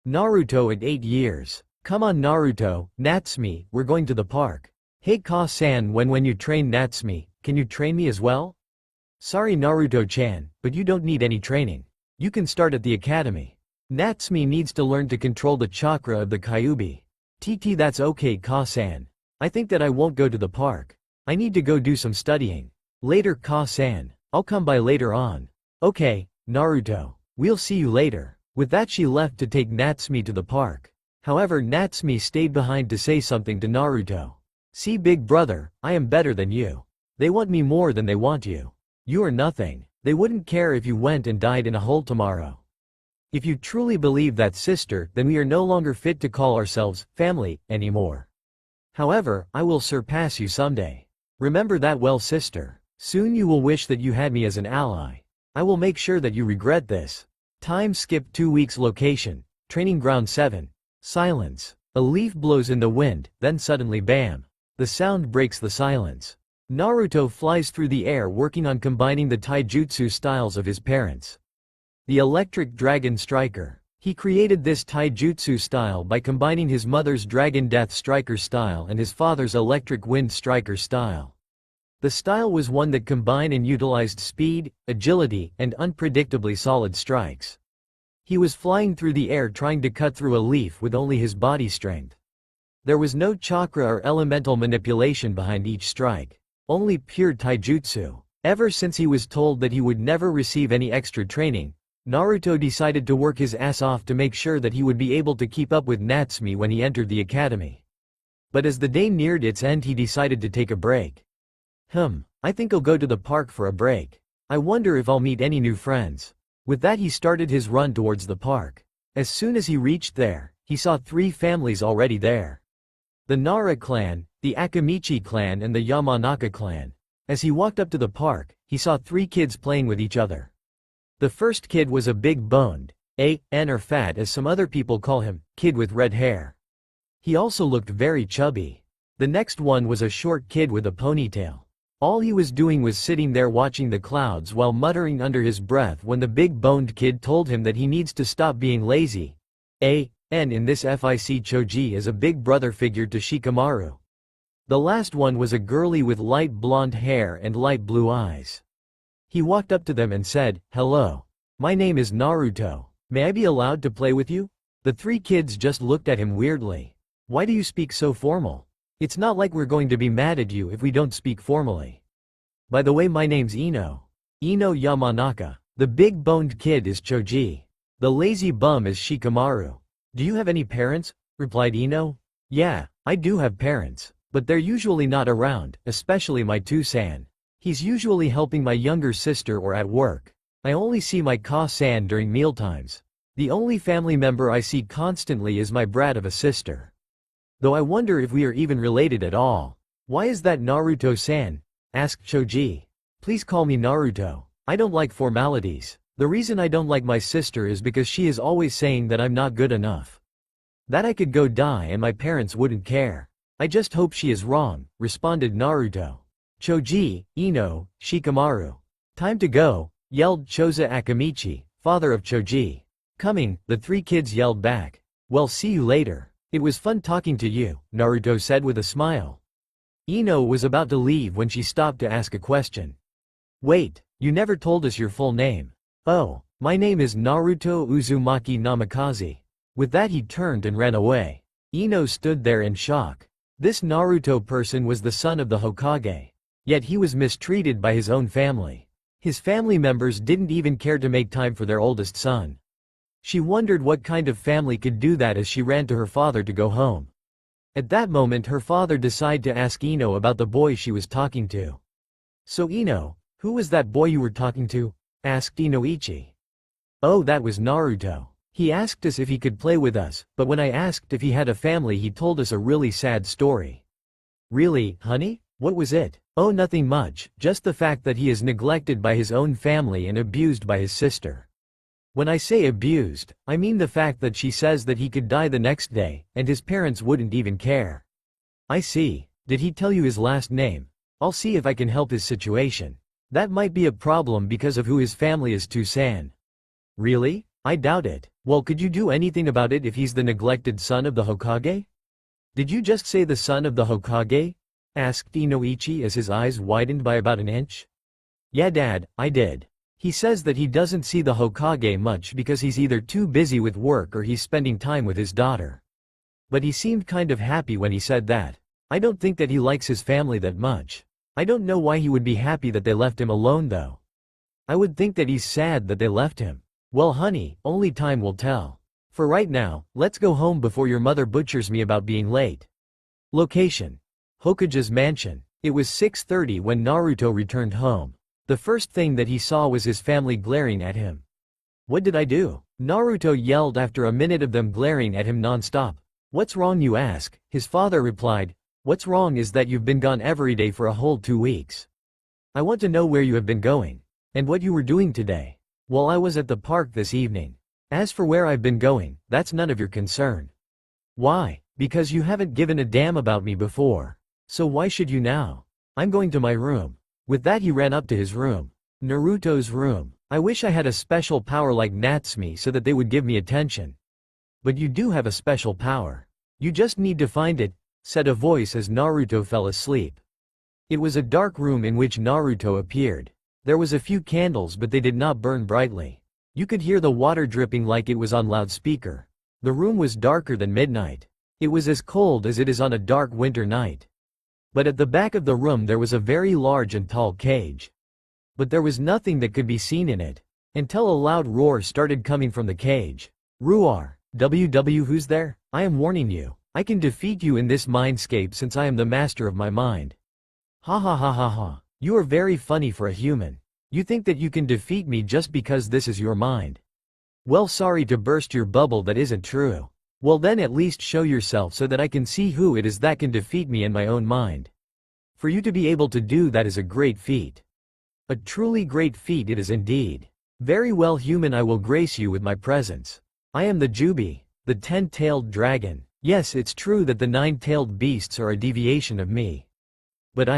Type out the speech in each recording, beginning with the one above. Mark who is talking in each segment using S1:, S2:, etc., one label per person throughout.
S1: Naruto at 8 years. Come on Naruto, Natsumi, we're going to the park. Hey Ka-san, when you train Natsumi, can you train me as well? Sorry Naruto-chan, but you don't need any training. You can start at the academy. Natsumi needs to learn to control the chakra of the Kyuubi. TT, that's okay Ka-san. I think that I won't go to the park. I need to go do some studying. Later Ka-san. I'll come by later on. Okay, Naruto. We'll see you later. With that she left to take Natsumi to the park. However, Natsumi stayed behind to say something to Naruto. See big brother, I am better than you. They want me more than they want you. You are nothing. They wouldn't care if you went and died in a hole tomorrow. If you truly believe that sister, then we are no longer fit to call ourselves family anymore. However, I will surpass you someday. Remember that well sister. Soon you will wish that you had me as an ally. I will make sure that you regret this. Time skip 2 weeks. Location, Training Ground 7. Silence. A leaf blows in the wind, then suddenly bam. The sound breaks the silence. Naruto flies through the air working on combining the taijutsu styles of his parents. The Electric Dragon Striker. He created this taijutsu style by combining his mother's Dragon Death Striker style and his father's Electric Wind Striker style. The style was one that combined and utilized speed, agility, and unpredictably solid strikes. He was flying through the air trying to cut through a leaf with only his body strength. There was no chakra or elemental manipulation behind each strike. Only pure taijutsu. Ever since he was told that he would never receive any extra training, Naruto decided to work his ass off to make sure that he would be able to keep up with Natsumi when he entered the academy. But as the day neared its end he decided to take a break. I think I'll go to the park for a break. I wonder if I'll meet any new friends. With that he started his run towards the park. As soon as he reached there, he saw 3 families already there. The Nara clan, the Akamichi clan and the Yamanaka clan. As he walked up to the park, he saw 3 kids playing with each other. The first kid was a big-boned, or fat as some other people call him, kid with red hair. He also looked very chubby. The next one was a short kid with a ponytail. All he was doing was sitting there watching the clouds while muttering under his breath when the big-boned kid told him that he needs to stop being lazy. In this FIC Choji is a big brother figure to Shikamaru. The last one was a girlie with light blonde hair and light blue eyes. He walked up to them and said, "Hello. My name is Naruto. May I be allowed to play with you?" The 3 kids just looked at him weirdly. "Why do you speak so formal? It's not like we're going to be mad at you if we don't speak formally. By the way, my name's Ino. Ino Yamanaka. The big-boned kid is Choji. The lazy bum is Shikamaru. Do you have any parents?" replied Ino. "Yeah, I do have parents. But they're usually not around, especially my Two-san. He's usually helping my younger sister or at work. I only see my Ka-san during mealtimes. The only family member I see constantly is my brat of a sister. Though I wonder if we are even related at all." "Why is that Naruto-san?" asked Choji. "Please call me Naruto. I don't like formalities. The reason I don't like my sister is because she is always saying that I'm not good enough. That I could go die and my parents wouldn't care. I just hope she is wrong," responded Naruto. "Choji, Ino, Shikamaru. Time to go," yelled Choza Akamichi, father of Choji. "Coming," the 3 kids yelled back. "Well, see you later. It was fun talking to you," Naruto said with a smile. Ino was about to leave when she stopped to ask a question. "Wait, you never told us your full name." "Oh, my name is Naruto Uzumaki Namikaze." With that he turned and ran away. Ino stood there in shock. This Naruto person was the son of the Hokage. Yet he was mistreated by his own family. His family members didn't even care to make time for their oldest son. She wondered what kind of family could do that as she ran to her father to go home. At that moment her father decided to ask Ino about the boy she was talking to. "So Ino, who was that boy you were talking to?" asked Inoichi. "Oh, that was Naruto. He asked us if he could play with us, but when I asked if he had a family he told us a really sad story." "Really, honey? What was it?" "Oh, nothing much, just the fact that he is neglected by his own family and abused by his sister." "When I say abused, I mean the fact that she says that he could die the next day, and his parents wouldn't even care." "I see. Did he tell you his last name? I'll see if I can help his situation. That might be a problem because of who his family is Two-san." "Really? I doubt it. Well, could you do anything about it if he's the neglected son of the Hokage? Did you just say the son of the Hokage? Asked Inoichi as his eyes widened by about an inch. Yeah, Dad, I did. He says that he doesn't see the Hokage much because he's either too busy with work or he's spending time with his daughter. But he seemed kind of happy when he said that. I don't think that he likes his family that much. I don't know why he would be happy that they left him alone though. I would think that he's sad that they left him. Well honey, only time will tell. For right now, let's go home before your mother butchers me about being late. Location: Hokage's mansion. It was 6:30 when Naruto returned home. The first thing that he saw was his family glaring at him. What did I do? Naruto yelled after a minute of them glaring at him non-stop. What's wrong, you ask? His father replied, what's wrong is that you've been gone every day for a whole 2 weeks. I want to know where you have been going. And what you were doing today. Well, I was at the park this evening. As for where I've been going, that's none of your concern. Why? Because you haven't given a damn about me before. So why should you now? I'm going to my room. With that he ran up to his room. Naruto's room. I wish I had a special power like Natsumi so that they would give me attention. But you do have a special power. You just need to find it, said a voice as Naruto fell asleep. It was a dark room in which Naruto appeared. There was a few candles but they did not burn brightly. You could hear the water dripping like it was on loudspeaker. The room was darker than midnight. It was as cold as it is on a dark winter night. But at the back of the room there was a very large and tall cage. But there was nothing that could be seen in it, until a loud roar started coming from the cage. Roar. Who's there? I am warning you. I can defeat you in this mindscape since I am the master of my mind. Ha ha ha ha ha. You are very funny for a human. You think that you can defeat me just because this is your mind. Well, sorry to burst your bubble, that isn't true. Well then at least show yourself so that I can see who it is that can defeat me in my own mind. For you to be able to do that is a great feat. A truly great feat it is indeed. Very well human, I will grace you with my presence. I am the Jubi, the 10-tailed dragon. Yes, it's true that the 9-tailed beasts are a deviation of me. But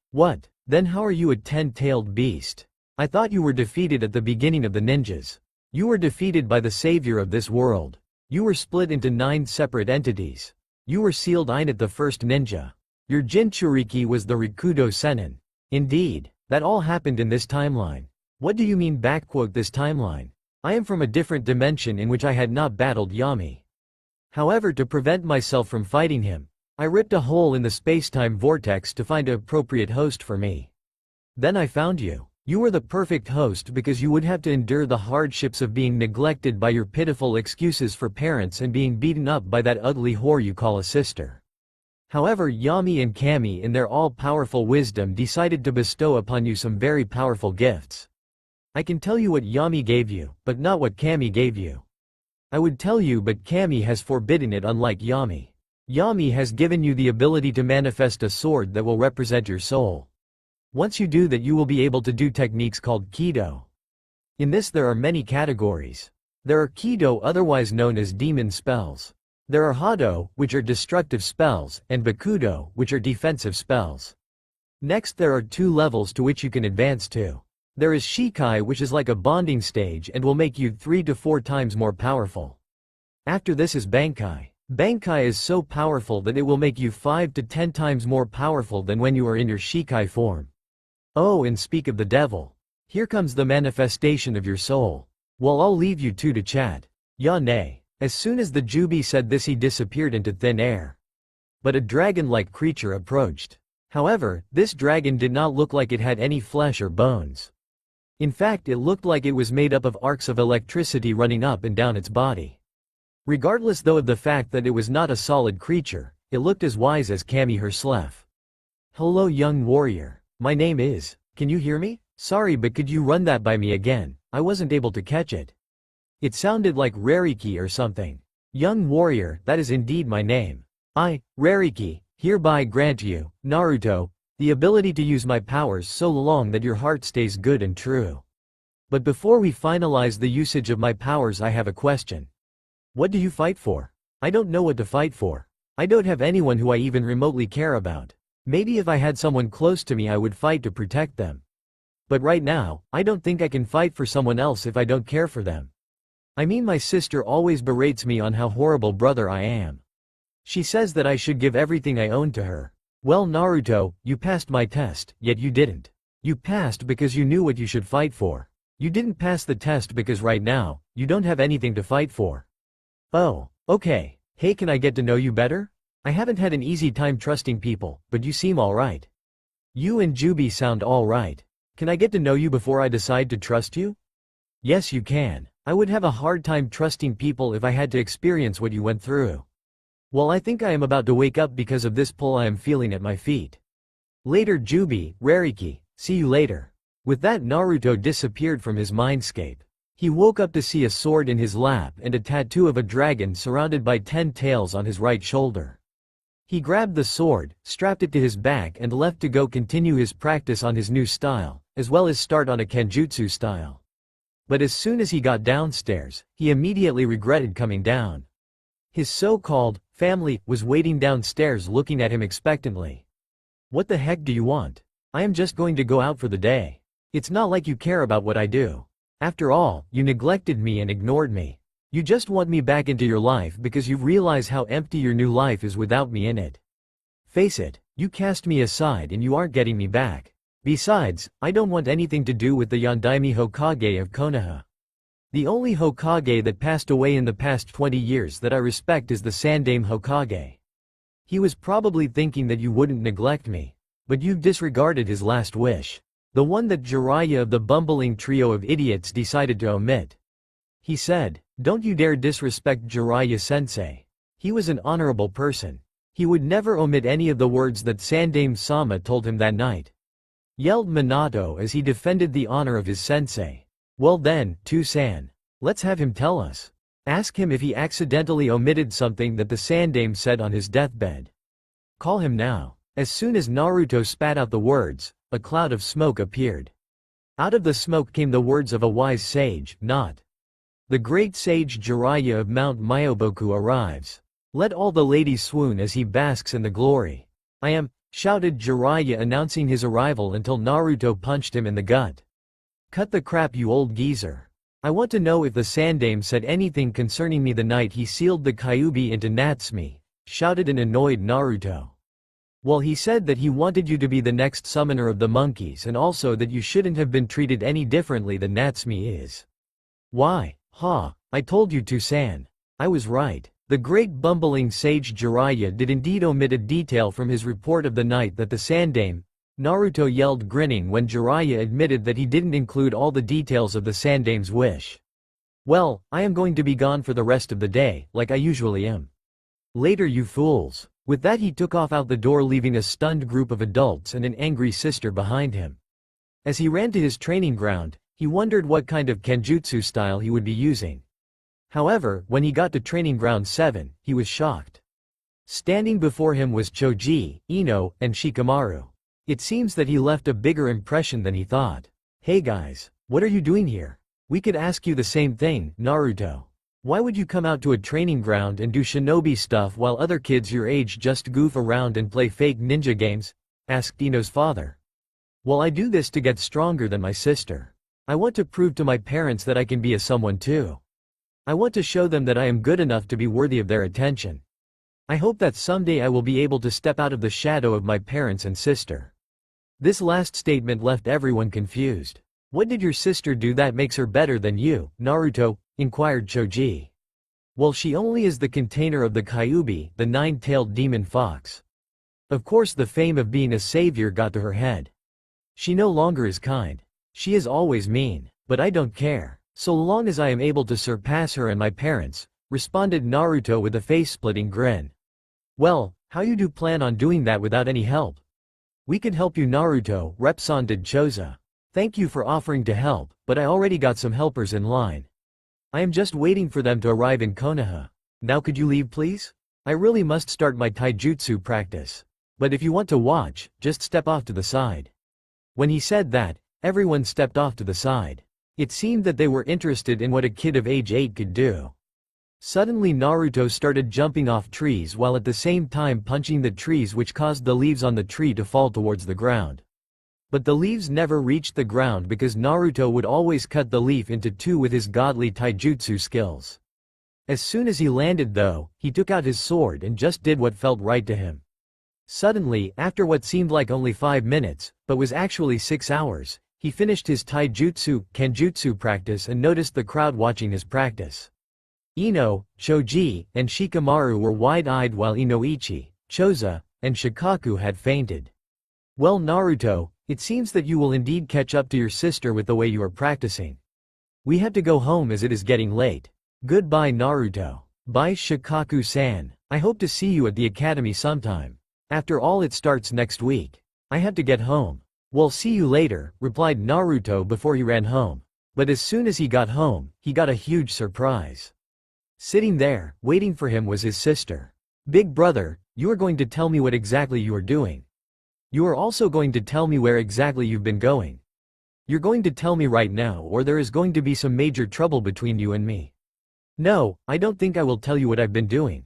S1: what? Then how are you a 10-tailed beast? I thought you were defeated at the beginning of the ninjas. You were defeated by the savior of this world. You were split into 9 separate entities. You were sealed in at the first ninja. Your Jinchuriki was the Rikudo Sennin. Indeed, that all happened in this timeline. What do you mean this timeline? I am from a different dimension in which I had not battled Yami. However, to prevent myself from fighting him, I ripped a hole in the space-time vortex to find an appropriate host for me. Then I found you. You were the perfect host because you would have to endure the hardships of being neglected by your pitiful excuses for parents and being beaten up by that ugly whore you call a sister. However, Yami and Kami in their all-powerful wisdom decided to bestow upon you some very powerful gifts. I can tell you what Yami gave you, but not what Kami gave you. I would tell you, but Kami has forbidden it, unlike Yami. Yami has given you the ability to manifest a sword that will represent your soul. Once you do that, you will be able to do techniques called Kido. In this there are many categories. There are Kido, otherwise known as demon spells. There are Hado, which are destructive spells, and Bakudo, which are defensive spells. Next there are 2 levels to which you can advance to. There is Shikai, which is like a bonding stage and will make you 3 to 4 times more powerful. After this is Bankai. Bankai is so powerful that it will make you 5 to 10 times more powerful than when you are in your Shikai form. Oh, and speak of the devil. Here comes the manifestation of your soul. Well, I'll leave you 2 to chat. Ya nay. As soon as the Jubi said this, he disappeared into thin air. But a dragon-like creature approached. However, this dragon did not look like it had any flesh or bones. In fact, it looked like it was made up of arcs of electricity running up and down its body. Regardless though of the fact that it was not a solid creature, it looked as wise as Kami herself. Hello young warrior. My name is. Can you hear me? Sorry, but could you run that by me again? I wasn't able to catch it. It sounded like Rariki or something. Young warrior, that is indeed my name. I, Rariki, hereby grant you, Naruto, the ability to use my powers so long that your heart stays good and true. But before we finalize the usage of my powers, I have a question. What do you fight for? I don't know what to fight for. I don't have anyone who I even remotely care about. Maybe if I had someone close to me I would fight to protect them. But right now, I don't think I can fight for someone else if I don't care for them. I mean, my sister always berates me on how horrible brother I am. She says that I should give everything I own to her. Well, Naruto, you passed my test, yet you didn't. You passed because you knew what you should fight for. You didn't pass the test because right now, you don't have anything to fight for. Oh, okay. Hey, can I get to know you better? I haven't had an easy time trusting people, but you seem alright. You and Jubi sound alright. Can I get to know you before I decide to trust you? Yes, you can. I would have a hard time trusting people if I had to experience what you went through. Well, I think I am about to wake up because of this pull I am feeling at my feet. Later, Jubi, Rariki, see you later. With that, Naruto disappeared from his mindscape. He woke up to see a sword in his lap and a tattoo of a dragon surrounded by 10 tails on his right shoulder. He grabbed the sword, strapped it to his back and left to go continue his practice on his new style, as well as start on a kenjutsu style. But as soon as he got downstairs, he immediately regretted coming down. His so-called family was waiting downstairs looking at him expectantly. What the heck do you want? I am just going to go out for the day. It's not like you care about what I do. After all, you neglected me and ignored me. You just want me back into your life because you realize how empty your new life is without me in it. Face it, you cast me aside and you aren't getting me back. Besides, I don't want anything to do with the Yondaime Hokage of Konoha. The only Hokage that passed away in the past 20 years that I respect is the Sandaime Hokage. He was probably thinking that you wouldn't neglect me. But you've disregarded his last wish. The one that Jiraiya of the bumbling trio of idiots decided to omit. He said, "Don't you dare disrespect Jiraiya-sensei. He was an honorable person. He would never omit any of the words that Sandaime-sama told him that night," yelled Minato as he defended the honor of his sensei. Well then, To-san. Let's have him tell us. Ask him if he accidentally omitted something that the Sandaime said on his deathbed. Call him now. As soon as Naruto spat out the words, a cloud of smoke appeared. Out of the smoke came the words of a wise sage, not. The great sage Jiraiya of Mount Myoboku arrives. Let all the ladies swoon as he basks in the glory. I am, shouted Jiraiya announcing his arrival until Naruto punched him in the gut. Cut the crap, you old geezer. I want to know if the Sandaime said anything concerning me the night he sealed the Kyuubi into Natsumi, shouted an annoyed Naruto. Well, he said that he wanted you to be the next summoner of the monkeys and also that you shouldn't have been treated any differently than Natsumi is. Why, I told you To-san. I was right. The great bumbling sage Jiraiya did indeed omit a detail from his report of the night that the Sandaime, Naruto yelled grinning when Jiraiya admitted that he didn't include all the details of the Sandaime's wish. Well, I am going to be gone for the rest of the day, like I usually am. Later, you fools. With that he took off out the door leaving a stunned group of adults and an angry sister behind him. As he ran to his training ground, he wondered what kind of kenjutsu style he would be using. However, when he got to training ground 7, he was shocked. Standing before him was Choji, Ino, and Shikamaru. It seems that he left a bigger impression than he thought. Hey guys, what are you doing here? We could ask you the same thing, Naruto. Why would you come out to a training ground and do shinobi stuff while other kids your age just goof around and play fake ninja games? Asked Ino's father. Well, I do this to get stronger than my sister. I want to prove to my parents that I can be a someone too. I want to show them that I am good enough to be worthy of their attention. I hope that someday I will be able to step out of the shadow of my parents and sister. This last statement left everyone confused. What did your sister do that makes her better than you, Naruto? Inquired Choji. Well, she only is the container of the Kyuubi, the 9-tailed demon fox. Of course the fame of being a savior got to her head. She no longer is kind. She is always mean, but I don't care, so long as I am able to surpass her and my parents, responded Naruto with a face-splitting grin. Well, how you do plan on doing that without any help? We could help you, Naruto, responded Choza. Thank you for offering to help, but I already got some helpers in line. I am just waiting for them to arrive in Konoha. Now could you leave please? I really must start my taijutsu practice. But if you want to watch, just step off to the side. When he said that, everyone stepped off to the side. It seemed that they were interested in what a kid of age 8 could do. Suddenly Naruto started jumping off trees while at the same time punching the trees, which caused the leaves on the tree to fall towards the ground. But the leaves never reached the ground because Naruto would always cut the leaf into two with his godly taijutsu skills. As soon as he landed though, he took out his sword and just did what felt right to him. Suddenly, after what seemed like only 5 minutes, but was actually 6 hours, he finished his taijutsu, kenjutsu practice and noticed the crowd watching his practice. Ino, Choji, and Shikamaru were wide-eyed while Inoichi, Choza, and Shikaku had fainted. Well Naruto, it seems that you will indeed catch up to your sister with the way you are practicing. We have to go home as it is getting late. Goodbye Naruto. Bye Shikaku-san. I hope to see you at the academy sometime. After all it starts next week. I have to get home. Well see you later, replied Naruto before he ran home. But as soon as he got home, he got a huge surprise. Sitting there, waiting for him was his sister. Big brother, you are going to tell me what exactly you are doing. You are also going to tell me where exactly you've been going. You're going to tell me right now or there is going to be some major trouble between you and me. No, I don't think I will tell you what I've been doing.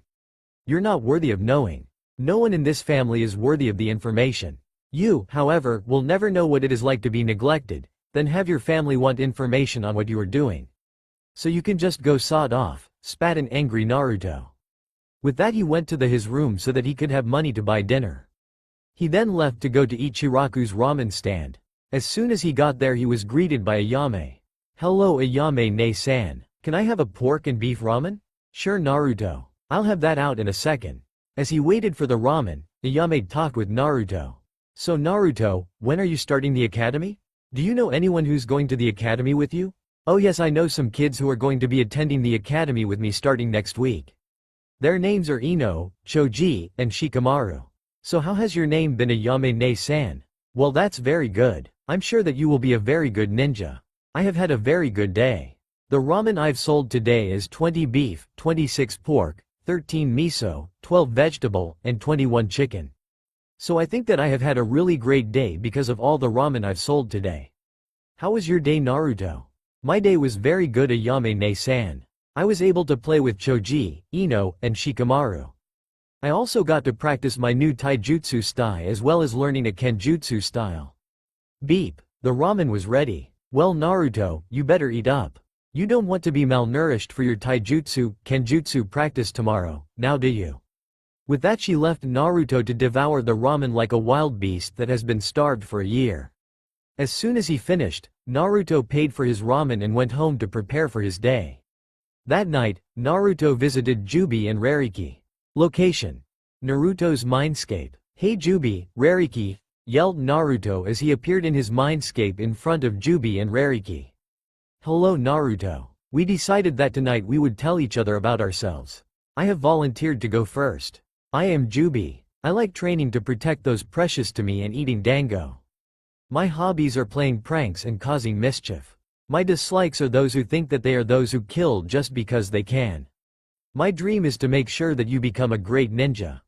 S1: You're not worthy of knowing. No one in this family is worthy of the information. You, however, will never know what it is like to be neglected, then have your family want information on what you are doing. So you can just go sod off, spat an angry Naruto. With that he went to his room so that he could have money to buy dinner. He then left to go to Ichiraku's ramen stand. As soon as he got there he was greeted by Ayame. Hello Ayame-ne-san, can I have a pork and beef ramen? Sure Naruto. I'll have that out in a second. As he waited for the ramen, Ayame talked with Naruto. So Naruto, when are you starting the academy? Do you know anyone who's going to the academy with you? Oh yes, I know some kids who are going to be attending the academy with me starting next week. Their names are Ino, Choji, and Shikamaru. So how has your name been Ayame-ne-san? Well that's very good. I'm sure that you will be a very good ninja. I have had a very good day. The ramen I've sold today is 20 beef, 26 pork, 13 miso, 12 vegetable, and 21 chicken. So I think that I have had a really great day because of all the ramen I've sold today. How was your day Naruto? My day was very good Ayame-ne-san. I was able to play with Choji, Ino, and Shikamaru. I also got to practice my new taijutsu style as well as learning a kenjutsu style. Beep. The ramen was ready. Well Naruto, you better eat up. You don't want to be malnourished for your taijutsu, kenjutsu practice tomorrow, now do you? With that she left Naruto to devour the ramen like a wild beast that has been starved for a year. As soon as he finished, Naruto paid for his ramen and went home to prepare for his day. That night, Naruto visited Jubi and Rariki. Location: Naruto's mindscape. Hey Jubi, Rariki, yelled Naruto as he appeared in his mindscape in front of Jubi and Rariki. Hello Naruto. We decided that tonight we would tell each other about ourselves. I have volunteered to go first. I am Jubi. I like training to protect those precious to me and eating dango. My hobbies are playing pranks and causing mischief. My dislikes are those who think that they are those who kill just because they can. My dream is to make sure that you become a great ninja.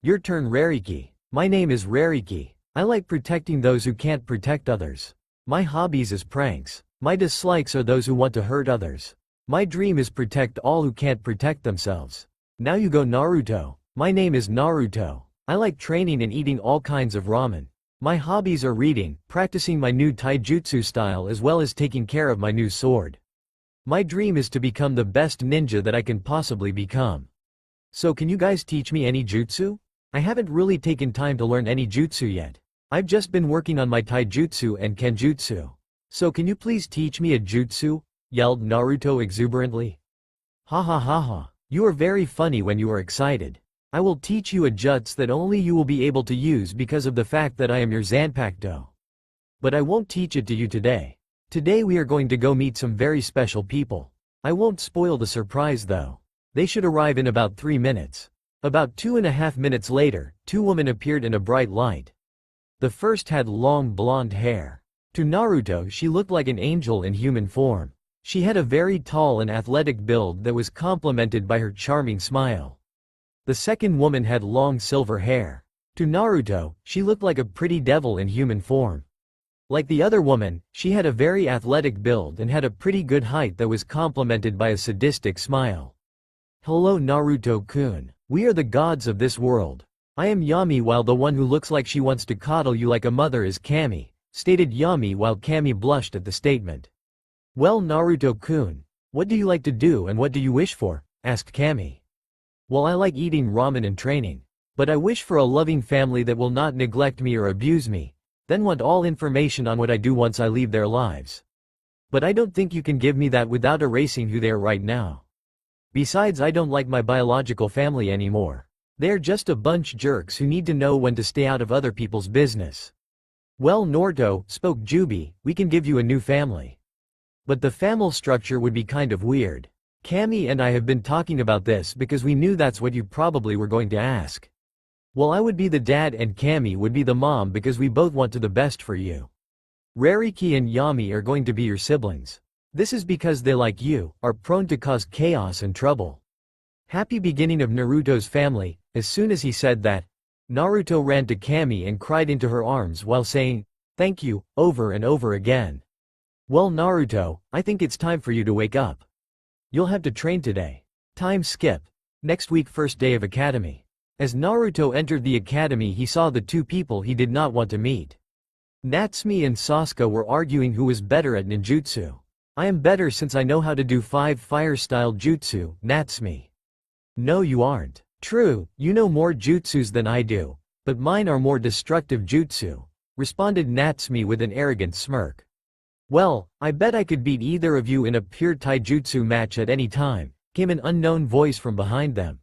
S1: Your turn Rariki. My name is Rariki. I like protecting those who can't protect others. My hobbies is pranks. My dislikes are those who want to hurt others. My dream is protect all who can't protect themselves. Now you go Naruto. My name is Naruto. I like training and eating all kinds of ramen. My hobbies are reading, practicing my new taijutsu style as well as taking care of my new sword. My dream is to become the best ninja that I can possibly become. So can you guys teach me any jutsu? I haven't really taken time to learn any jutsu yet. I've just been working on my taijutsu and kenjutsu. So can you please teach me a jutsu? Yelled Naruto exuberantly. Ha ha ha ha. You are very funny when you are excited. I will teach you a jutsu that only you will be able to use because of the fact that I am your Zanpakuto. But I won't teach it to you today. Today we are going to go meet some very special people. I won't spoil the surprise though. They should arrive in about 3 minutes. About 2.5 minutes later, 2 women appeared in a bright light. The first had long blonde hair. To Naruto she looked like an angel in human form. She had a very tall and athletic build that was complemented by her charming smile. The second woman had long silver hair. To Naruto, she looked like a pretty devil in human form. Like the other woman, she had a very athletic build and had a pretty good height that was complemented by a sadistic smile. Hello Naruto-kun. We are the gods of this world. I am Yami while the one who looks like she wants to coddle you like a mother is Kami, stated Yami while Kami blushed at the statement. Well, Naruto-kun, what do you like to do and what do you wish for? Asked Kami. Well, I like eating ramen and training. But I wish for a loving family that will not neglect me or abuse me, then want all information on what I do once I leave their lives. But I don't think you can give me that without erasing who they are right now. Besides, I don't like my biological family anymore. They're just a bunch jerks who need to know when to stay out of other people's business. Well, Naruto, spoke Jubi, we can give you a new family. But the family structure would be kind of weird. Kami and I have been talking about this because we knew that's what you probably were going to ask. Well, I would be the dad and Kami would be the mom because we both want to the best for you. Rariki and Yami are going to be your siblings. This is because they, like you, are prone to cause chaos and trouble. Happy beginning of Naruto's family. As soon as he said that, Naruto ran to Kami and cried into her arms while saying, "Thank you," over and over again. Well, Naruto, I think it's time for you to wake up. You'll have to train today. Time skip. Next week, first day of academy. As Naruto entered the academy, he saw the two people he did not want to meet. Natsume and Sasuke were arguing who was better at ninjutsu. I am better since I know how to do 5 fire-style jutsu, Natsume. No, you aren't. True, you know more jutsus than I do, but mine are more destructive jutsu, responded Natsume with an arrogant smirk. Well, I bet I could beat either of you in a pure taijutsu match at any time, came an unknown voice from behind them.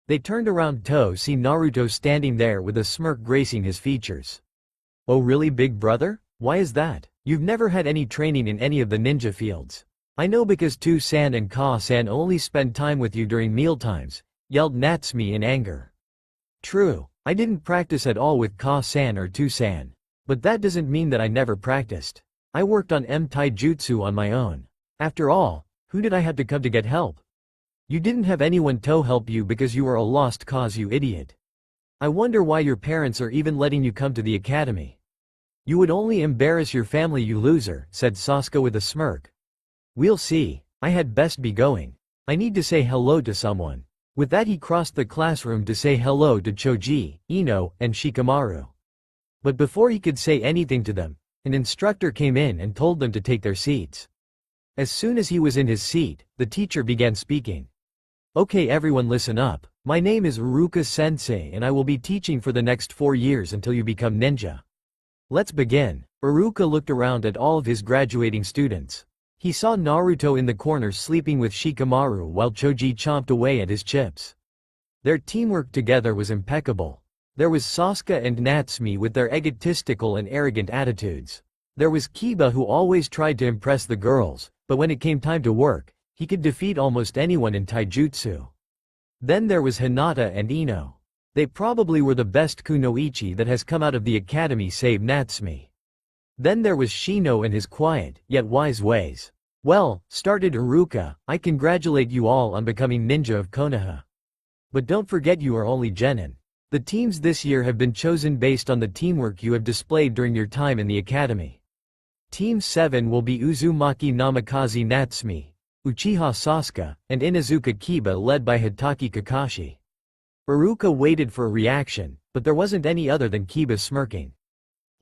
S1: They turned around to see Naruto standing there with a smirk gracing his features. Oh really, big brother? Why is that? You've never had any training in any of the ninja fields. I know because Tu-san and Ka-san only spend time with you during mealtimes, yelled Natsume in anger. True, I didn't practice at all with Ka-san or Tu-san. But that doesn't mean that I never practiced. I worked on taijutsu on my own. After all, who did I have to come to get help? You didn't have anyone to help you because you were a lost cause, you idiot. I wonder why your parents are even letting you come to the academy. You would only embarrass your family, you loser, said Sasuke with a smirk. We'll see, I had best be going. I need to say hello to someone. With that he crossed the classroom to say hello to Choji, Ino, and Shikamaru. But before he could say anything to them, an instructor came in and told them to take their seats. As soon as he was in his seat, the teacher began speaking. Okay, everyone listen up. My name is Iruka Sensei and I will be teaching for the next 4 years until you become ninja. Let's begin. Iruka looked around at all of his graduating students. He saw Naruto in the corner sleeping with Shikamaru while Choji chomped away at his chips. Their teamwork together was impeccable. There was Sasuke and Natsume with their egotistical and arrogant attitudes. There was Kiba who always tried to impress the girls, but when it came time to work, he could defeat almost anyone in taijutsu. Then there was Hinata and Ino. They probably were the best kunoichi that has come out of the academy save Natsume. Then there was Shino and his quiet, yet wise ways. Well, started Iruka, I congratulate you all on becoming ninja of Konoha. But don't forget you are only genin. The teams this year have been chosen based on the teamwork you have displayed during your time in the academy. Team 7 will be Uzumaki Namikaze Natsume, Uchiha Sasuke, and Inuzuka Kiba led by Hitaki Kakashi. Iruka waited for a reaction, but there wasn't any other than Kiba smirking.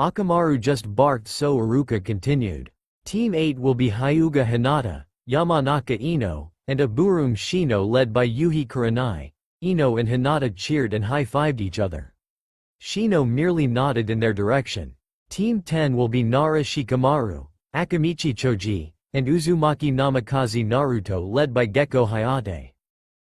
S1: Akamaru just barked, so Iruka continued. Team 8 will be Hyuga Hinata, Yamanaka Ino, and Aburum Shino led by Yuhi Kurenai. Ino and Hinata cheered and high-fived each other. Shino merely nodded in their direction. Team 10 will be Nara Shikamaru, Akamichi Choji, and Uzumaki Namikaze Naruto led by Gekko Hayate.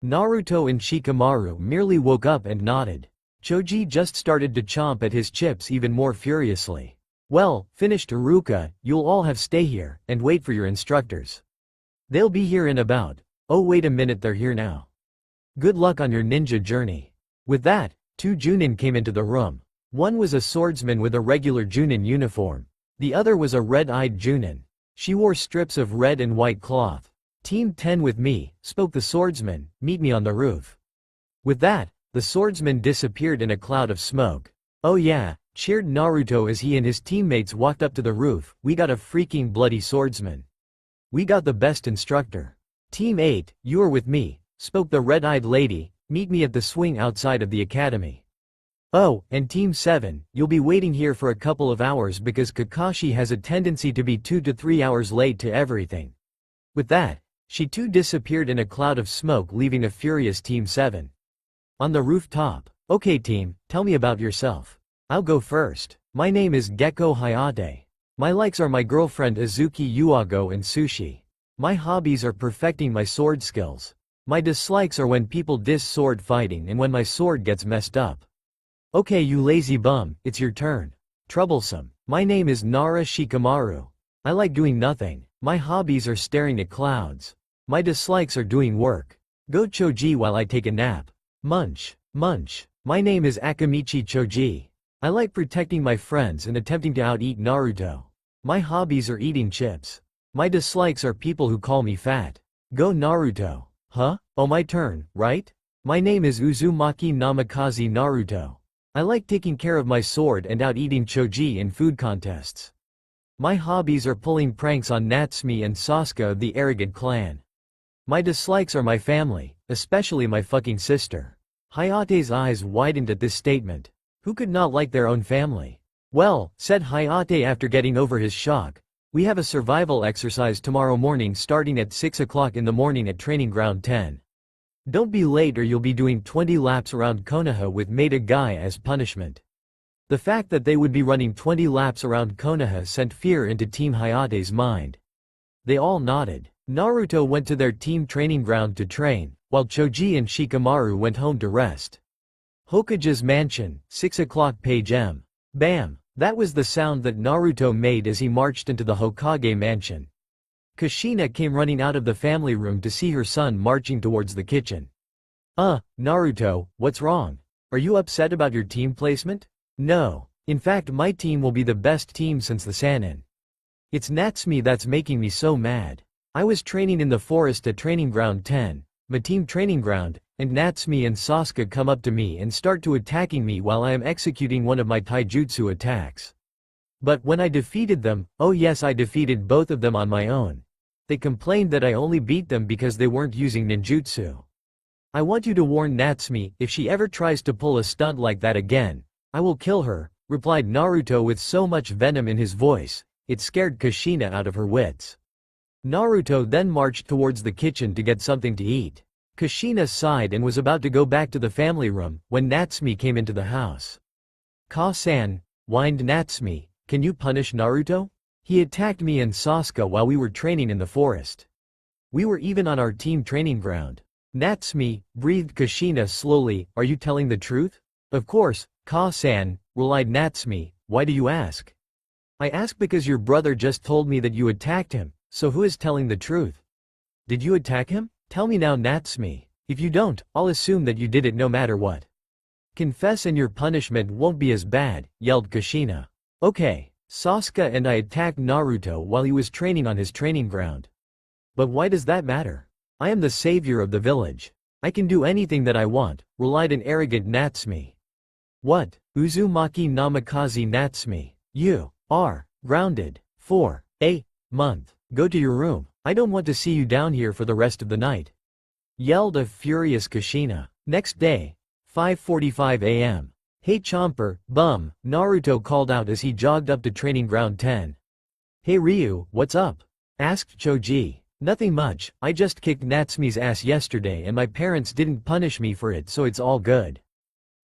S1: Naruto and Shikamaru merely woke up and nodded. Choji just started to chomp at his chips even more furiously. Well, finished Iruka, you'll all have stay here, and wait for your instructors. They'll be here in about. Oh wait a minute, they're here now. Good luck on your ninja journey. With that, 2 Junin came into the room. One was a swordsman with a regular Junin uniform. The other was a red-eyed Junin. She wore strips of red and white cloth. Team 10 with me, spoke the swordsman, meet me on the roof. With that, the swordsman disappeared in a cloud of smoke. Oh yeah, cheered Naruto as he and his teammates walked up to the roof, we got a freaking bloody swordsman. We got the best instructor. Team 8, you are with me, spoke the red-eyed lady, meet me at the swing outside of the academy. Oh, and Team 7, you'll be waiting here for a couple of hours because Kakashi has a tendency to be 2 to 3 hours late to everything. With that, she too disappeared in a cloud of smoke, leaving a furious Team 7. On the rooftop. Okay team, tell me about yourself. I'll go first. My name is Gecko Hayate. My likes are my girlfriend Azuki Yuago and sushi. My hobbies are perfecting my sword skills. My dislikes are when people diss sword fighting and when my sword gets messed up. Okay you lazy bum, it's your turn. Troublesome. My name is Nara Shikamaru. I like doing nothing. My hobbies are staring at clouds. My dislikes are doing work. Go Choji while I take a nap. Munch. Munch. My name is Akamichi Choji. I like protecting my friends and attempting to out-eat Naruto. My hobbies are eating chips. My dislikes are people who call me fat. Go Naruto. Huh? Oh my turn, right? My name is Uzumaki Namikaze Naruto. I like taking care of my sword and out-eating Choji in food contests. My hobbies are pulling pranks on Natsumi and Sasuke of the arrogant clan. My dislikes are my family, especially my fucking sister. Hayate's eyes widened at this statement. Who could not like their own family? Well, said Hayate after getting over his shock, we have a survival exercise tomorrow morning starting at 6 o'clock in the morning at Training Ground 10. Don't be late or you'll be doing 20 laps around Konoha with Maida Guy as punishment. The fact that they would be running 20 laps around Konoha sent fear into Team Hayate's mind. They all nodded. Naruto went to their team training ground to train, while Choji and Shikamaru went home to rest. Hokage's mansion, 6 o'clock page M. Bam! That was the sound that Naruto made as he marched into the Hokage mansion. Kushina came running out of the family room to see her son marching towards the kitchen. Naruto, what's wrong? Are you upset about your team placement? No. In fact my team will be the best team since the Sannin. It's Natsumi that's making me so mad. I was training in the forest at Training Ground 10, my team training ground, and Natsumi and Sasuke come up to me and start to attacking me while I am executing one of my taijutsu attacks. But when I defeated them, oh yes I defeated both of them on my own. They complained that I only beat them because they weren't using ninjutsu. I want you to warn Natsumi, if she ever tries to pull a stunt like that again, I will kill her, replied Naruto with so much venom in his voice, it scared Kushina out of her wits. Naruto then marched towards the kitchen to get something to eat. Kushina sighed and was about to go back to the family room, when Natsumi came into the house. Ka-san, whined Natsumi, can you punish Naruto? He attacked me and Sasuke while we were training in the forest. We were even on our team training ground. Natsumi, breathed Kushina slowly, are you telling the truth? Of course, Ka-san, replied Natsumi, why do you ask? I ask because your brother just told me that you attacked him, so who is telling the truth? Did you attack him? Tell me now Natsumi. If you don't, I'll assume that you did it no matter what. Confess and your punishment won't be as bad, yelled Kushina. Okay, Sasuke and I attacked Naruto while he was training on his training ground. But why does that matter? I am the savior of the village. I can do anything that I want, relied an arrogant Natsumi. What? Uzumaki Namikaze Natsumi. You are grounded for a month. Go to your room. I don't want to see you down here for the rest of the night. Yelled a furious Kushina. Next day, 5:45 a.m. Hey Chomper, bum, Naruto called out as he jogged up to Training Ground 10. Hey Ryu, what's up? Asked Choji. Nothing much, I just kicked Natsumi's ass yesterday and my parents didn't punish me for it so it's all good.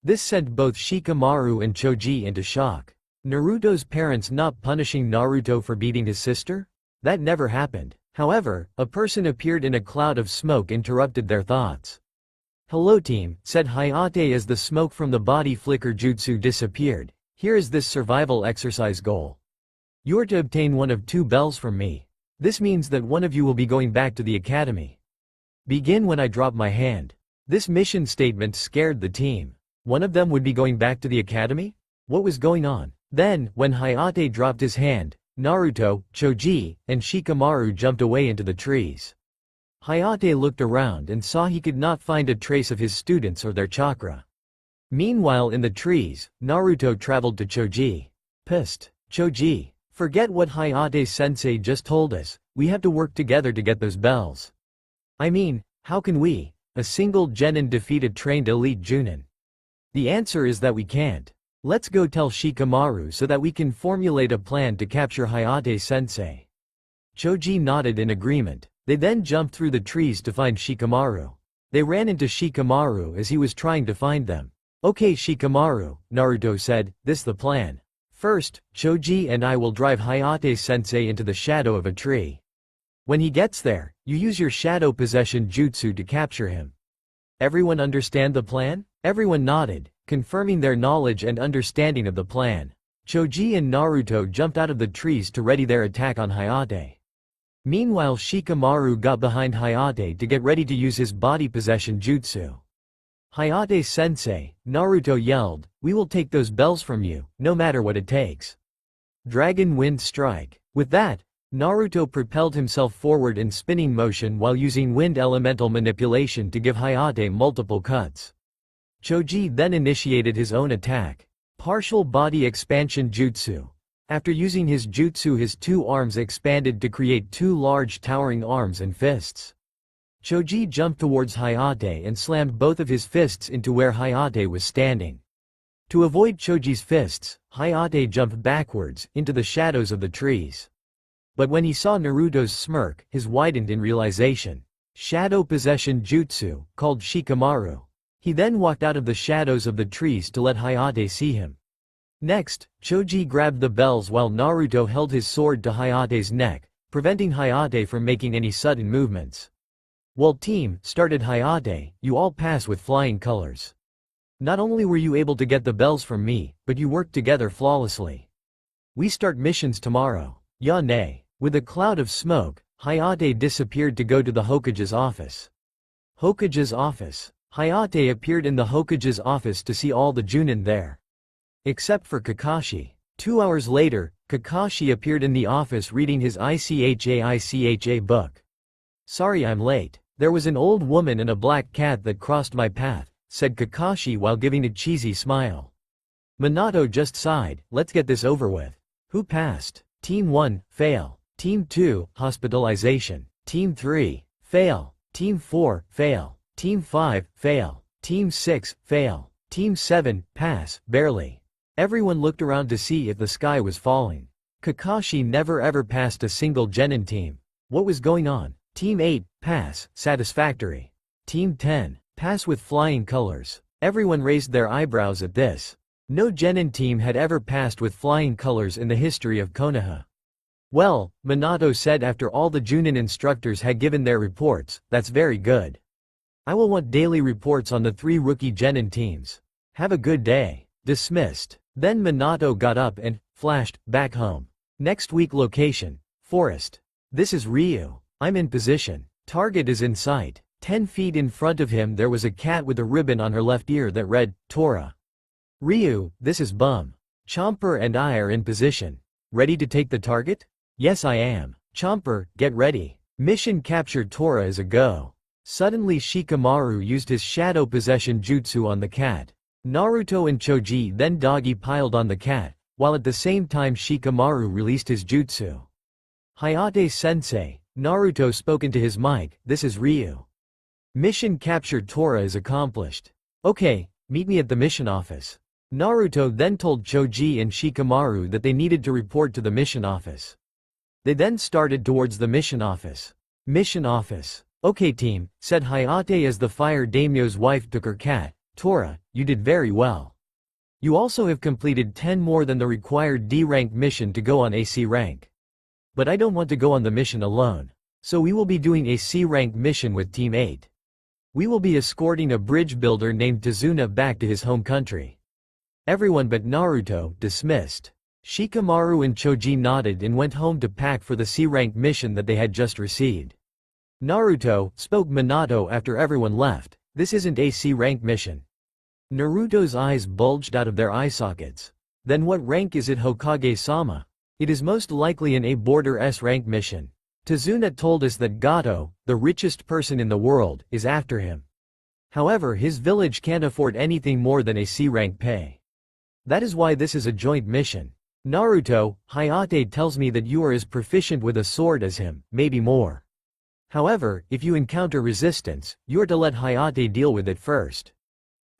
S1: This sent both Shikamaru and Choji into shock. Naruto's parents not punishing Naruto for beating his sister? That never happened. However, a person appeared in a cloud of smoke interrupted their thoughts. Hello team, said Hayate as the smoke from the body flicker jutsu disappeared. Here is this survival exercise goal. You are to obtain one of 2 bells from me. This means that one of you will be going back to the academy. Begin when I drop my hand. This mission statement scared the team. One of them would be going back to the academy? What was going on? Then, when Hayate dropped his hand, Naruto, Choji, and Shikamaru jumped away into the trees. Hayate looked around and saw he could not find a trace of his students or their chakra. Meanwhile in the trees, Naruto traveled to Choji. Pissed. Choji, forget what Hayate-sensei just told us, we have to work together to get those bells. I mean, how can we, a single genin defeat a trained elite Junin? The answer is that we can't. Let's go tell Shikamaru so that we can formulate a plan to capture Hayate-sensei. Choji nodded in agreement. They then jumped through the trees to find Shikamaru. They ran into Shikamaru as he was trying to find them. Okay Shikamaru, Naruto said, this the plan. First, Choji and I will drive Hayate-sensei into the shadow of a tree. When he gets there, you use your shadow possession jutsu to capture him. Everyone understand the plan? Everyone nodded, confirming their knowledge and understanding of the plan. Choji and Naruto jumped out of the trees to ready their attack on Hayate. Meanwhile Shikamaru got behind Hayate to get ready to use his body possession jutsu. Hayate-sensei, Naruto yelled, we will take those bells from you, no matter what it takes. Dragon Wind Strike. With that, Naruto propelled himself forward in spinning motion while using wind elemental manipulation to give Hayate multiple cuts. Choji then initiated his own attack. Partial Body Expansion Jutsu. After using his jutsu, his two arms expanded to create two large towering arms and fists. Choji jumped towards Hayate and slammed both of his fists into where Hayate was standing. To avoid Choji's fists, Hayate jumped backwards into the shadows of the trees. But when he saw Naruto's smirk, his widened in realization. Shadow Possession Jutsu, called Shikamaru. He then walked out of the shadows of the trees to let Hayate see him. Next, Choji grabbed the bells while Naruto held his sword to Hayate's neck, preventing Hayate from making any sudden movements. Well team, started Hayate, you all pass with flying colors. Not only were you able to get the bells from me, but you worked together flawlessly. We start missions tomorrow. Ya nay. With a cloud of smoke, Hayate disappeared to go to the Hokage's office. Hokage's office. Hayate appeared in the Hokage's office to see all the Junin there. Except for Kakashi. 2 hours later, Kakashi appeared in the office reading his ICHA book. Sorry I'm late. There was an old woman and a black cat that crossed my path, said Kakashi while giving a cheesy smile. Minato just sighed, let's get this over with. Who passed? Team 1, fail. Team 2, hospitalization. Team 3, fail. Team 4, fail. Team 5, fail. Team 6, fail. Team 7, pass, barely. Everyone looked around to see if the sky was falling. Kakashi never ever passed a single genin team. What was going on? Team 8, pass, satisfactory. Team 10, pass with flying colors. Everyone raised their eyebrows at this. No genin team had ever passed with flying colors in the history of Konoha. Well, Minato said after all the Junin instructors had given their reports, that's very good. I will want daily reports on the 3 rookie genin teams. Have a good day. Dismissed. Then Minato got up and flashed back home. Next week location, forest. This is Ryu. I'm in position. Target is in sight. 10 feet in front of him there was a cat with a ribbon on her left ear that read, Tora. Ryu, this is Bum. Chomper and I are in position. Ready to take the target? Yes I am. Chomper, get ready. Mission capture Tora is a go. Suddenly Shikamaru used his shadow possession jutsu on the cat. Naruto and Choji then doggy piled on the cat, while at the same time Shikamaru released his jutsu. Hayate-sensei, Naruto spoke into his mic, this is Ryu. Mission captured Tora is accomplished. Okay, meet me at the mission office. Naruto then told Choji and Shikamaru that they needed to report to the mission office. They then started towards the mission office. Mission office. Okay team, said Hayate as the fire daimyo's wife took her cat. Tora, you did very well. You also have completed 10 more than the required D-rank mission to go on a C rank. But I don't want to go on the mission alone. So we will be doing a C rank mission with Team 8. We will be escorting a bridge builder named Tazuna back to his home country. Everyone but Naruto dismissed. Shikamaru and Choji nodded and went home to pack for the C rank mission that they had just received. Naruto, spoke Minato after everyone left, this isn't a C rank mission. Naruto's eyes bulged out of their eye sockets. Then what rank is it Hokage-sama? It is most likely an A border S rank mission. Tazuna told us that Gato, the richest person in the world, is after him. However his village can't afford anything more than a C rank pay. That is why this is a joint mission. Naruto, Hayate tells me that you are as proficient with a sword as him, maybe more. However, if you encounter resistance, you are to let Hayate deal with it first.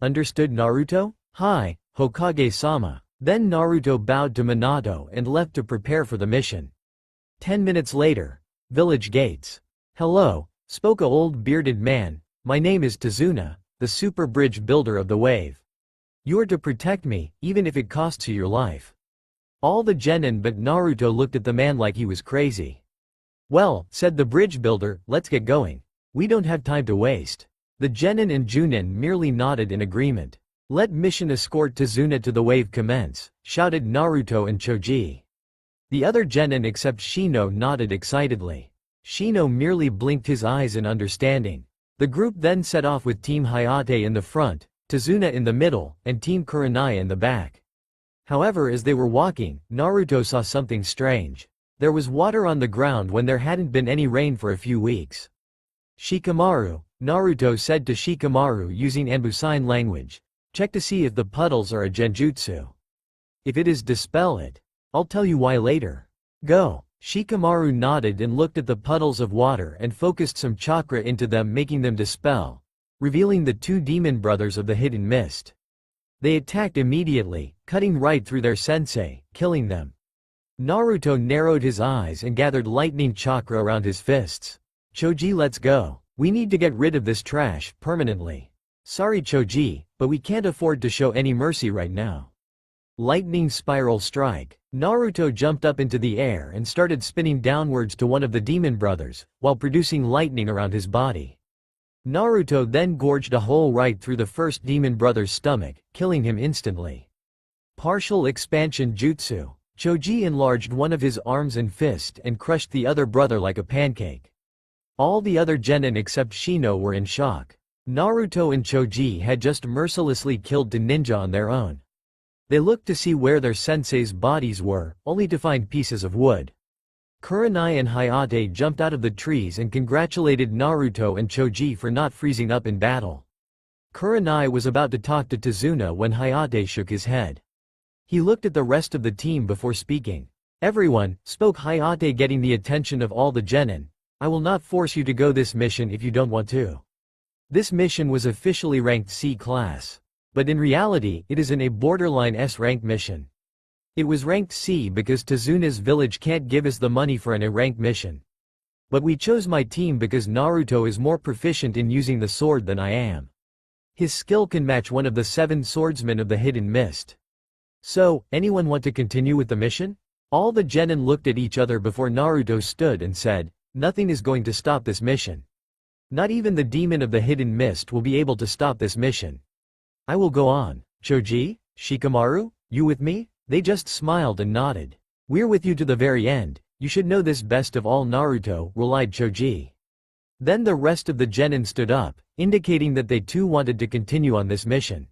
S1: Understood Naruto? Hi, Hokage-sama. Then Naruto bowed to Minato and left to prepare for the mission. 10 minutes later. Village gates. Hello, spoke a old bearded man. My name is Tazuna, the super bridge builder of the wave. You are to protect me, even if it costs you your life. All the genin but Naruto looked at the man like he was crazy. Well, said the bridge builder, let's get going. We don't have time to waste. The genin and Junin merely nodded in agreement. Let mission escort Tazuna to the wave commence, shouted Naruto and Choji. The other genin except Shino nodded excitedly. Shino merely blinked his eyes in understanding. The group then set off with Team Hayate in the front, Tazuna in the middle, and Team Kurenai in the back. However, as they were walking, Naruto saw something strange. There was water on the ground when there hadn't been any rain for a few weeks. Shikamaru, Naruto said to Shikamaru using Anbu sign language. Check to see if the puddles are a genjutsu. If it is, dispel it. I'll tell you why later. Go. Shikamaru nodded and looked at the puddles of water and focused some chakra into them, making them dispel, revealing the two demon brothers of the hidden mist. They attacked immediately, cutting right through their sensei, killing them. Naruto narrowed his eyes and gathered lightning chakra around his fists. Choji, let's go. We need to get rid of this trash permanently. Sorry Choji, but we can't afford to show any mercy right now. Lightning spiral strike. Naruto jumped up into the air and started spinning downwards to one of the demon brothers, while producing lightning around his body. Naruto then gorged a hole right through the first demon brother's stomach, killing him instantly. Partial expansion jutsu. Choji enlarged one of his arms and fist and crushed the other brother like a pancake. All the other genin except Shino were in shock. Naruto and Choji had just mercilessly killed the ninja on their own. They looked to see where their sensei's bodies were, only to find pieces of wood. Kurenai and Hayate jumped out of the trees and congratulated Naruto and Choji for not freezing up in battle. Kurenai was about to talk to Tazuna when Hayate shook his head. He looked at the rest of the team before speaking. Everyone, spoke Hayate, getting the attention of all the genin. I will not force you to go this mission if you don't want to. This mission was officially ranked C class. But in reality, it is an A borderline S rank mission. It was ranked C because Tazuna's village can't give us the money for an A rank mission. But we chose my team because Naruto is more proficient in using the sword than I am. His skill can match one of the 7 swordsmen of the hidden mist. So, anyone want to continue with the mission? All the genin looked at each other before Naruto stood and said, nothing is going to stop this mission. Not even the demon of the hidden mist will be able to stop this mission. I will go on. Choji? Shikamaru? You with me? They just smiled and nodded. We're with you to the very end. You should know this best of all, Naruto, relied Choji. Then the rest of the genin stood up, indicating that they too wanted to continue on this mission.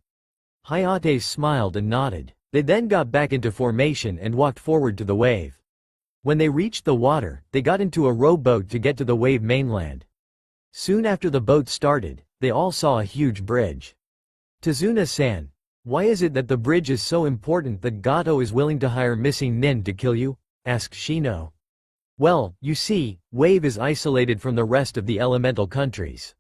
S1: Hayate smiled and nodded. They then got back into formation and walked forward to the wave. When they reached the water, they got into a rowboat to get to the wave mainland. Soon after the boat started, they all saw a huge bridge. Tazuna-san, why is it that the bridge is so important that Gato is willing to hire missing nin to kill you? Asked Shino. Well, you see, Wave is isolated from the rest of the elemental countries.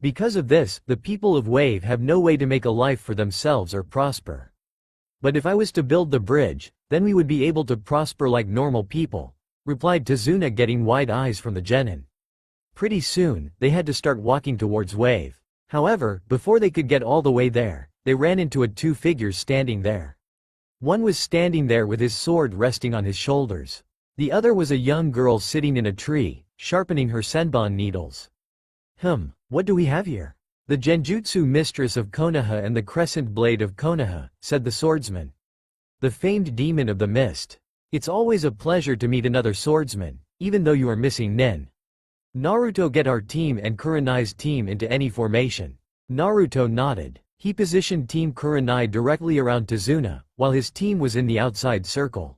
S1: Because of this, the people of Wave have no way to make a life for themselves or prosper. But if I was to build the bridge, then we would be able to prosper like normal people, replied Tazuna, getting wide eyes from the genin. Pretty soon, they had to start walking towards Wave. However, before they could get all the way there, they ran into 2 figures standing there. One was standing there with his sword resting on his shoulders. The other was a young girl sitting in a tree, sharpening her senbon needles. What do we have here? The Genjutsu mistress of Konoha and the crescent blade of Konoha, said the swordsman. The famed demon of the mist. It's always a pleasure to meet another swordsman, even though you are missing nin. Naruto, get our team and Kurenai's team into any formation. Naruto nodded. He positioned Team Kurenai directly around Tazuna, while his team was in the outside circle.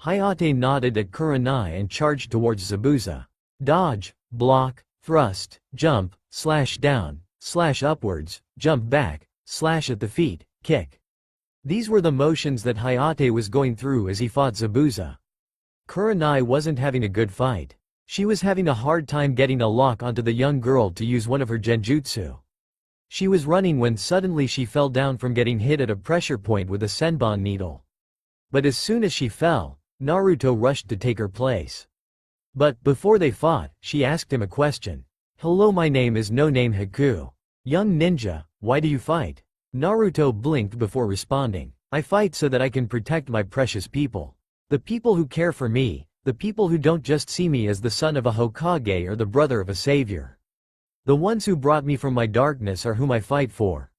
S1: Hayate nodded at Kurenai and charged towards Zabuza. Dodge, block, thrust, jump, slash down, slash upwards, jump back, slash at the feet, kick. These were the motions that Hayate was going through as he fought Zabuza. Kurenai wasn't having a good fight. She was having a hard time getting a lock onto the young girl to use one of her genjutsu. She was running when suddenly she fell down from getting hit at a pressure point with a senbon needle. But as soon as she fell, Naruto rushed to take her place. But before they fought, she asked him a question. "Hello, my name is No Name Haku. Young ninja, why do you fight?" Naruto blinked before responding. "I fight so that I can protect my precious people. The people who care for me, the people who don't just see me as the son of a Hokage or the brother of a savior. The ones who brought me from my darkness are whom I fight for,"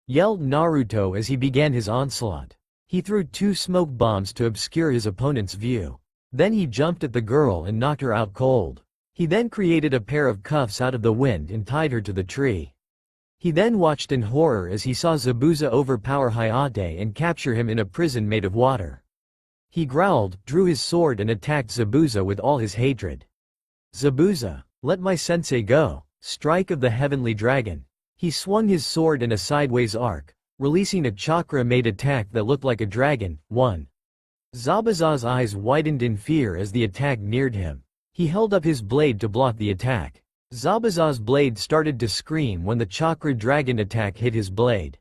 S1: yelled Naruto as he began his onslaught. He threw 2 smoke bombs to obscure his opponent's view. Then he jumped at the girl and knocked her out cold. He then created a pair of cuffs out of the wind and tied her to the tree. He then watched in horror as he saw Zabuza overpower Hayate and capture him in a prison made of water. He growled, drew his sword and attacked Zabuza with all his hatred. "Zabuza, let my sensei go. Strike of the heavenly dragon." He swung his sword in a sideways arc, releasing a chakra-made attack that looked like a dragon. 1. Zabuza's eyes widened in fear as the attack neared him. He held up his blade to block the attack. Zabuza's blade started to scream when the chakra dragon attack hit his blade.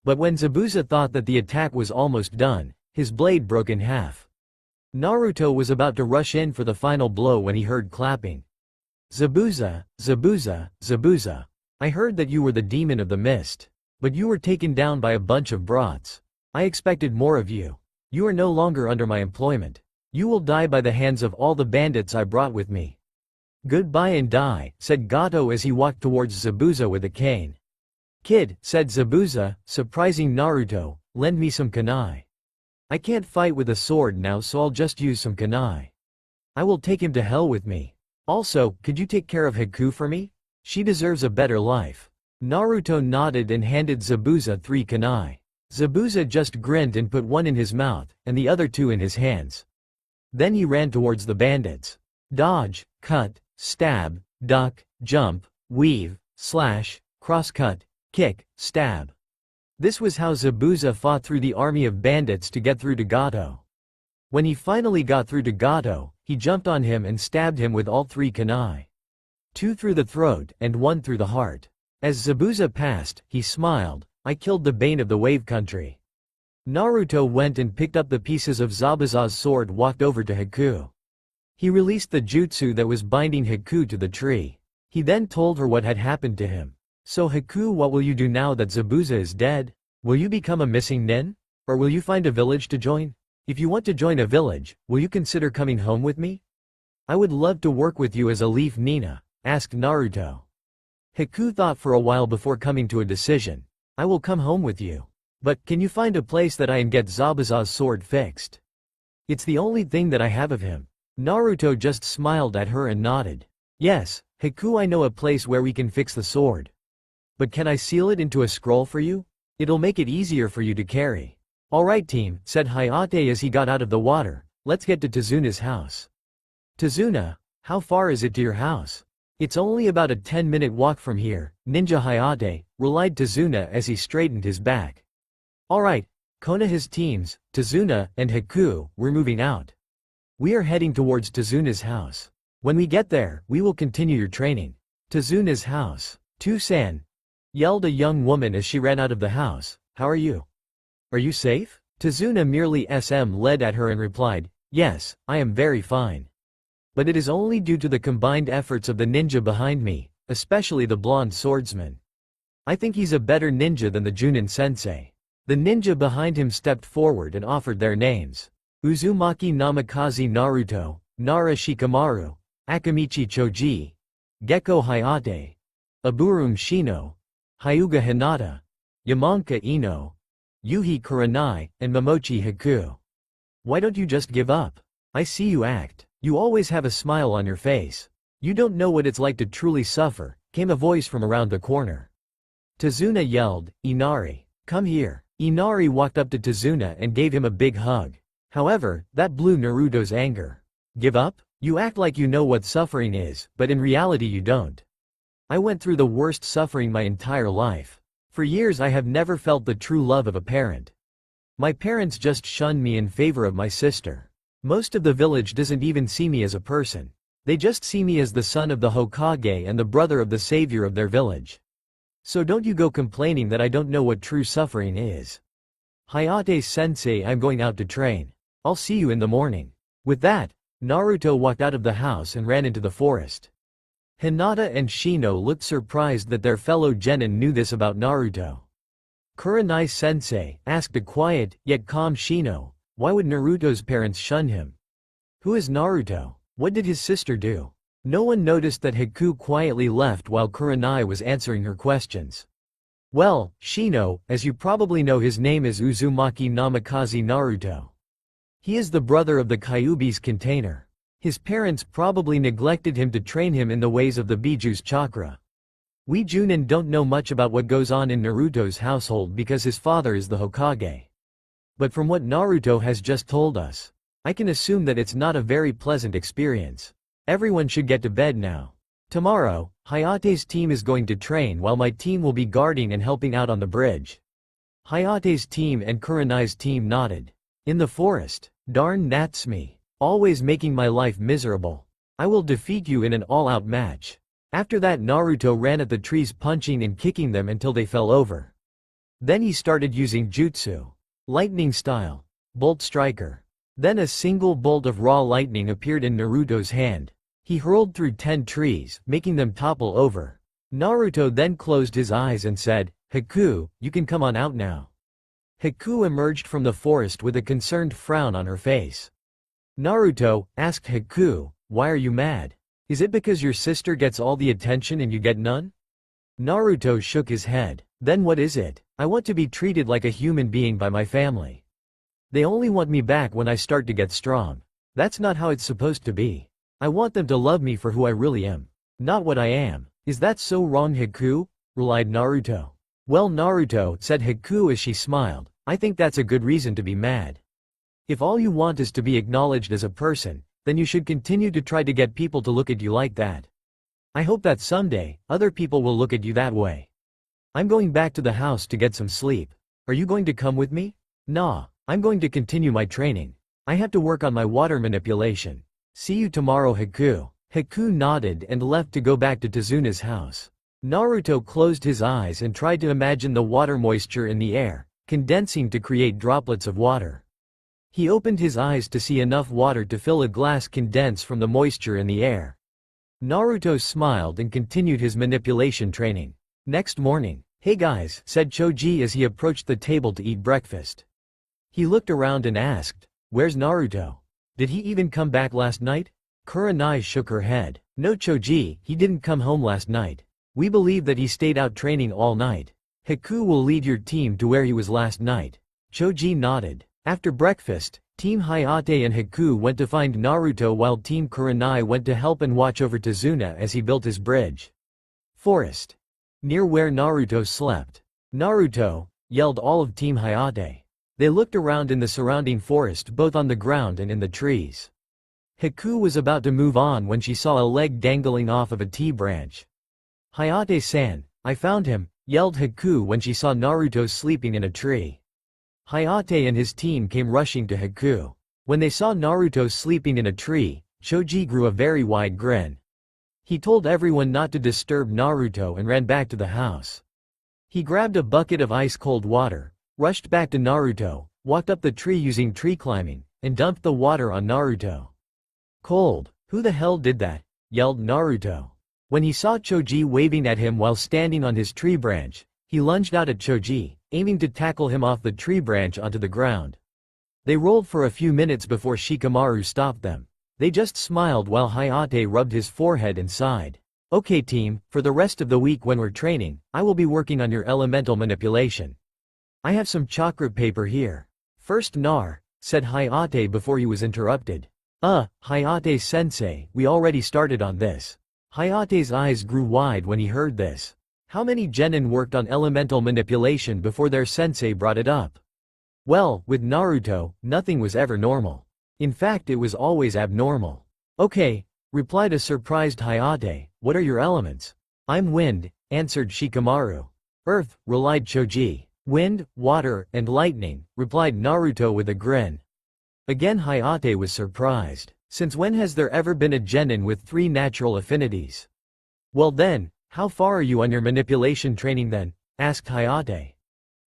S1: But when Zabuza thought that the attack was almost done, his blade broke in half. Naruto was about to rush in for the final blow when he heard clapping. "Zabuza, Zabuza, Zabuza. I heard that you were the demon of the mist. But you were taken down by a bunch of brats. I expected more of you. You are no longer under my employment. You will die by the hands of all the bandits I brought with me." "Goodbye and die," said Gato as he walked towards Zabuza with a cane. "Kid," said Zabuza, surprising Naruto, "lend me some kunai. I can't fight with a sword now, so I'll just use some kunai. I will take him to hell with me. Also, could you take care of Haku for me? She deserves a better life." Naruto nodded and handed Zabuza 3 kunai. Zabuza just grinned and put one in his mouth, and the other 2 in his hands. Then he ran towards the bandits. Dodge, cut, stab, duck, jump, weave, slash, cross-cut, kick, stab. This was how Zabuza fought through the army of bandits to get through to Gato. When he finally got through to Gato, he jumped on him and stabbed him with all 3 kunai. 2 through the throat, and 1 through the heart. As Zabuza passed, he smiled. "I killed the Bane of the Wave Country." Naruto went and picked up the pieces of Zabuza's sword, walked over to Haku. He released the jutsu that was binding Haku to the tree. He then told her what had happened to him. "So Haku, what will you do now that Zabuza is dead? Will you become a missing nin? Or will you find a village to join? If you want to join a village, will you consider coming home with me? I would love to work with you as a leaf Nina," asked Naruto. Haku thought for a while before coming to a decision. "I will come home with you. But, can you find a place that I can get Zabuza's sword fixed? It's the only thing that I have of him." Naruto just smiled at her and nodded. "Yes, Haku, I know a place where we can fix the sword. But can I seal it into a scroll for you? It'll make it easier for you to carry." "Alright team," said Hayate as he got out of the water, "let's get to Tazuna's house." "Tazuna, how far is it to your house?" "It's only about a 10-minute walk from here, Ninja Hayate," replied Tazuna as he straightened his back. "Alright, Konoha's teams, Tazuna and Haku, we're moving out. We are heading towards Tazuna's house. When we get there, we will continue your training." "Tazuna's house. Tu-san," yelled a young woman as she ran out of the house. "How are you? Are you safe?" Tazuna merely led at her and replied, "Yes, I am very fine. But it is only due to the combined efforts of the ninja behind me, especially the blonde swordsman. I think he's a better ninja than the Junin sensei." The ninja behind him stepped forward and offered their names. Uzumaki Namikaze Naruto, Nara Shikamaru, Akamichi Choji, Gekko Hayate, Aburum Shino, Hyuga Hinata, Yamanka Ino, Yuhi Kuranai, and Momochi Haku. "Why don't you just give up? I see you act. You always have a smile on your face. You don't know what it's like to truly suffer," came a voice from around the corner. Tazuna yelled, "Inari, come here." Inari walked up to Tazuna and gave him a big hug. However, that blew Naruto's anger. "Give up? You act like you know what suffering is, but in reality you don't. I went through the worst suffering my entire life. For years I have never felt the true love of a parent. My parents just shunned me in favor of my sister. Most of the village doesn't even see me as a person. They just see me as the son of the Hokage and the brother of the savior of their village. So don't you go complaining that I don't know what true suffering is. Hayate-sensei, I'm going out to train. I'll see you in the morning. With that, Naruto walked out of the house and ran into the forest. Hinata and Shino looked surprised that their fellow genin knew this about Naruto. Kurenai-sensei asked a quiet, yet calm Shino, why would Naruto's parents shun him? Who is Naruto? What did his sister do? No one noticed that Haku quietly left while Kurenai was answering her questions. Well, Shino, as you probably know, his name is Uzumaki Namikaze Naruto. He is the brother of the Kyuubi's container. His parents probably neglected him to train him in the ways of the Biju's chakra. We Junin don't know much about what goes on in Naruto's household because his father is the Hokage. But from what Naruto has just told us, I can assume that it's not a very pleasant experience. Everyone should get to bed now. Tomorrow, Hayate's team is going to train while my team will be guarding and helping out on the bridge. Hayate's team and Kurenai's team nodded. In the forest, darn Natsumi, always making my life miserable. I will defeat you in an all-out match. After that, Naruto ran at the trees punching and kicking them until they fell over. Then he started using jutsu. Lightning style. Bolt striker. Then a single bolt of raw lightning appeared in Naruto's hand. He hurled through 10 trees, making them topple over. Naruto then closed his eyes and said, Haku, you can come on out now. Haku emerged from the forest with a concerned frown on her face. Naruto asked Haku, why are you mad? Is it because your sister gets all the attention and you get none? Naruto shook his head. Then what is it? I want to be treated like a human being by my family. They only want me back when I start to get strong. That's not how it's supposed to be. I want them to love me for who I really am, not what I am. Is that so wrong, Haku? Relied Naruto. Well, Naruto, said Haku as she smiled, I think that's a good reason to be mad. If all you want is to be acknowledged as a person, then you should continue to try to get people to look at you like that. I hope that someday, other people will look at you that way. I'm going back to the house to get some sleep. Are you going to come with me? Nah, I'm going to continue my training. I have to work on my water manipulation. See you tomorrow, Haku. Haku nodded and left to go back to Tazuna's house. Naruto closed his eyes and tried to imagine the water moisture in the air, condensing to create droplets of water. He opened his eyes to see enough water to fill a glass condense from the moisture in the air. Naruto smiled and continued his manipulation training. Next morning, hey guys, said Choji as he approached the table to eat breakfast. He looked around and asked, where's Naruto? Did he even come back last night? Kurenai shook her head. No Choji, he didn't come home last night. We believe that he stayed out training all night. Haku will lead your team to where he was last night. Choji nodded. After breakfast, Team Hayate and Haku went to find Naruto while Team Kurenai went to help and watch over Tazuna as he built his bridge. Forest. Near where Naruto slept. Naruto, yelled all of Team Hayate. They looked around in the surrounding forest, both on the ground and in the trees. Haku was about to move on when she saw a leg dangling off of a tea branch. Hayate-san, I found him, yelled Haku when she saw Naruto sleeping in a tree. Hayate and his team came rushing to Haku. When they saw Naruto sleeping in a tree, Choji grew a very wide grin. He told everyone not to disturb Naruto and ran back to the house. He grabbed a bucket of ice-cold water, rushed back to Naruto, walked up the tree using tree climbing, and dumped the water on Naruto. Cold. Who the hell did that? Yelled Naruto. When he saw Choji waving at him while standing on his tree branch, he lunged out at Choji, aiming to tackle him off the tree branch onto the ground. They rolled for a few minutes before Shikamaru stopped them. They just smiled while Hayate rubbed his forehead and sighed. Okay team, for the rest of the week when we're training, I will be working on your elemental manipulation. I have some chakra paper here. First Nar, said Hayate before he was interrupted. Hayate-sensei, we already started on this. Hayate's eyes grew wide when he heard this. How many genin worked on elemental manipulation before their sensei brought it up? Well, with Naruto, nothing was ever normal. In fact, it was always abnormal. Okay, replied a surprised Hayate, what are your elements? I'm wind, answered Shikamaru. Earth, relied Choji. Wind, water, and lightning, replied Naruto with a grin. Again Hayate was surprised. Since when has there ever been a genin with 3 natural affinities? Well then, How far are you on your manipulation training then? Asked Hayate.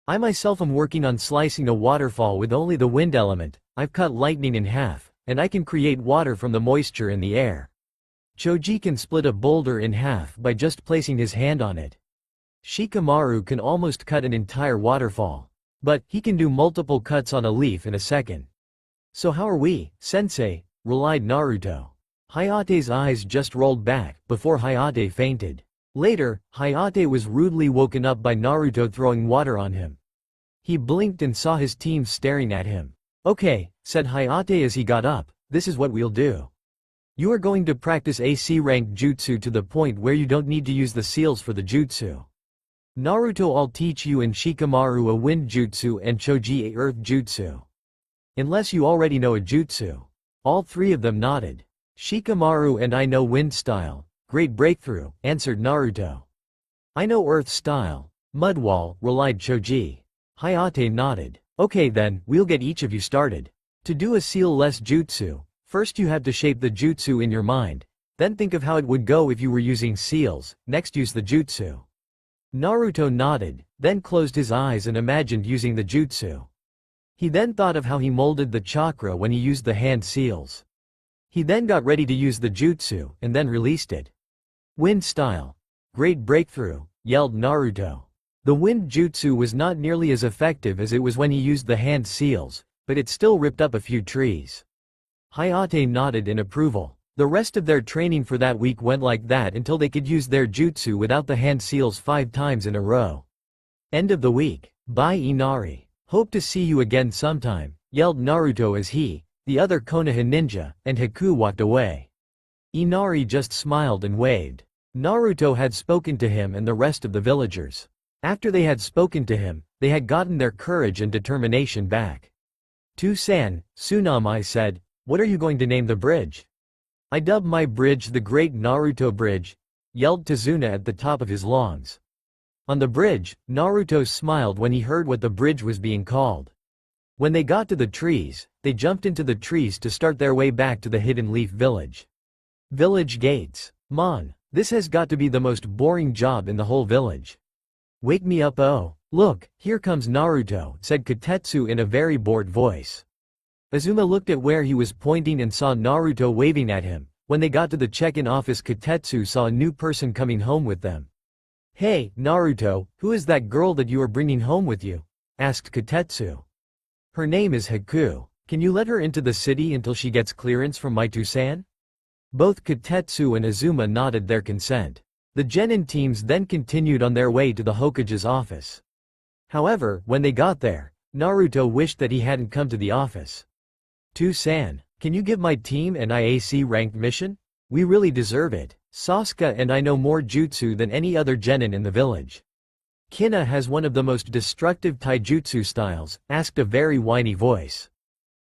S1: I myself am working on slicing a waterfall with only the wind element. I've cut lightning in half, and I can create water from the moisture in the air. Choji can split a boulder in half by just placing his hand on it. Shikamaru can almost cut an entire waterfall. But, he can do multiple cuts on a leaf in a second. So how are we, sensei? Relied Naruto. Hayate's eyes just rolled back, before Hayate fainted. Later, Hayate was rudely woken up by Naruto throwing water on him. He blinked and saw his team staring at him. Okay, said Hayate as he got up, this is what we'll do. You are going to practice AC rank jutsu to the point where you don't need to use the seals for the jutsu. Naruto, I'll teach you and Shikamaru a wind jutsu and Choji a earth jutsu. Unless you already know a jutsu. All three of them nodded. Shikamaru and I know wind style. Great breakthrough, answered Naruto. I know earth style. Mud wall, relied Choji. Hayate nodded. Okay then, we'll get each of you started. To do a seal-less jutsu, first you have to shape the jutsu in your mind, then think of how it would go if you were using seals, next use the jutsu. Naruto nodded, then closed his eyes and imagined using the jutsu. He then thought of how he molded the chakra when he used the hand seals. He then got ready to use the jutsu, and then released it. Wind style. Great breakthrough, yelled Naruto. The wind jutsu was not nearly as effective as it was when he used the hand seals, but it still ripped up a few trees. Hayate nodded in approval. The rest of their training for that week went like that until they could use their jutsu without the hand seals 5 times in a row. End of the week. Bye Inari. Hope to see you again sometime, yelled Naruto as he, the other Konoha ninja, and Haku walked away. Inari just smiled and waved. Naruto had spoken to him and the rest of the villagers. After they had spoken to him, they had gotten their courage and determination back. To-san, Tsunami said, what are you going to name the bridge? I dub my bridge the Great Naruto Bridge, yelled Tazuna at the top of his lungs. On the bridge, Naruto smiled when he heard what the bridge was being called. When they got to the trees, they jumped into the trees to start their way back to the Hidden Leaf Village. Village gates. Mon, this has got to be the most boring job in the whole village. Wake me up, oh, look, here comes Naruto, said Kotetsu in a very bored voice. Azuma looked at where he was pointing and saw Naruto waving at him. When they got to the check-in office, Kotetsu saw a new person coming home with them. Hey, Naruto, who is that girl that you are bringing home with you? Asked Kotetsu. Her name is Haku. Can you let her into the city until she gets clearance from Maitu-san? Both Kotetsu and Azuma nodded their consent. The genin teams then continued on their way to the Hokage's office. However, when they got there, Naruto wished that he hadn't come to the office. To-san, can you give my team an IAC ranked mission? We really deserve it. Sasuke and I know more jutsu than any other genin in the village. Kina has one of the most destructive taijutsu styles, asked a very whiny voice.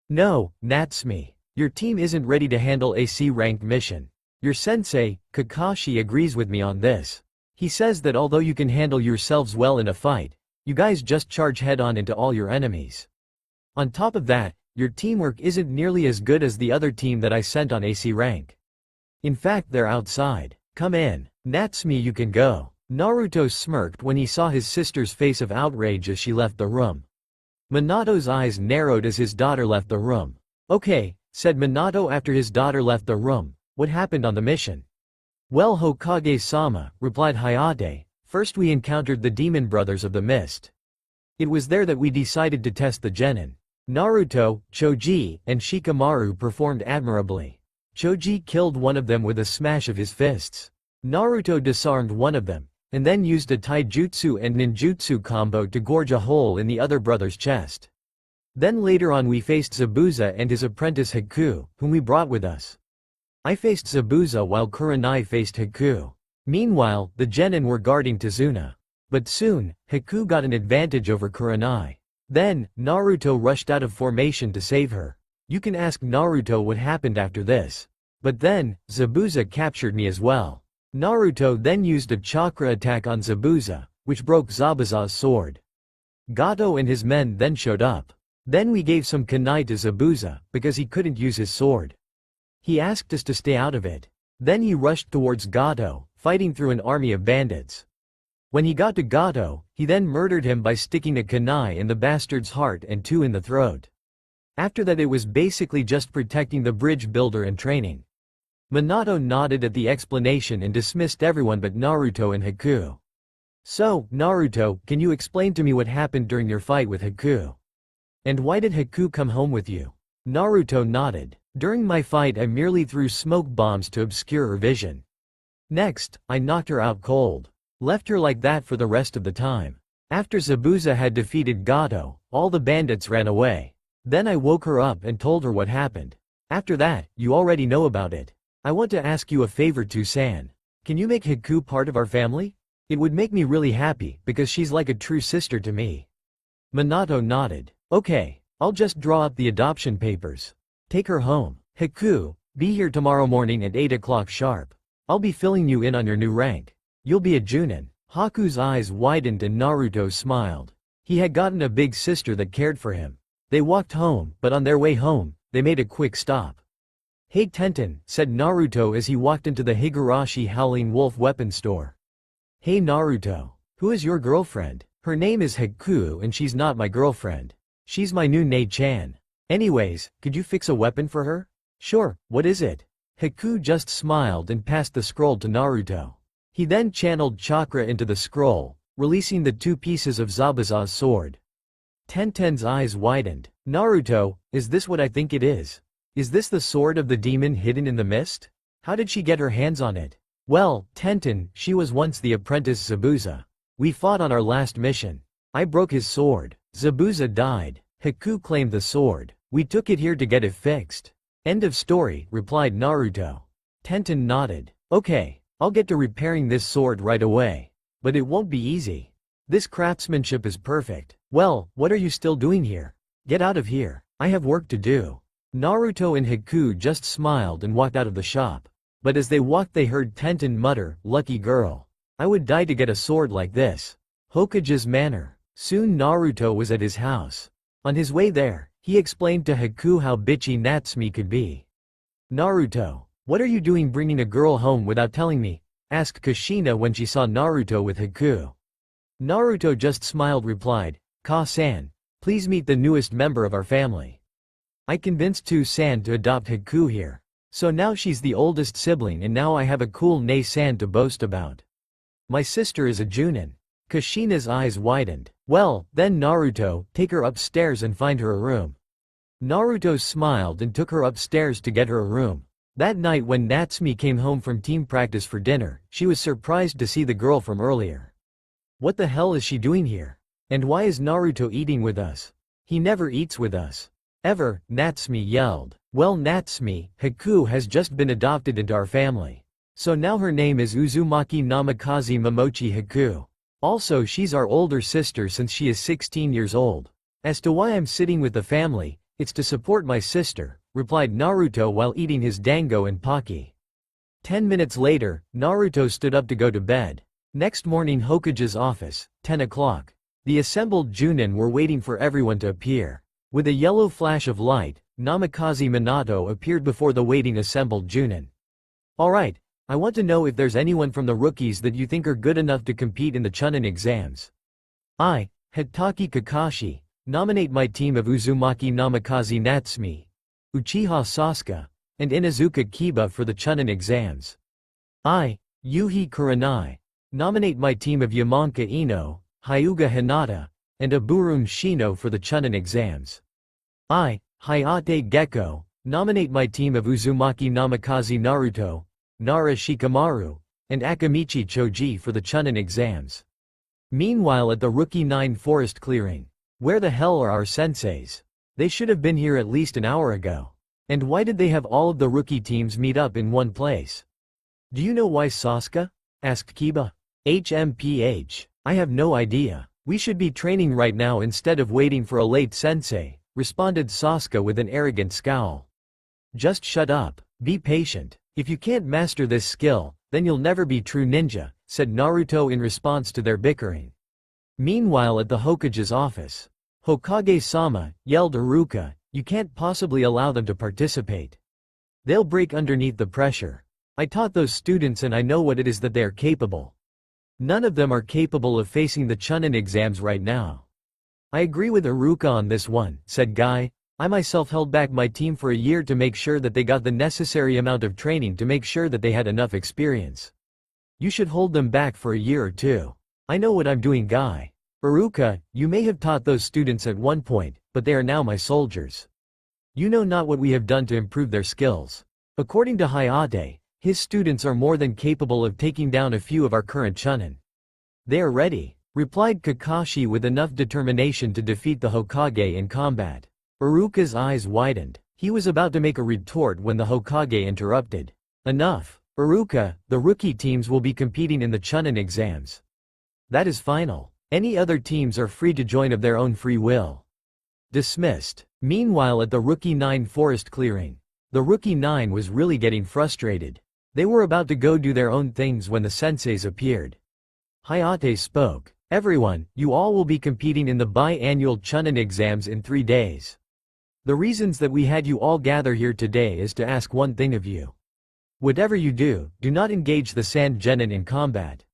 S1: No, Natsumi. Your team isn't ready to handle AC ranked mission. Your sensei, Kakashi, agrees with me on this. He says that although you can handle yourselves well in a fight, you guys just charge head-on into all your enemies. On top of that, your teamwork isn't nearly as good as the other team that I sent on AC rank. In fact, they're outside. Come in. Natsumi, you can go. Naruto smirked when he saw his sister's face of outrage as she left the room. Minato's eyes narrowed as his daughter left the room. Okay, said Minato after his daughter left the room. What happened on the mission? Well, Hokage-sama, replied Hayate, first we encountered the demon brothers of the mist. It was there that we decided to test the genin. Naruto, Choji, and Shikamaru performed admirably. Choji killed one of them with a smash of his fists. Naruto disarmed one of them, and then used a taijutsu and ninjutsu combo to gorge a hole in the other brother's chest. Then later on we faced Zabuza and his apprentice Haku, whom we brought with us. I faced Zabuza while Kurenai faced Haku. Meanwhile, the genin were guarding Tazuna. But soon, Haku got an advantage over Kurenai. Then, Naruto rushed out of formation to save her. You can ask Naruto what happened after this. But then, Zabuza captured me as well. Naruto then used a chakra attack on Zabuza, which broke Zabuza's sword. Gato and his men then showed up. Then we gave some kunai to Zabuza, because he couldn't use his sword. He asked us to stay out of it. Then he rushed towards Gato, fighting through an army of bandits. When he got to Gato, he then murdered him by sticking a kunai in the bastard's heart and two in the throat. After that it was basically just protecting the bridge builder and training. Minato nodded at the explanation and dismissed everyone but Naruto and Haku. So, Naruto, can you explain to me what happened during your fight with Haku? And why did Haku come home with you? Naruto nodded. During my fight I merely threw smoke bombs to obscure her vision. Next, I knocked her out cold. Left her like that for the rest of the time. After Zabuza had defeated Gato, all the bandits ran away. Then I woke her up and told her what happened. After that, you already know about it. I want to ask you a favor San. Can you make Haku part of our family? It would make me really happy, because she's like a true sister to me. Minato nodded. Okay, I'll just draw up the adoption papers. Take her home. Haku, be here tomorrow morning at 8 o'clock sharp. I'll be filling you in on your new rank. You'll be a Junin. Haku's eyes widened and Naruto smiled. He had gotten a big sister that cared for him. They walked home, but on their way home, they made a quick stop. Hey Tenten, said Naruto as he walked into the Higurashi Howling Wolf weapon store. Hey Naruto. Who is your girlfriend? Her name is Haku and she's not my girlfriend. She's my new Nei-chan. Anyways, could you fix a weapon for her? Sure, what is it? Haku just smiled and passed the scroll to Naruto. He then channeled chakra into the scroll, releasing the two pieces of Zabuza's sword. Tenten's eyes widened. Naruto, is this what I think it is? Is this the sword of the demon hidden in the mist? How did she get her hands on it? Well, Tenten, she was once the apprentice Zabuza. We fought on our last mission. I broke his sword. Zabuza died. Haku claimed the sword. We took it here to get it fixed. End of story, replied Naruto. Tenten nodded. Okay, I'll get to repairing this sword right away. But it won't be easy. This craftsmanship is perfect. Well, what are you still doing here? Get out of here. I have work to do. Naruto and Haku just smiled and walked out of the shop. But as they walked they heard Tenten mutter, lucky girl. I would die to get a sword like this. Hokage's manor. Soon Naruto was at his house. On his way there, he explained to Haku how bitchy Natsumi could be. Naruto, what are you doing bringing a girl home without telling me? Asked Kushina when she saw Naruto with Haku. Naruto just smiled replied, Ka-san, please meet the newest member of our family. I convinced Tu-san to adopt Haku here. So now she's the oldest sibling and now I have a cool Nei-san to boast about. My sister is a Junin. Kushina's eyes widened. Well, then Naruto, take her upstairs and find her a room. Naruto smiled and took her upstairs to get her a room. That night when Natsumi came home from team practice for dinner, she was surprised to see the girl from earlier. What the hell is she doing here? And why is Naruto eating with us? He never eats with us. Ever, Natsumi yelled. Well Natsumi, Haku has just been adopted into our family. So now her name is Uzumaki Namikaze Momochi Haku. Also she's our older sister since she is 16 years old. As to why I'm sitting with the family, it's to support my sister, replied Naruto while eating his dango and pocky. 10 minutes later, Naruto stood up to go to bed. Next morning Hokage's office, 10 o'clock. The assembled Junin were waiting for everyone to appear. With a yellow flash of light, Namikaze Minato appeared before the waiting assembled Junin. Alright, I want to know if there's anyone from the rookies that you think are good enough to compete in the Chunin exams. I, Hitaki Kakashi, nominate my team of Uzumaki Namikaze Natsumi, Uchiha Sasuke, and Inuzuka Kiba for the Chunin exams. I, Yuhi Kurenai, nominate my team of Yamanka Ino, Hyuga Hinata, and Aburun Shino for the Chunin exams. I, Hayate Gecko, nominate my team of Uzumaki Namikaze Naruto, Nara Shikamaru, and Akamichi Choji for the Chunin exams. Meanwhile at the Rookie 9 forest clearing. Where the hell are our senseis? They should have been here at least an hour ago. And why did they have all of the rookie teams meet up in one place? Do you know why Sasuke? Asked Kiba. HMPH. I have no idea. We should be training right now instead of waiting for a late sensei, responded Sasuke with an arrogant scowl. Just shut up. Be patient. If you can't master this skill, then you'll never be true ninja, said Naruto in response to their bickering. Meanwhile at the Hokage's office. Hokage-sama, yelled Iruka, you can't possibly allow them to participate. They'll break underneath the pressure. I taught those students and I know what it is that they are capable. None of them are capable of facing the Chunin exams right now. I agree with Iruka on this one, said Guy. I myself held back my team for a year to make sure that they got the necessary amount of training to make sure that they had enough experience. You should hold them back for a year or two. I know what I'm doing, Guy. Iruka, you may have taught those students at one point, but they are now my soldiers. You know not what we have done to improve their skills. According to Hayate, his students are more than capable of taking down a few of our current Chunin. They are ready, replied Kakashi with enough determination to defeat the Hokage in combat. Iruka's eyes widened. He was about to make a retort when the Hokage interrupted. Enough. Iruka, the rookie teams will be competing in the Chunin exams. That is final. Any other teams are free to join of their own free will. Dismissed. Meanwhile at the Rookie 9 forest clearing, the Rookie 9 was really getting frustrated. They were about to go do their own things when the senseis appeared. Hayate spoke. Everyone, you all will be competing in the biannual Chunin exams in 3 days. The reasons that we had you all gather here today is to ask one thing of you. Whatever you do, do not engage the Sand Genin in combat.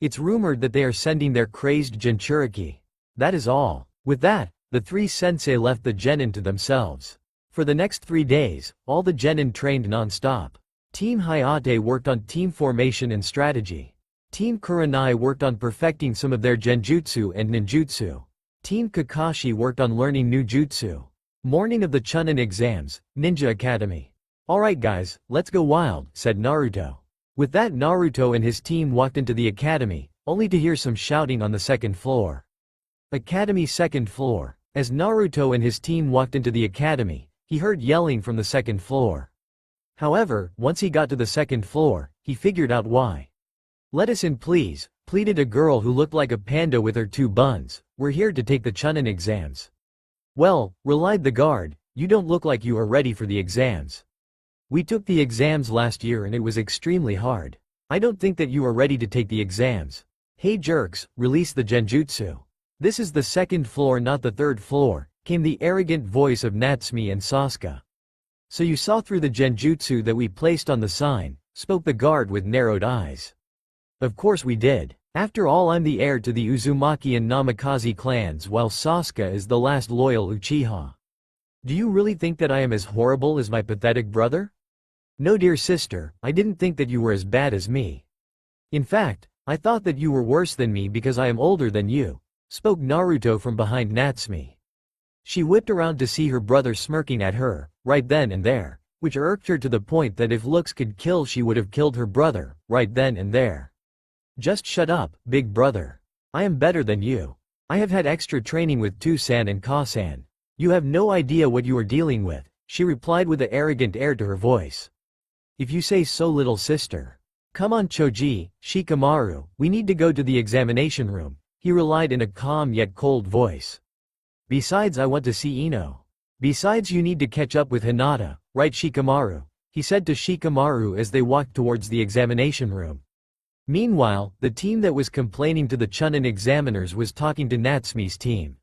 S1: It's rumored that they are sending their crazed Jinchuriki. That is all. With that, the 3 sensei left the Genin to themselves. For the next 3 days, all the Genin trained non-stop. Team Hayate worked on team formation and strategy. Team Kurenai worked on perfecting some of their genjutsu and ninjutsu. Team Kakashi worked on learning new jutsu. Morning of the Chunin exams, Ninja Academy. Alright guys, let's go wild, said Naruto. With that Naruto and his team walked into the academy, only to hear some shouting on the second floor. Academy second floor. As Naruto and his team walked into the academy, he heard yelling from the second floor. However, once he got to the second floor, he figured out why. Let us in please, pleaded a girl who looked like a panda with her 2 buns. We're here to take the Chunin exams. Well, relied the guard, you don't look like you are ready for the exams. We took the exams last year and it was extremely hard. I don't think that you are ready to take the exams. Hey jerks, release the genjutsu. This is the second floor, not the third floor, came the arrogant voice of Natsumi and Sasuke. So you saw through the genjutsu that we placed on the sign, spoke the guard with narrowed eyes. Of course we did. After all, I'm the heir to the Uzumaki and Namikaze clans while Sasuke is the last loyal Uchiha. Do you really think that I am as horrible as my pathetic brother? No dear sister, I didn't think that you were as bad as me. In fact, I thought that you were worse than me because I am older than you, spoke Naruto from behind Natsumi. She whipped around to see her brother smirking at her, right then and there, which irked her to the point that if looks could kill she would have killed her brother, right then and there. Just shut up, big brother. I am better than you. I have had extra training with Tu-san and Ka-san. You have no idea what you are dealing with, she replied with an arrogant air to her voice. If you say so, little sister. Come on Choji, Shikamaru, we need to go to the examination room, he relied in a calm yet cold voice. Besides, I want to see Ino. Besides, you need to catch up with Hinata, right Shikamaru, he said to Shikamaru as they walked towards the examination room. Meanwhile, the team that was complaining to the Chunin examiners was talking to Natsumi's team.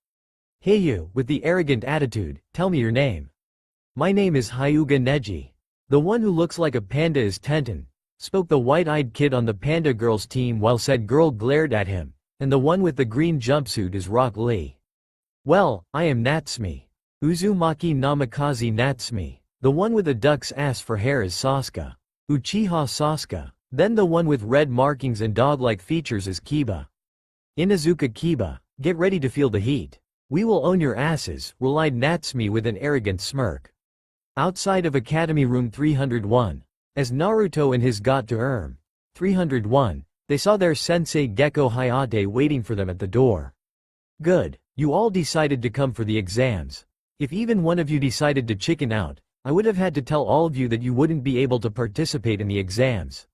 S1: Hey you, with the arrogant attitude, tell me your name. My name is Hyuga Neji. The one who looks like a panda is Tenten, spoke the white-eyed kid on the panda girl's team while said girl glared at him, and the one with the green jumpsuit is Rock Lee. Well, I am Natsumi. Uzumaki Namikaze Natsumi. The one with a duck's ass for hair is Sasuke. Uchiha Sasuke. Then the one with red markings and dog-like features is Kiba. Inazuka Kiba, get ready to feel the heat. We will own your asses, relied Natsumi with an arrogant smirk. Outside of Academy Room 301, as Naruto and his got to 301, they saw their sensei Gekko Hayate waiting for them at the door. Good, you all decided to come for the exams. If even one of you decided to chicken out, I would have had to tell all of you that you wouldn't be able to participate in the exams.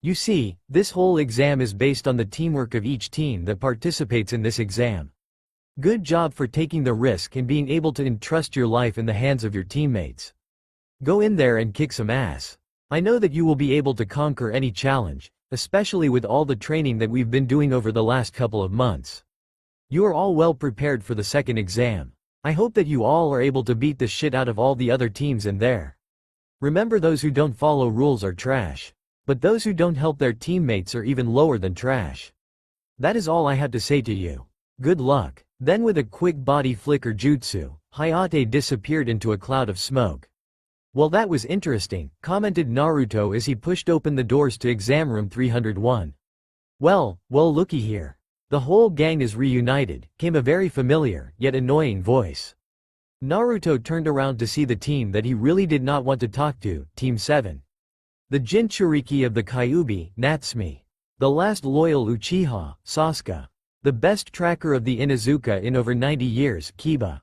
S1: You see, this whole exam is based on the teamwork of each team that participates in this exam. Good job for taking the risk and being able to entrust your life in the hands of your teammates. Go in there and kick some ass. I know that you will be able to conquer any challenge, especially with all the training that we've been doing over the last couple of months. You are all well prepared for the second exam. I hope that you all are able to beat the shit out of all the other teams in there. Remember, those who don't follow rules are trash. But those who don't help their teammates are even lower than trash. That is all I had to say to you. Good luck. Then with a quick body flicker jutsu, Hayate disappeared into a cloud of smoke. Well, that was interesting, commented Naruto as he pushed open the doors to exam room 301. Well, looky here. The whole gang is reunited, came a very familiar, yet annoying voice. Naruto turned around to see the team that he really did not want to talk to, Team 7. The Jinchuriki of the Kyuubi, Natsumi. The last loyal Uchiha, Sasuke. The best tracker of the Inuzuka in over 90 years, Kiba.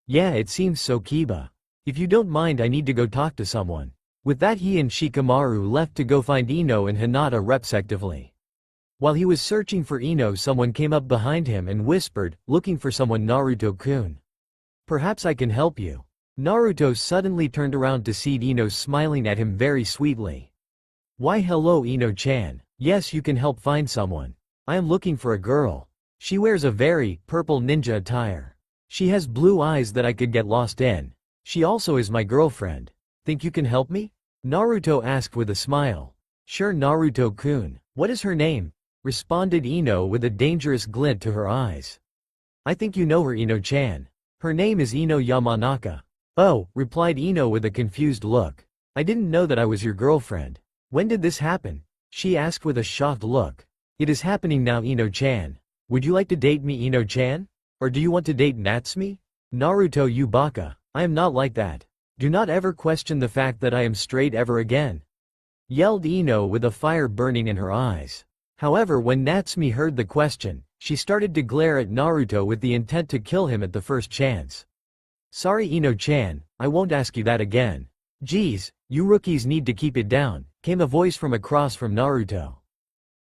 S1: Yeah, it seems so, Kiba. If you don't mind, I need to go talk to someone. With that, he and Shikamaru left to go find Ino and Hinata respectively. While he was searching for Ino, someone came up behind him and whispered, looking for someone, Naruto-kun. Perhaps I can help you. Naruto suddenly turned around to see Ino smiling at him very sweetly. Why, hello Ino-chan. Yes, you can help find someone. I am looking for a girl. She wears a very purple ninja attire. She has blue eyes that I could get lost in. She also is my girlfriend. Think you can help me? Naruto asked with a smile. Sure, Naruto-kun. What is her name? Responded Ino with a dangerous glint to her eyes. I think you know her, Ino-chan. Her name is Ino Yamanaka. Oh, replied Ino with a confused look. I didn't know that I was your girlfriend. When did this happen? She asked with a shocked look. It is happening now, Ino-chan. Would you like to date me, Ino-chan? Or do you want to date Natsumi? Naruto, you baka. I am not like that. Do not ever question the fact that I am straight ever again. Yelled Ino with a fire burning in her eyes. However, when Natsumi heard the question, she started to glare at Naruto with the intent to kill him at the first chance. Sorry, Ino-chan, I won't ask you that again. Geez, you rookies need to keep it down, came a voice from across from Naruto.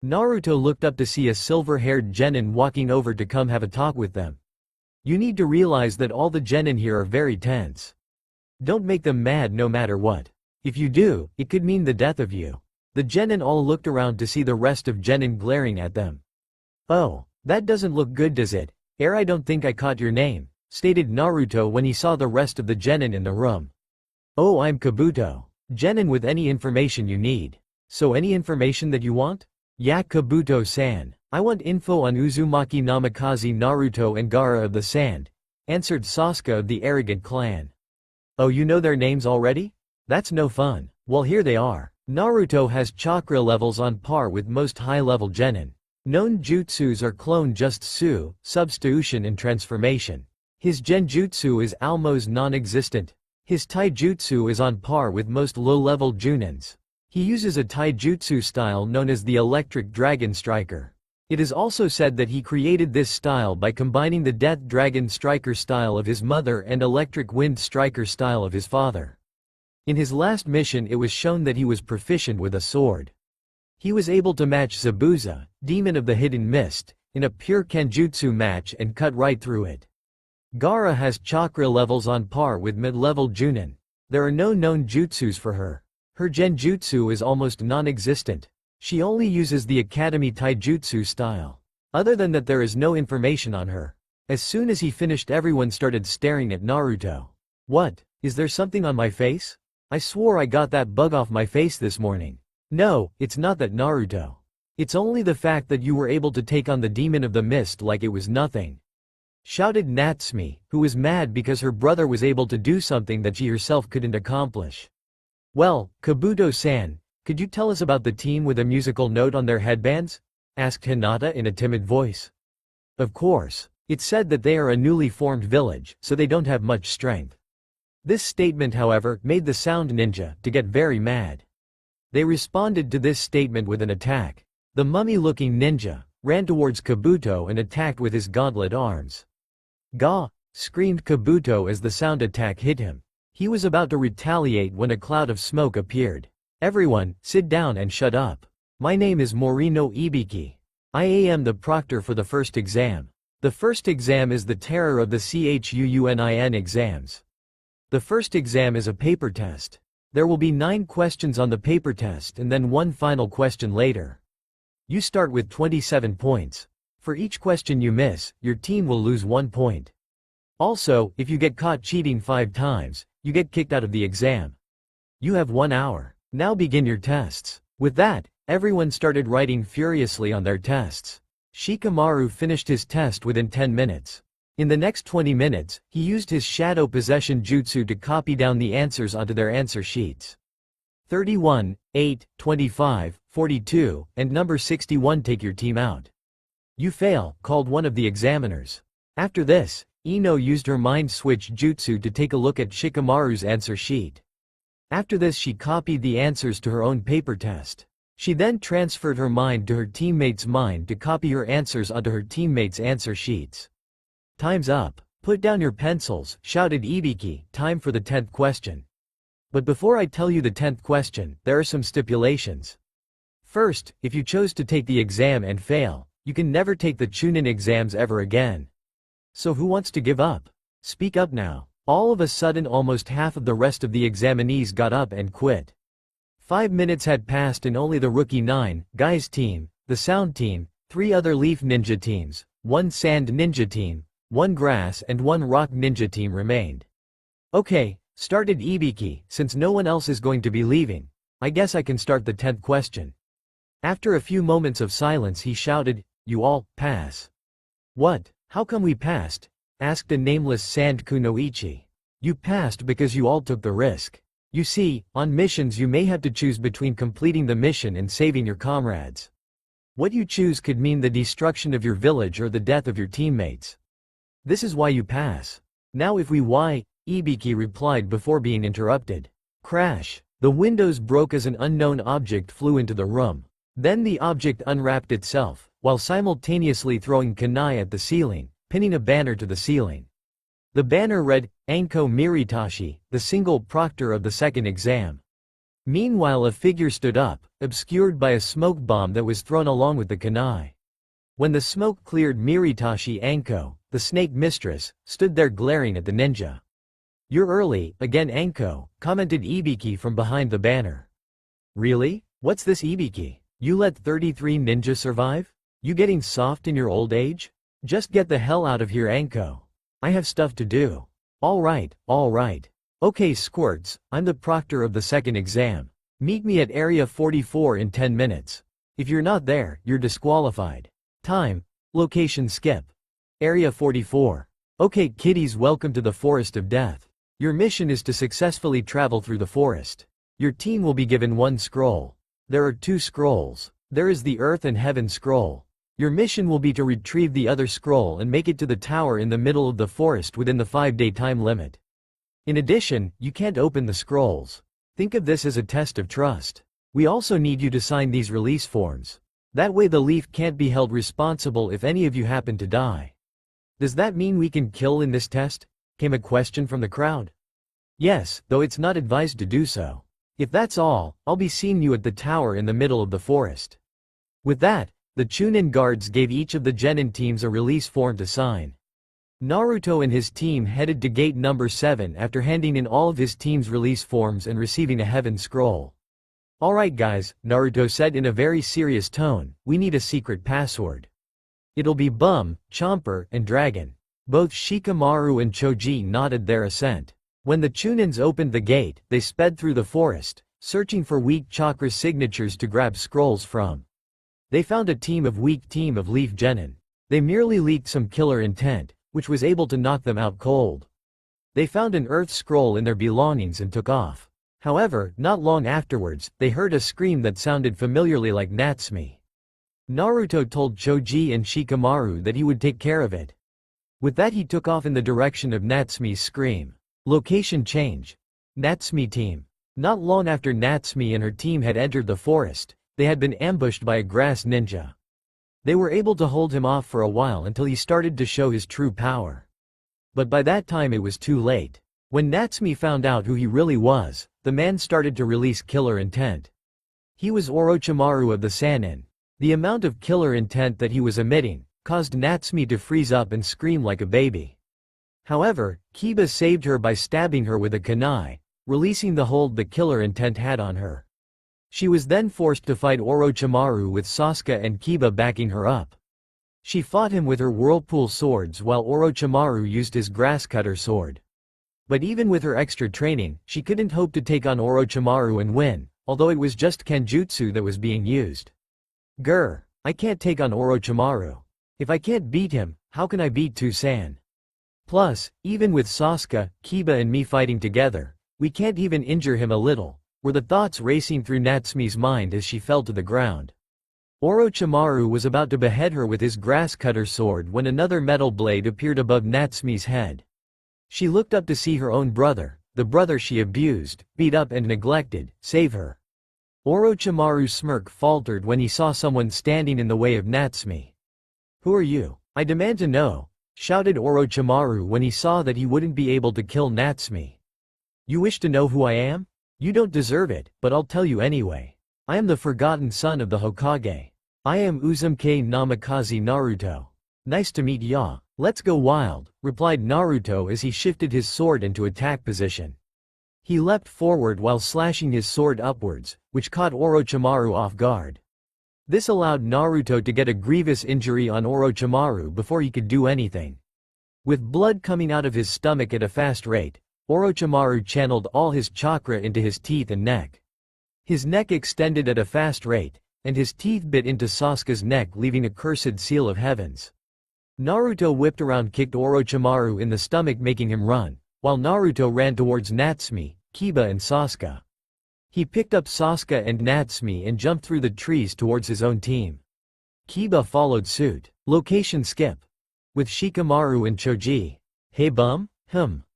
S1: Naruto looked up to see a silver-haired genin walking over to come have a talk with them. You need to realize that all the genin here are very tense. Don't make them mad no matter what. If you do, it could mean the death of you. The genin all looked around to see the rest of genin glaring at them. Oh, that doesn't look good, does it? I don't think I caught your name, stated Naruto when he saw the rest of the genin in the room. Oh, I'm Kabuto. Genin with any information you need. So any information that you want? Yeah, Kabuto-san. I want info on Uzumaki Namikaze, Naruto and Gaara of the Sand, answered Sasuke of the Arrogant Clan. Oh, you know their names already? That's no fun. Well, here they are. Naruto has chakra levels on par with most high-level genin. Known jutsus are clone jutsu, substitution and transformation. His genjutsu is almost non-existent. His taijutsu is on par with most low-level junins. He uses a taijutsu style known as the Electric Dragon Striker. It is also said that he created this style by combining the Death Dragon Striker style of his mother and Electric Wind Striker style of his father. In his last mission, it was shown that he was proficient with a sword. He was able to match Zabuza, Demon of the Hidden Mist, in a pure Kenjutsu match and cut right through it. Gaara has chakra levels on par with mid-level Junin. There are no known jutsus for her. Her genjutsu is almost non-existent. She only uses the Academy Taijutsu style. Other than that, there is no information on her. As soon as he finished, everyone started staring at Naruto. What? Is there something on my face? I swore I got that bug off my face this morning. No, it's not that, Naruto. It's only the fact that you were able to take on the Demon of the Mist like it was nothing. Shouted Natsumi, who was mad because her brother was able to do something that she herself couldn't accomplish. Well, Kabuto-san, could you tell us about the team with a musical note on their headbands? Asked Hinata in a timid voice. Of course. It's said that they are a newly formed village, so they don't have much strength. This statement, however, made the Sound Ninja to get very mad. They responded to this statement with an attack. The mummy-looking ninja ran towards Kabuto and attacked with his gauntlet arms. Gah! Screamed Kabuto as the sound attack hit him. He was about to retaliate when a cloud of smoke appeared. Everyone, sit down and shut up. My name is Morino Ibiki. I am the proctor for the first exam. The first exam is the terror of the CHUUNIN exams. The first exam is a paper test. There will be 9 questions on the paper test and then one final question later. You start with 27 points. For each question you miss, your team will lose 1 point. Also, if you get caught cheating 5 times, you get kicked out of the exam. You have 1 hour. Now begin your tests. With that, everyone started writing furiously on their tests. Shikamaru finished his test within 10 minutes. In the next 20 minutes, he used his shadow possession jutsu to copy down the answers onto their answer sheets. 31, 8, 25, 42, and number 61 take your team out. You fail, called one of the examiners. After this, Ino used her mind switch jutsu to take a look at Shikamaru's answer sheet. After this she copied the answers to her own paper test. She then transferred her mind to her teammate's mind to copy her answers onto her teammate's answer sheets. Time's up. Put down your pencils, shouted Ibiki, time for the 10th question. But before I tell you the 10th question, there are some stipulations. First, if you chose to take the exam and fail, you can never take the Chunin exams ever again. So who wants to give up? Speak up now. All of a sudden almost half of the rest of the examinees got up and quit. 5 minutes had passed and only the Rookie 9 guys team, the Sound team, 3 other Leaf Ninja teams, 1 Sand Ninja team, 1 Grass and 1 Rock Ninja team remained. Okay, started Ibiki, since no one else is going to be leaving, I guess I can start the 10th question. After a few moments of silence he shouted, you all, pass. What, how come we passed? Asked a nameless Sand Kunoichi. You passed because you all took the risk. You see, on missions you may have to choose between completing the mission and saving your comrades. What you choose could mean the destruction of your village or the death of your teammates. This is why you pass. Now if we why, Ibiki replied before being interrupted. Crash. The windows broke as an unknown object flew into the room. Then the object unwrapped itself, while simultaneously throwing kunai at the ceiling, pinning a banner to the ceiling. The banner read, Anko Miritashi, the single proctor of the second exam. Meanwhile a figure stood up, obscured by a smoke bomb that was thrown along with the kunai. When the smoke cleared, Miritashi Anko, the snake mistress, stood there glaring at the ninja. You're early, again Anko, commented Ibiki from behind the banner. Really? What's this Ibiki? You let 33 ninja survive? You getting soft in your old age? Just get the hell out of here Anko. I have stuff to do. Alright. Okay squirts, I'm the proctor of the second exam. Meet me at area 44 in 10 minutes. If you're not there, you're disqualified. Time. Location skip. Area 44. Okay kiddies, welcome to the Forest of Death. Your mission is to successfully travel through the forest. Your team will be given 1 scroll. There are 2 scrolls. There is the Earth and Heaven scroll. Your mission will be to retrieve the other scroll and make it to the tower in the middle of the forest within the 5-day time limit. In addition, you can't open the scrolls. Think of this as a test of trust. We also need you to sign these release forms. That way the Leaf can't be held responsible if any of you happen to die. Does that mean we can kill in this test? Came a question from the crowd. Yes, though it's not advised to do so. If that's all, I'll be seeing you at the tower in the middle of the forest. With that, the Chunin guards gave each of the genin teams a release form to sign. Naruto and his team headed to gate number 7 after handing in all of his team's release forms and receiving a heaven scroll. Alright guys, Naruto said in a very serious tone, we need a secret password. It'll be Bum, Chomper, and Dragon. Both Shikamaru and Choji nodded their assent. When the Chunins opened the gate, they sped through the forest, searching for weak chakra signatures to grab scrolls from. They found a team of weak team of Leaf Genin. They merely leaked some killer intent, which was able to knock them out cold. They found an earth scroll in their belongings and took off. However, not long afterwards, they heard a scream that sounded familiarly like Natsumi. Naruto told Choji and Shikamaru that he would take care of it. With that he took off in the direction of Natsumi's scream. Location change. Natsumi team. Not long after Natsumi and her team had entered the forest, they had been ambushed by a grass ninja. They were able to hold him off for a while until he started to show his true power. But by that time it was too late. When Natsumi found out who he really was, the man started to release killer intent. He was Orochimaru of the Sannin. The amount of killer intent that he was emitting caused Natsumi to freeze up and scream like a baby. However, Kiba saved her by stabbing her with a kunai, releasing the hold the killer intent had on her. She was then forced to fight Orochimaru with Sasuke and Kiba backing her up. She fought him with her whirlpool swords while Orochimaru used his grass cutter sword. But even with her extra training, she couldn't hope to take on Orochimaru and win, although it was just Kenjutsu that was being used. Grr, I can't take on Orochimaru. If I can't beat him, how can I beat Toussaint? Plus, even with Sasuke, Kiba and me fighting together, we can't even injure him a little, were the thoughts racing through Natsume's mind as she fell to the ground. Orochimaru was about to behead her with his grass-cutter sword when another metal blade appeared above Natsume's head. She looked up to see her own brother, the brother she abused, beat up and neglected, save her. Orochimaru's smirk faltered when he saw someone standing in the way of Natsume. "Who are you? I demand to know," shouted Orochimaru when he saw that he wouldn't be able to kill Natsume. "You wish to know who I am? You don't deserve it, but I'll tell you anyway. I am the forgotten son of the Hokage. I am Uzumaki Namikaze Naruto. Nice to meet ya. Let's go wild," replied Naruto as he shifted his sword into attack position. He leapt forward while slashing his sword upwards, which caught Orochimaru off guard. This allowed Naruto to get a grievous injury on Orochimaru before he could do anything. With blood coming out of his stomach at a fast rate, Orochimaru channeled all his chakra into his teeth and neck. His neck extended at a fast rate, and his teeth bit into Sasuke's neck, leaving a cursed seal of heavens. Naruto whipped around, kicked Orochimaru in the stomach, making him run, while Naruto ran towards Natsume, Kiba and Sasuke. He picked up Sasuke and Natsume and jumped through the trees towards his own team. Kiba followed suit. Location skip. With Shikamaru and Choji. "Hey bum?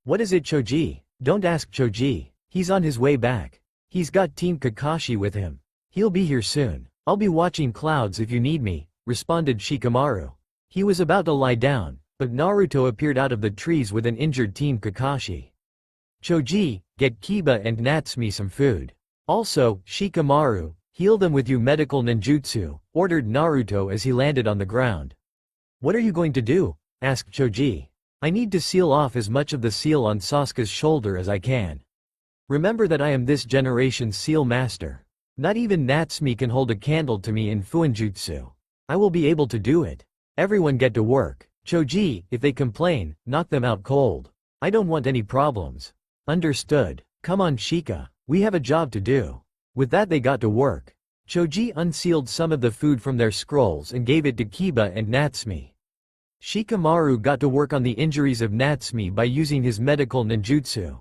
S1: What is it, Choji?" "Don't ask Choji. He's on his way back. He's got Team Kakashi with him. He'll be here soon. I'll be watching clouds if you need me," responded Shikamaru. He was about to lie down, but Naruto appeared out of the trees with an injured Team Kakashi. "Choji, get Kiba and Natsume some food. Also, Shikamaru, heal them with your medical ninjutsu," ordered Naruto as he landed on the ground. "What are you going to do?" asked Choji. "I need to seal off as much of the seal on Sasuke's shoulder as I can. Remember that I am this generation's seal master. Not even Natsume can hold a candle to me in Fuinjutsu. I will be able to do it. Everyone get to work. Choji, if they complain, knock them out cold. I don't want any problems." "Understood. Come on Shika, we have a job to do." With that they got to work. Choji unsealed some of the food from their scrolls and gave it to Kiba and Natsume. Shikamaru got to work on the injuries of Natsume by using his medical ninjutsu.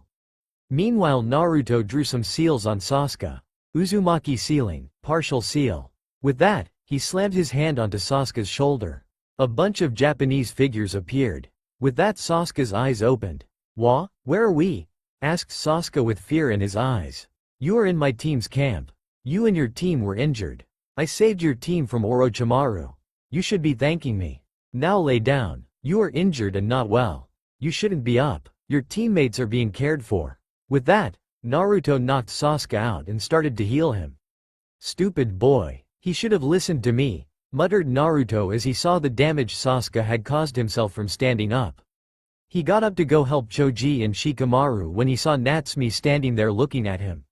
S1: Meanwhile Naruto drew some seals on Sasuke. Uzumaki sealing, partial seal. With that, he slammed his hand onto Sasuke's shoulder. A bunch of Japanese figures appeared. With that Sasuke's eyes opened. Where are we?" asked Sasuke with fear in his eyes. "You are in my team's camp. You and your team were injured. I saved your team from Orochimaru. You should be thanking me. Now lay down. You are injured and not well. You shouldn't be up. Your teammates are being cared for." With that, Naruto knocked Sasuke out and started to heal him. "Stupid boy. He should have listened to me," muttered Naruto as he saw the damage Sasuke had caused himself from standing up. He got up to go help Choji and Shikamaru when he saw Natsume standing there looking at him.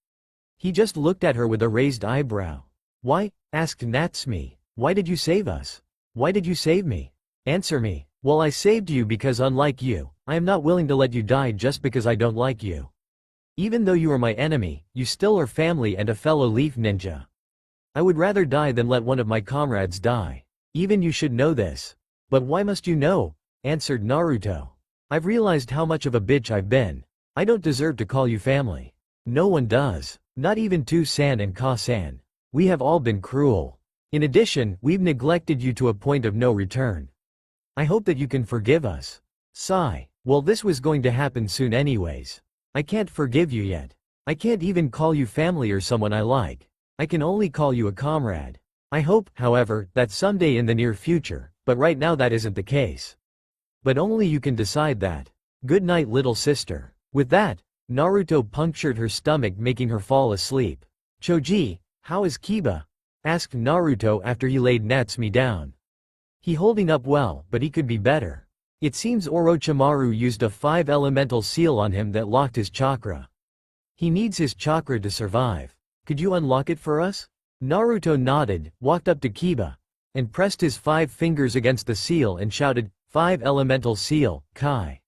S1: He just looked at her with a raised eyebrow. "Why?" asked Natsume. "Why did you save us? Why did you save me? Answer me." "Well, I saved you because unlike you, I am not willing to let you die just because I don't like you. Even though you are my enemy, you still are family and a fellow leaf ninja. I would rather die than let one of my comrades die. Even you should know this." "But why must you know?" answered Naruto. "I've realized how much of a bitch I've been. I don't deserve to call you family. No one does. Not even Toussaint and Ka-san. We have all been cruel. In addition, we've neglected you to a point of no return. I hope that you can forgive us." Sigh. "Well, this was going to happen soon anyways. I can't forgive you yet. I can't even call you family or someone I like. I can only call you a comrade. I hope, however, that someday in the near future, but right now that isn't the case. But only you can decide that. Good night, little sister." With that, Naruto punctured her stomach, making her fall asleep. "Choji, how is Kiba?" asked Naruto after he laid Natsume down. "He holding up well, but he could be better. It seems Orochimaru used a 5-elemental seal on him that locked his chakra. He needs his chakra to survive. Could you unlock it for us?" Naruto nodded, walked up to Kiba, and pressed his 5 fingers against the seal and shouted, "5-elemental seal, Kai."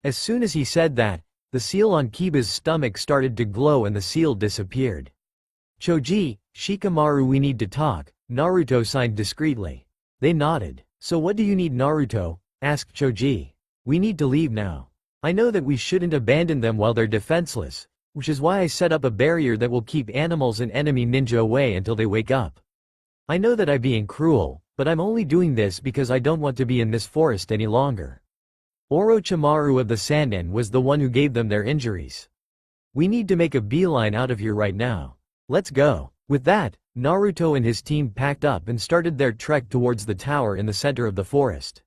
S1: As soon as he said that, The seal on Kiba's stomach started to glow and the seal disappeared. "Choji, Shikamaru, we need to talk," Naruto signed discreetly. They nodded. "So what do you need, Naruto?" asked Choji. "We need to leave now. I know that we shouldn't abandon them while they're defenseless, which is why I set up a barrier that will keep animals and enemy ninja away until they wake up. I know that I'm being cruel, but I'm only doing this because I don't want to be in this forest any longer." Orochimaru of the Sannin was the one who gave them their injuries. "We need to make a beeline out of here right now. Let's go." With that, Naruto and his team packed up and started their trek towards the tower in the center of the forest.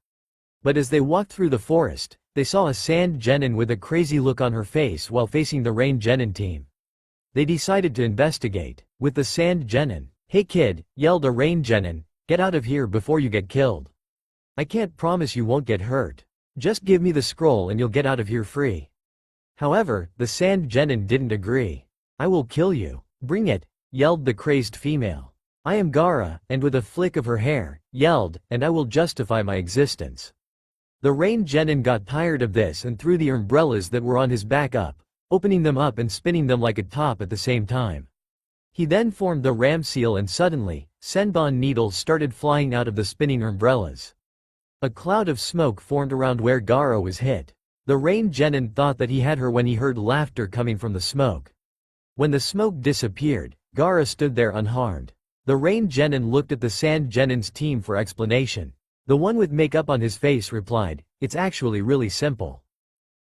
S1: But as they walked through the forest, they saw a sand genin with a crazy look on her face while facing the rain genin team. They decided to investigate. With the sand genin, "Hey kid," yelled a rain genin, "get out of here before you get killed. I can't promise you won't get hurt. Just give me the scroll and you'll get out of here free." However, the sand genin didn't agree. "I will kill you. Bring it," yelled the crazed female. "I am Gaara," and with a flick of her hair, yelled, "and I will justify my existence." The rain genin got tired of this and threw the umbrellas that were on his back up, opening them up and spinning them like a top at the same time. He then formed the ram seal and suddenly, senbon needles started flying out of the spinning umbrellas. A cloud of smoke formed around where Gaara was hit. The rain genin thought that he had her when he heard laughter coming from the smoke. When the smoke disappeared, Gaara stood there unharmed. The rain genin looked at the sand genin's team for explanation. The one with makeup on his face replied, "It's actually really simple.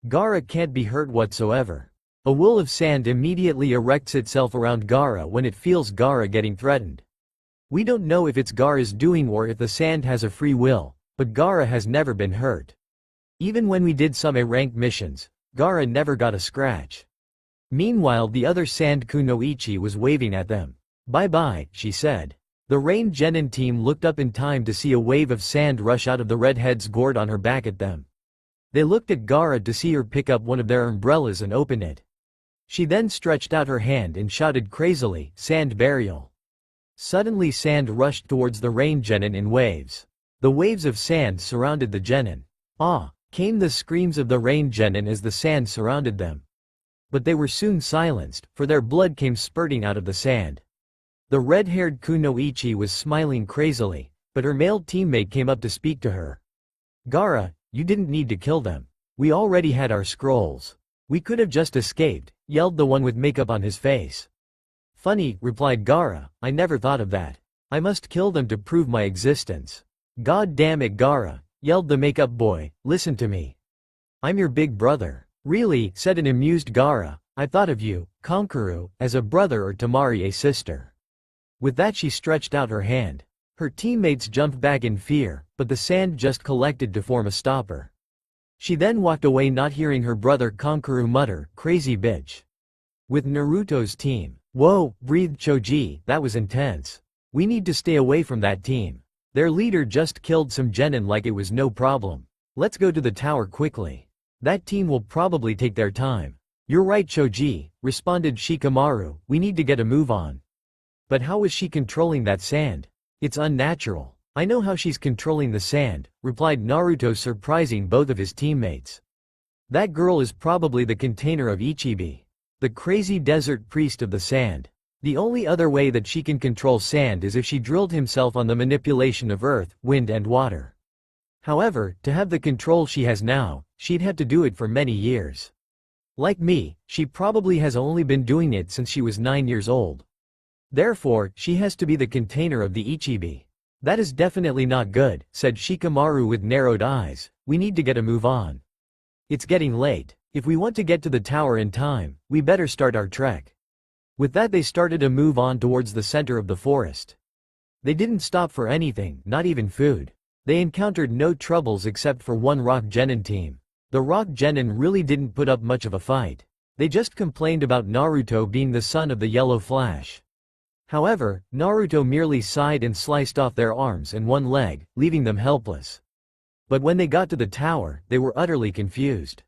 S1: Gaara can't be hurt whatsoever. A wool of sand immediately erects itself around Gaara when it feels Gaara getting threatened. We don't know if it's Gaara's doing or if the sand has a free will, but Gaara has never been hurt. Even when we did some A-rank missions, Gaara never got a scratch." Meanwhile, the other sand kunoichi was waving at them. "Bye-bye," she said. The rain genin team looked up in time to see a wave of sand rush out of the redhead's gourd on her back at them. They looked at Gaara to see her pick up one of their umbrellas and open it. She then stretched out her hand and shouted crazily, "Sand burial." Suddenly sand rushed towards the rain genin in waves. The waves of sand surrounded the genin. "Ah!" came the screams of the rain genin as the sand surrounded them. But they were soon silenced, for their blood came spurting out of the sand. The red-haired kunoichi was smiling crazily, but her male teammate came up to speak to her. "Gaara, you didn't need to kill them. We already had our scrolls. We could have just escaped," yelled the one with makeup on his face. "Funny," replied Gaara, "I never thought of that. I must kill them to prove my existence." "God damn it, Gaara," yelled the makeup boy, "listen to me. I'm your big brother." "Really," said an amused Gaara, "I thought of you, Kankuro, as a brother or Tamari a sister." With that she stretched out her hand. Her teammates jumped back in fear, but the sand just collected to form a stopper. She then walked away, not hearing her brother Kankuro mutter, "Crazy bitch." With Naruto's team. "Whoa," breathed Choji, "that was intense. We need to stay away from that team. Their leader just killed some genin like it was no problem. Let's go to the tower quickly. That team will probably take their time." "You're right, Choji," responded Shikamaru, "we need to get a move on." "But how is she controlling that sand? It's unnatural." "I know how she's controlling the sand," replied Naruto, surprising both of his teammates. "That girl is probably the container of Ichibi, the crazy desert priest of the sand. The only other way that she can control sand is if she drilled himself on the manipulation of earth, wind and water. However, to have the control she has now, she'd have to do it for many years. Like me, she probably has only been doing it since she was 9 years old. Therefore, she has to be the container of the Ichibi. That is definitely not good," said Shikamaru with narrowed eyes. "We need to get a move on. It's getting late. If we want to get to the tower in time, we better start our trek." With that they started to move on towards the center of the forest. They didn't stop for anything, not even food. They encountered no troubles except for one rock genin team. The rock genin really didn't put up much of a fight. They just complained about Naruto being the son of the Yellow Flash. However, Naruto merely sighed and sliced off their arms and one leg, leaving them helpless. But when they got to the tower, they were utterly confused.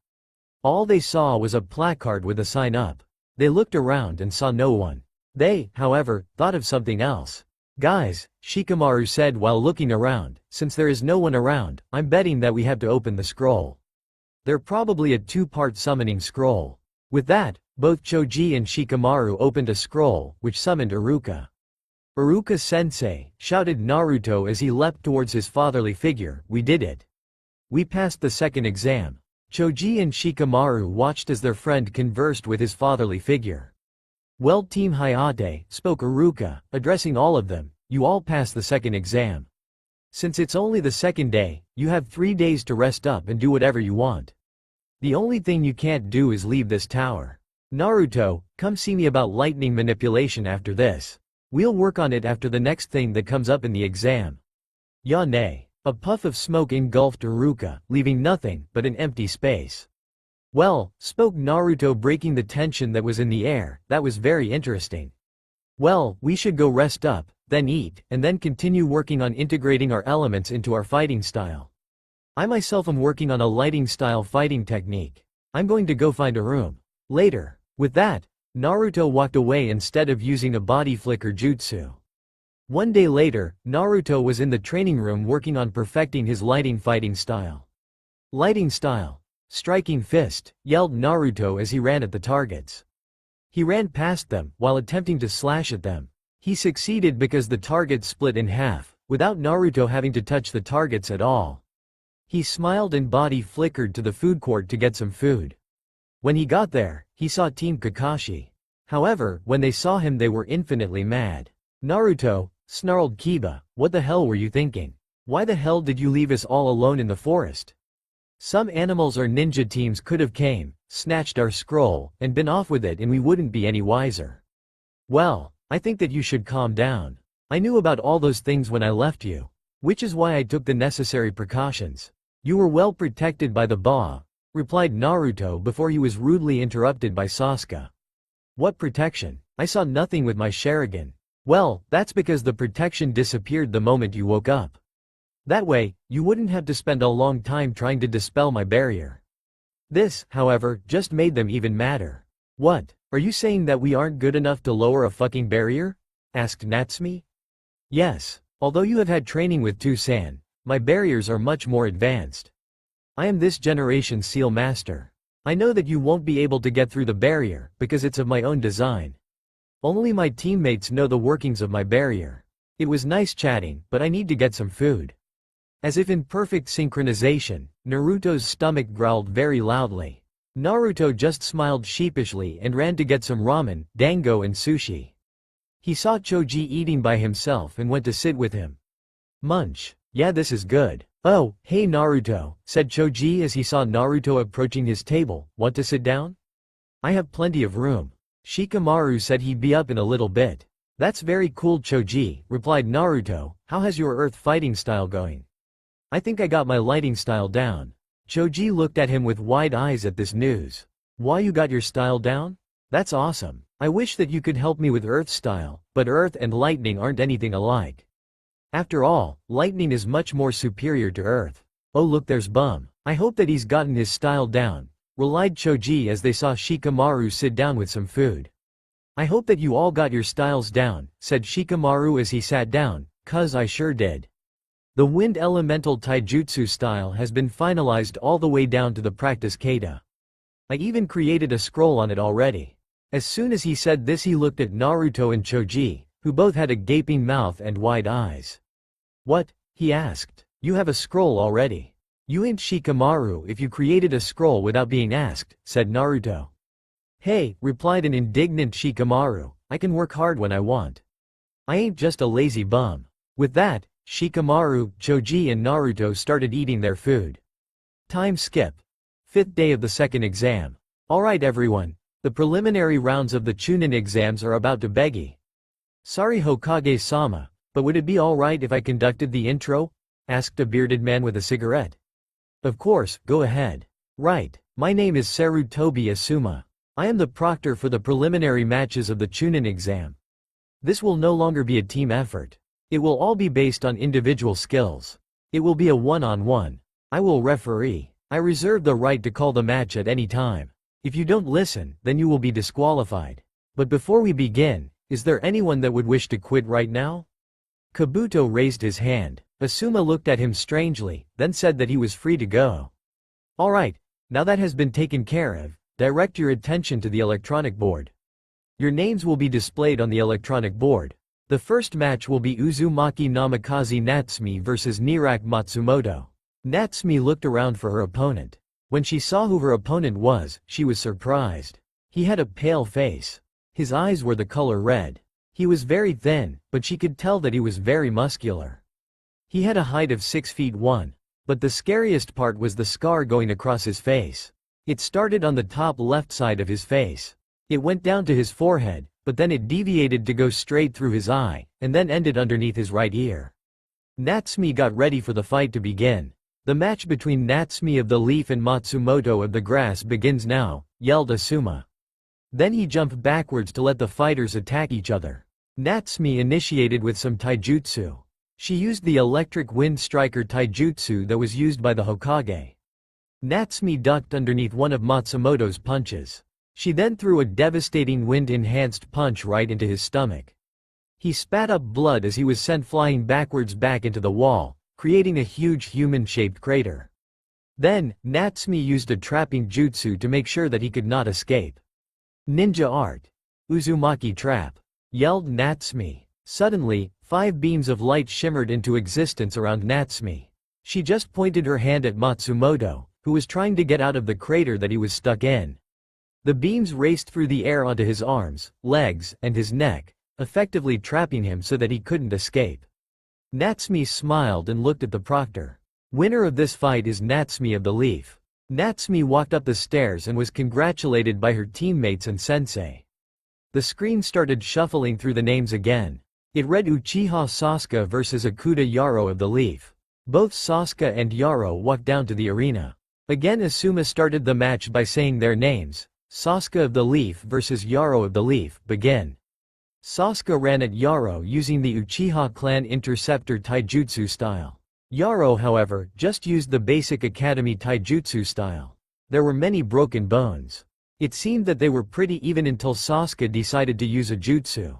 S1: All they saw was a placard with a sign up. They looked around and saw no one. They, however, thought of something else. "Guys," Shikamaru said while looking around, "since there is no one around, I'm betting that we have to open the scroll. They're probably a 2-part summoning scroll. With that, both Choji and Shikamaru opened a scroll, which summoned Iruka. "Iruka-sensei," shouted Naruto as he leapt towards his fatherly figure, "we did it. We passed the second exam." Choji and Shikamaru watched as their friend conversed with his fatherly figure. "Well, Team Hayate," spoke Iruka, addressing all of them, "you all passed the second exam. Since it's only the second day, you have 3 days to rest up and do whatever you want. The only thing you can't do is leave this tower. Naruto, come see me about lightning manipulation after this. We'll work on it after the next thing that comes up in the exam." "Ya nay." A puff of smoke engulfed Iruka, leaving nothing but an empty space. "Well," spoke Naruto, breaking the tension that was in the air, "that was very interesting. Well, we should go rest up, then eat, and then continue working on integrating our elements into our fighting style. I myself am working on a lighting style fighting technique. I'm going to go find a room. Later." With that, Naruto walked away instead of using a body flicker jutsu. One day later, Naruto was in the training room working on perfecting his lighting fighting style. "Lighting style. Striking fist," yelled Naruto as he ran at the targets. He ran past them, while attempting to slash at them. He succeeded because the targets split in half, without Naruto having to touch the targets at all. He smiled and body flickered to the food court to get some food. When he got there, he saw Team Kakashi. However, when they saw him they were infinitely mad. "Naruto," snarled Kiba, "what the hell were you thinking? Why the hell did you leave us all alone in the forest? Some animals or ninja teams could have came, snatched our scroll, and been off with it and we wouldn't be any wiser. Well, I think that you should calm down. I knew about all those things when I left you. Which is why I took the necessary precautions. You were well protected by the Ba," replied Naruto before he was rudely interrupted by Sasuke. "What protection? I saw nothing with my Sharingan." "Well, that's because the protection disappeared the moment you woke up. That way, you wouldn't have to spend a long time trying to dispel my barrier." This, however, just made them even madder. "What, are you saying that we aren't good enough to lower a fucking barrier?" asked Natsumi. "Yes, although you have had training with Toussaint, my barriers are much more advanced. I am this generation's seal master. I know that you won't be able to get through the barrier, because it's of my own design. Only my teammates know the workings of my barrier. It was nice chatting, but I need to get some food." As if in perfect synchronization, Naruto's stomach growled very loudly. Naruto just smiled sheepishly and ran to get some ramen, dango and sushi. He saw Choji eating by himself and went to sit with him. "Munch. Yeah, this is good." "Oh, hey Naruto," said Choji as he saw Naruto approaching his table, "want to sit down? I have plenty of room." Shikamaru said he'd be up in a little bit. "That's very cool Choji," replied Naruto, "how has your earth fighting style going?" "I think I got my lighting style down." Choji looked at him with wide eyes at this news. "Why, you got your style down? That's awesome. I wish that you could help me with earth style, but earth and lightning aren't anything alike. After all, lightning is much more superior to earth." "Oh look, there's Bum. I hope that he's gotten his style down," relied Choji as they saw Shikamaru sit down with some food. "I hope that you all got your styles down," said Shikamaru as he sat down, "'cause I sure did. The wind elemental taijutsu style has been finalized all the way down to the practice kata. I even created a scroll on it already." As soon as he said this he looked at Naruto and Choji, who both had a gaping mouth and wide eyes. "What?" he asked. "You have a scroll already? You ain't Shikamaru if you created a scroll without being asked," said Naruto. "Hey," replied an indignant Shikamaru, "I can work hard when I want. I ain't just a lazy bum." With that, Shikamaru, Choji and Naruto started eating their food. Time skip. 5th day of the second exam. "Alright everyone, the preliminary rounds of the Chunin exams are about to begin. Sorry Hokage-sama, but would it be alright if I conducted the intro?" asked a bearded man with a cigarette. "Of course, go ahead." "Right, my name is Sarutobi Asuma. I am the proctor for the preliminary matches of the Chunin exam. This will no longer be a team effort. It will all be based on individual skills. It will be a one-on-one. I will referee. I reserve the right to call the match at any time. If you don't listen, then you will be disqualified. But before we begin, is there anyone that would wish to quit right now?" Kabuto raised his hand. Asuma looked at him strangely, then said that he was free to go. "Alright, now that has been taken care of, Direct your attention to the electronic board. Your names will be displayed on the electronic board. The first match will be Uzumaki Namikaze Natsumi vs Nirak Matsumoto. Natsumi looked around for her opponent. When she saw who her opponent was, she was surprised. He had a pale face. His eyes were the color red. He was very thin, but she could tell that he was very muscular. He had a height of 6 feet 1. But the scariest part was the scar going across his face. It started on the top left side of his face. It went down to his forehead, but then it deviated to go straight through his eye, and then ended underneath his right ear. Natsumi got ready for the fight to begin. The match between Natsumi of the Leaf and Matsumoto of the Grass begins now, yelled Asuma. Then he jumped backwards to let the fighters attack each other. Natsumi initiated with some taijutsu. She used the electric wind striker taijutsu that was used by the Hokage. Natsumi ducked underneath one of Matsumoto's punches. She then threw a devastating wind-enhanced punch right into his stomach. He spat up blood as he was sent flying backwards back into the wall, creating a huge human-shaped crater. Then, Natsumi used a trapping jutsu to make sure that he could not escape. Ninja art. Uzumaki trap. Yelled Natsumi. Suddenly, 5 beams of light shimmered into existence around Natsumi. She just pointed her hand at Matsumoto, who was trying to get out of the crater that he was stuck in. The beams raced through the air onto his arms, legs, and his neck, effectively trapping him so that he couldn't escape. Natsumi smiled and looked at the proctor. Winner of this fight is Natsumi of the Leaf. Natsumi walked up the stairs and was congratulated by her teammates and sensei. The screen started shuffling through the names again. It read Uchiha Sasuke vs Akuta Yaro of the Leaf. Both Sasuke and Yaro walked down to the arena. Again Asuma started the match by saying their names. Sasuke of the Leaf vs Yaro of the Leaf, begin. Sasuke ran at Yaro using the Uchiha clan interceptor taijutsu style. Yaro, however, just used the basic academy taijutsu style. There were many broken bones. It seemed that they were pretty even until Sasuke decided to use a jutsu.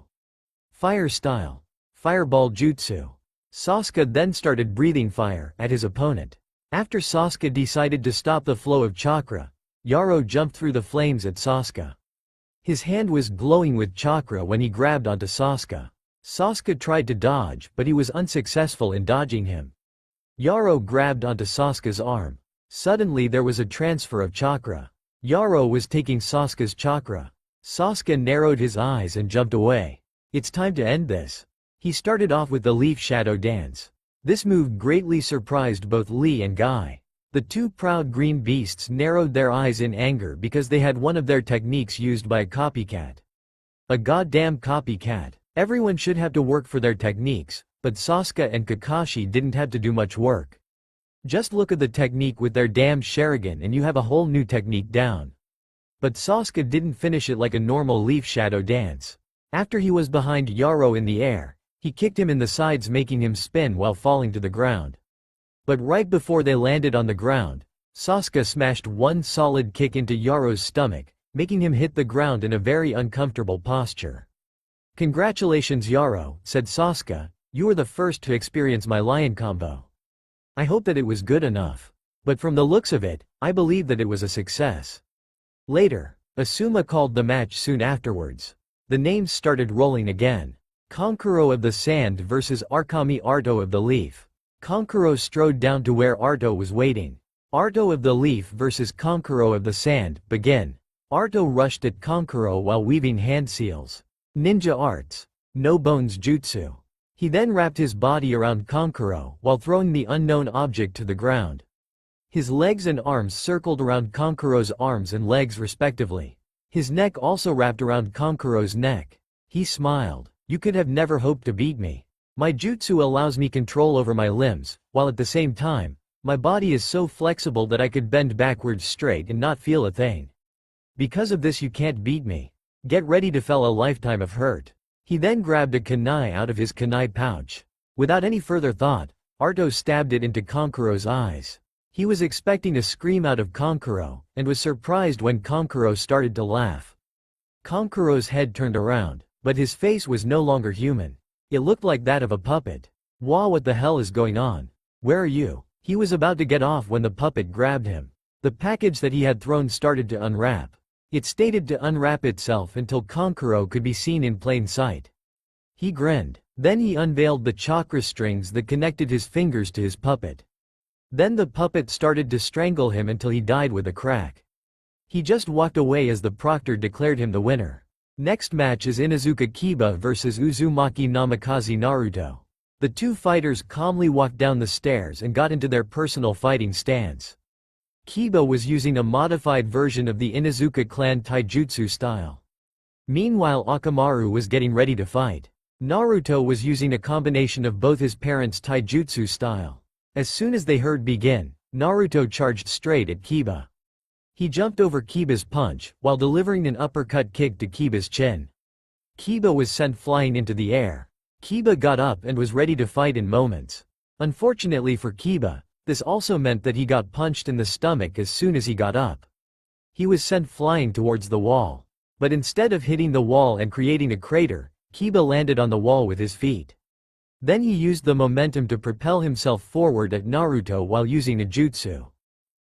S1: Fire style. Fireball jutsu. Sasuke then started breathing fire at his opponent. After Sasuke decided to stop the flow of chakra, Yaro jumped through the flames at Sasuke. His hand was glowing with chakra when he grabbed onto Sasuke. Sasuke tried to dodge, but he was unsuccessful in dodging him. Yaro grabbed onto Sasuke's arm. Suddenly there was a transfer of chakra. Yaro was taking Sasuke's chakra. Sasuke narrowed his eyes and jumped away. It's time to end this. He started off with the Leaf Shadow Dance. This move greatly surprised both Lee and Guy. The two proud green beasts narrowed their eyes in anger because they had one of their techniques used by a copycat. A goddamn copycat. Everyone should have to work for their techniques, but Sasuke and Kakashi didn't have to do much work. Just look at the technique with their damn Sharingan and you have a whole new technique down. But Sasuke didn't finish it like a normal Leaf Shadow Dance. After he was behind Yaro in the air, he kicked him in the sides making him spin while falling to the ground. But right before they landed on the ground, Sasuke smashed one solid kick into Yaro's stomach, making him hit the ground in a very uncomfortable posture. "Congratulations Yaro," said Sasuke, "you were the first to experience my lion combo. I hope that it was good enough. But from the looks of it, I believe that it was a success." Later, Asuma called the match soon afterwards. The names started rolling again. Kankuro of the Sand vs Arkami Arto of the Leaf. Kankuro strode down to where Arto was waiting. Arto of the Leaf vs Kankuro of the Sand, begin. Arto rushed at Kankuro while weaving hand seals. Ninja arts. No bones jutsu. He then wrapped his body around Kankuro while throwing the unknown object to the ground. His legs and arms circled around Kankuro's arms and legs respectively. His neck also wrapped around Kankuro's neck. He smiled. "You could have never hoped to beat me. My jutsu allows me control over my limbs, while at the same time, my body is so flexible that I could bend backwards straight and not feel a thing. Because of this you can't beat me. Get ready to feel a lifetime of hurt." He then grabbed a kunai out of his kunai pouch. Without any further thought, Arto stabbed it into Kankuro's eyes. He was expecting a scream out of Kankuro, and was surprised when Kankuro started to laugh. Kankuro's head turned around, but his face was no longer human. It looked like that of a puppet. "Wow, what the hell is going on? Where are you?" He was about to get off when the puppet grabbed him. The package that he had thrown started to unwrap. It stated to unwrap itself until Konkuro could be seen in plain sight. He grinned. Then he unveiled the chakra strings that connected his fingers to his puppet. Then the puppet started to strangle him until he died with a crack. He just walked away as the proctor declared him the winner. Next match is Inuzuka Kiba vs Uzumaki Namikaze Naruto. The two fighters calmly walked down the stairs and got into their personal fighting stance. Kiba was using a modified version of the Inuzuka clan taijutsu style. Meanwhile, Akamaru was getting ready to fight. Naruto was using a combination of both his parents' taijutsu style. As soon as they heard begin, Naruto charged straight at Kiba. He jumped over Kiba's punch, while delivering an uppercut kick to Kiba's chin. Kiba was sent flying into the air. Kiba got up and was ready to fight in moments. Unfortunately for Kiba, this also meant that he got punched in the stomach as soon as he got up. He was sent flying towards the wall. But instead of hitting the wall and creating a crater, Kiba landed on the wall with his feet. Then he used the momentum to propel himself forward at Naruto while using a jutsu.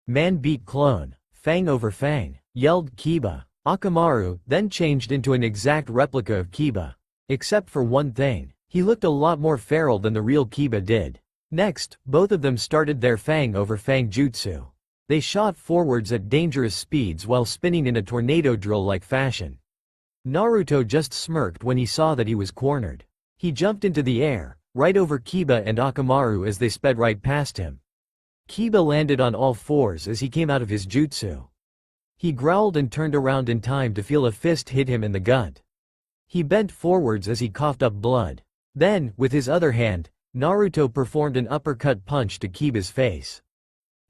S1: Man beat clone. Fang over Fang, yelled Kiba. Akamaru then changed into an exact replica of Kiba. Except for one thing, he looked a lot more feral than the real Kiba did. Next, both of them started their Fang over Fang jutsu. They shot forwards at dangerous speeds while spinning in a tornado drill-like fashion. Naruto just smirked when he saw that he was cornered. He jumped into the air, right over Kiba and Akamaru as they sped right past him. Kiba landed on all fours as he came out of his jutsu. He growled and turned around in time to feel a fist hit him in the gut. He bent forwards as he coughed up blood. Then, with his other hand, Naruto performed an uppercut punch to Kiba's face.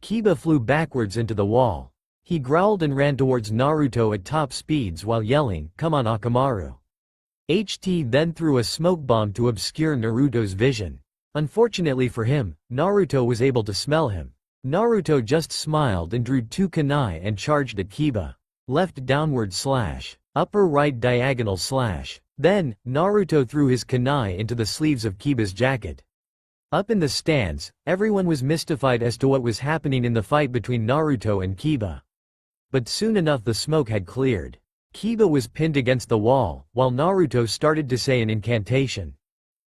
S1: Kiba flew backwards into the wall. He growled and ran towards Naruto at top speeds while yelling, "Come on, Akamaru." HT then threw a smoke bomb to obscure Naruto's vision. Unfortunately for him, Naruto was able to smell him. Naruto just smiled and drew two kunai and charged at Kiba. Left downward slash, upper right diagonal slash. Then, Naruto threw his kunai into the sleeves of Kiba's jacket. Up in the stands, everyone was mystified as to what was happening in the fight between Naruto and Kiba. But soon enough the smoke had cleared. Kiba was pinned against the wall, while Naruto started to say an incantation.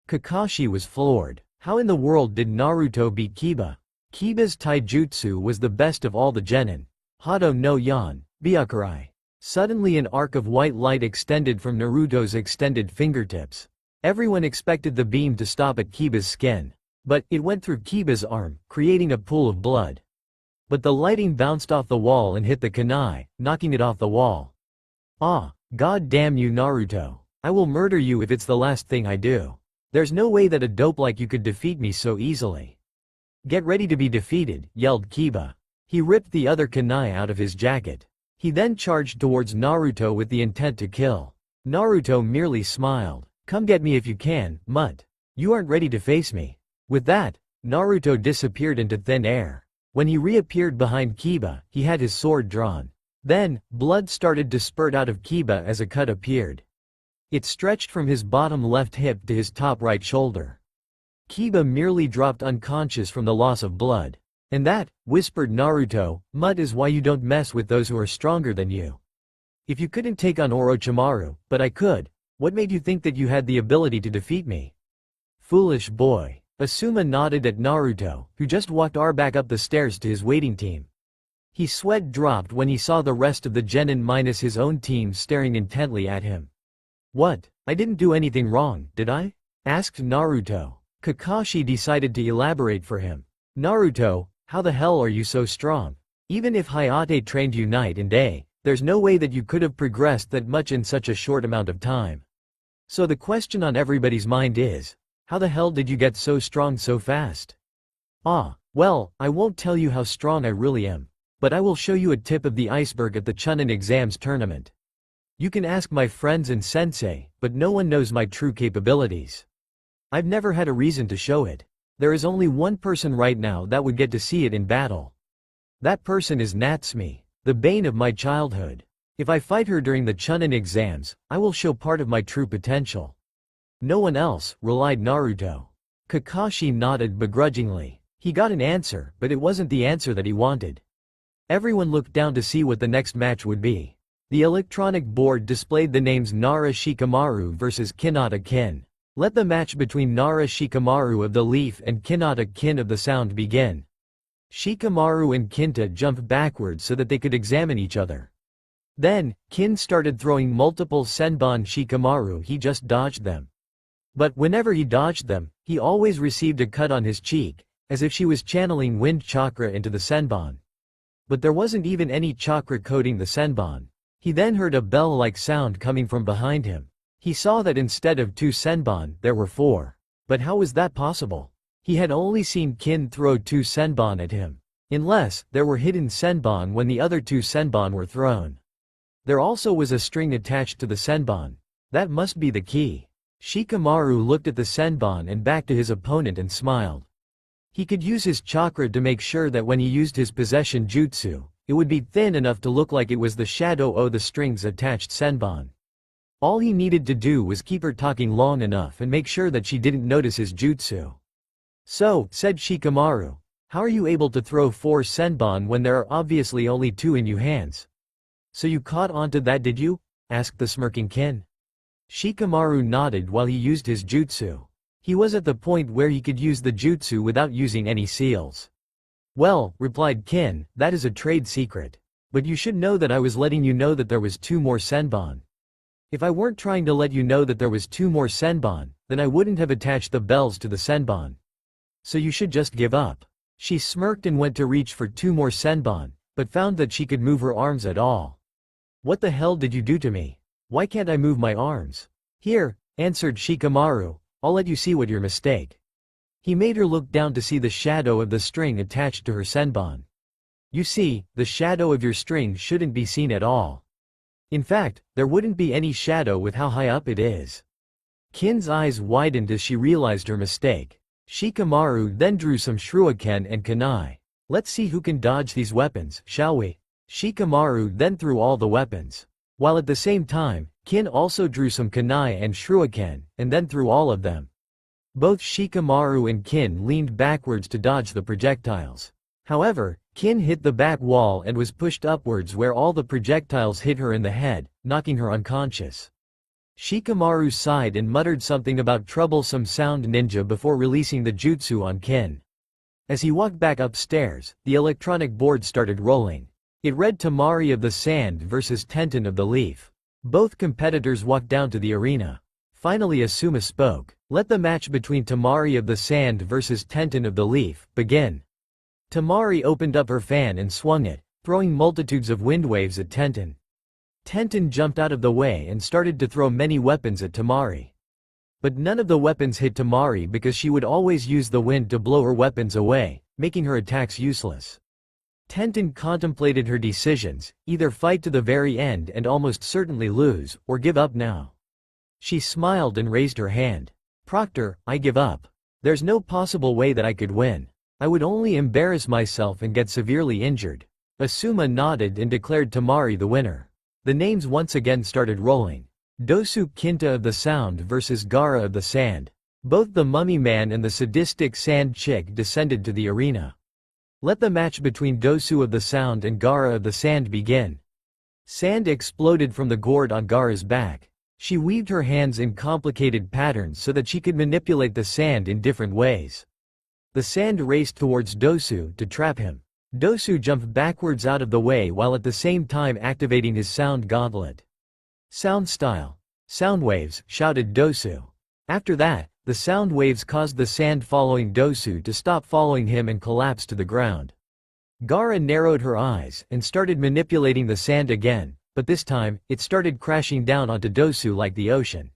S1: Kakashi was floored. How in the world did Naruto beat Kiba? Kiba's taijutsu was the best of all the genin. Hado no Yan, Byakurai. Suddenly an arc of white light extended from Naruto's extended fingertips. Everyone expected the beam to stop at Kiba's skin. But, it went through Kiba's arm, creating a pool of blood. But the lighting bounced off the wall and hit the kunai, knocking it off the wall. Ah, god damn you Naruto. I will murder you if it's the last thing I do. There's no way that a dope like you could defeat me so easily. Get ready to be defeated, yelled Kiba. He ripped the other kunai out of his jacket. He then charged towards Naruto with the intent to kill. Naruto merely smiled. Come get me if you can, mutt. You aren't ready to face me. With that, Naruto disappeared into thin air. When he reappeared behind Kiba, he had his sword drawn. Then, blood started to spurt out of Kiba as a cut appeared. It stretched from his bottom left hip to his top right shoulder. Kiba merely dropped unconscious from the loss of blood. And that, whispered Naruto, mud is why you don't mess with those who are stronger than you. If you couldn't take on Orochimaru, but I could, what made you think that you had the ability to defeat me? Foolish boy. Asuma nodded at Naruto, who just walked back up the stairs to his waiting team. His sweat dropped when he saw the rest of the genin minus his own team staring intently at him. What? I didn't do anything wrong, did I? Asked Naruto. Kakashi decided to elaborate for him. Naruto, how the hell are you so strong? Even if Hayate trained you night and day, there's no way that you could have progressed that much in such a short amount of time. So the question on everybody's mind is, how the hell did you get so strong so fast? Ah, well, I won't tell you how strong I really am. But I will show you a tip of the iceberg at the Chunin exams tournament. You can ask my friends and sensei, but no one knows my true capabilities. I've never had a reason to show it. There is only one person right now that would get to see it in battle. That person is Natsumi, the bane of my childhood. If I fight her during the Chunin exams, I will show part of my true potential. No one else, relied Naruto. Kakashi nodded begrudgingly. He got an answer, but it wasn't the answer that he wanted. Everyone looked down to see what the next match would be. The electronic board displayed the names Nara Shikamaru vs Kinata Kin. Let the match between Nara Shikamaru of the leaf and Kinata Kin of the sound begin. Shikamaru and Kinta jumped backwards so that they could examine each other. Then, Kin started throwing multiple senbon Shikamaru. He just dodged them. But whenever he dodged them, he always received a cut on his cheek, as if she was channeling wind chakra into the senbon. But there wasn't even any chakra coating the senbon. He then heard a bell-like sound coming from behind him. He saw that instead of 2 senbon, there were 4. But how was that possible? He had only seen Kin throw 2 senbon at him. Unless, there were hidden senbon when the other 2 senbon were thrown. There also was a string attached to the senbon. That must be the key. Shikamaru looked at the senbon and back to his opponent and smiled. He could use his chakra to make sure that when he used his possession jutsu, it would be thin enough to look like it was the shadow of the strings attached senbon. All he needed to do was keep her talking long enough and make sure that she didn't notice his jutsu. "So," said Shikamaru, "how are you able to throw 4 senbon when there are obviously only 2 in your hands?" "So you caught onto that, did you?" asked the smirking Kin. Shikamaru nodded while he used his jutsu. He was at the point where he could use the jutsu without using any seals. "Well," replied Kin, "that is a trade secret. But you should know that I was letting you know that there was 2 more senbon. If I weren't trying to let you know that there was 2 more senbon, then I wouldn't have attached the bells to the senbon. So you should just give up." She smirked and went to reach for 2 more senbon, but found that she could move her arms at all. "What the hell did you do to me? Why can't I move my arms?" "Here," answered Shikamaru, "I'll let you see what your mistake." He made her look down to see the shadow of the string attached to her senbon. "You see, the shadow of your string shouldn't be seen at all. In fact, there wouldn't be any shadow with how high up it is." Kin's eyes widened as she realized her mistake. Shikamaru then drew some shuriken and kunai. "Let's see who can dodge these weapons, shall we?" Shikamaru then threw all the weapons. While at the same time, Kin also drew some kunai and shuriken, and then threw all of them. Both Shikamaru and Kin leaned backwards to dodge the projectiles. However, Kin hit the back wall and was pushed upwards where all the projectiles hit her in the head, knocking her unconscious. Shikamaru sighed and muttered something about troublesome sound ninja before releasing the jutsu on Kin. As he walked back upstairs, the electronic board started rolling. It read Tamari of the Sand versus Tenten of the Leaf. Both competitors walked down to the arena. Finally Asuma spoke. "Let the match between Tamari of the Sand versus Tenten of the Leaf begin." Tamari opened up her fan and swung it, throwing multitudes of wind waves at Tenten. Tenten jumped out of the way and started to throw many weapons at Tamari. But none of the weapons hit Tamari because she would always use the wind to blow her weapons away, making her attacks useless. Tenten contemplated her decisions, either fight to the very end and almost certainly lose, or give up now. She smiled and raised her hand. "Proctor, I give up. There's no possible way that I could win. I would only embarrass myself and get severely injured." Asuma nodded and declared Tamari the winner. The names once again started rolling. Dosu Kinta of the Sound versus Gara of the Sand. Both the mummy man and the sadistic sand chick descended to the arena. Let the match between Dosu of the Sound and Gara of the Sand begin. Sand exploded from the gourd on Gara's back. She weaved her hands in complicated patterns so that she could manipulate the sand in different ways. The sand raced towards Dosu to trap him. Dosu jumped backwards out of the way while at the same time activating his sound gauntlet. "Sound style. Sound waves," shouted Dosu. After that, the sound waves caused the sand following Dosu to stop following him and collapse to the ground. Gara narrowed her eyes and started manipulating the sand again, but this time, it started crashing down onto Dosu like the ocean.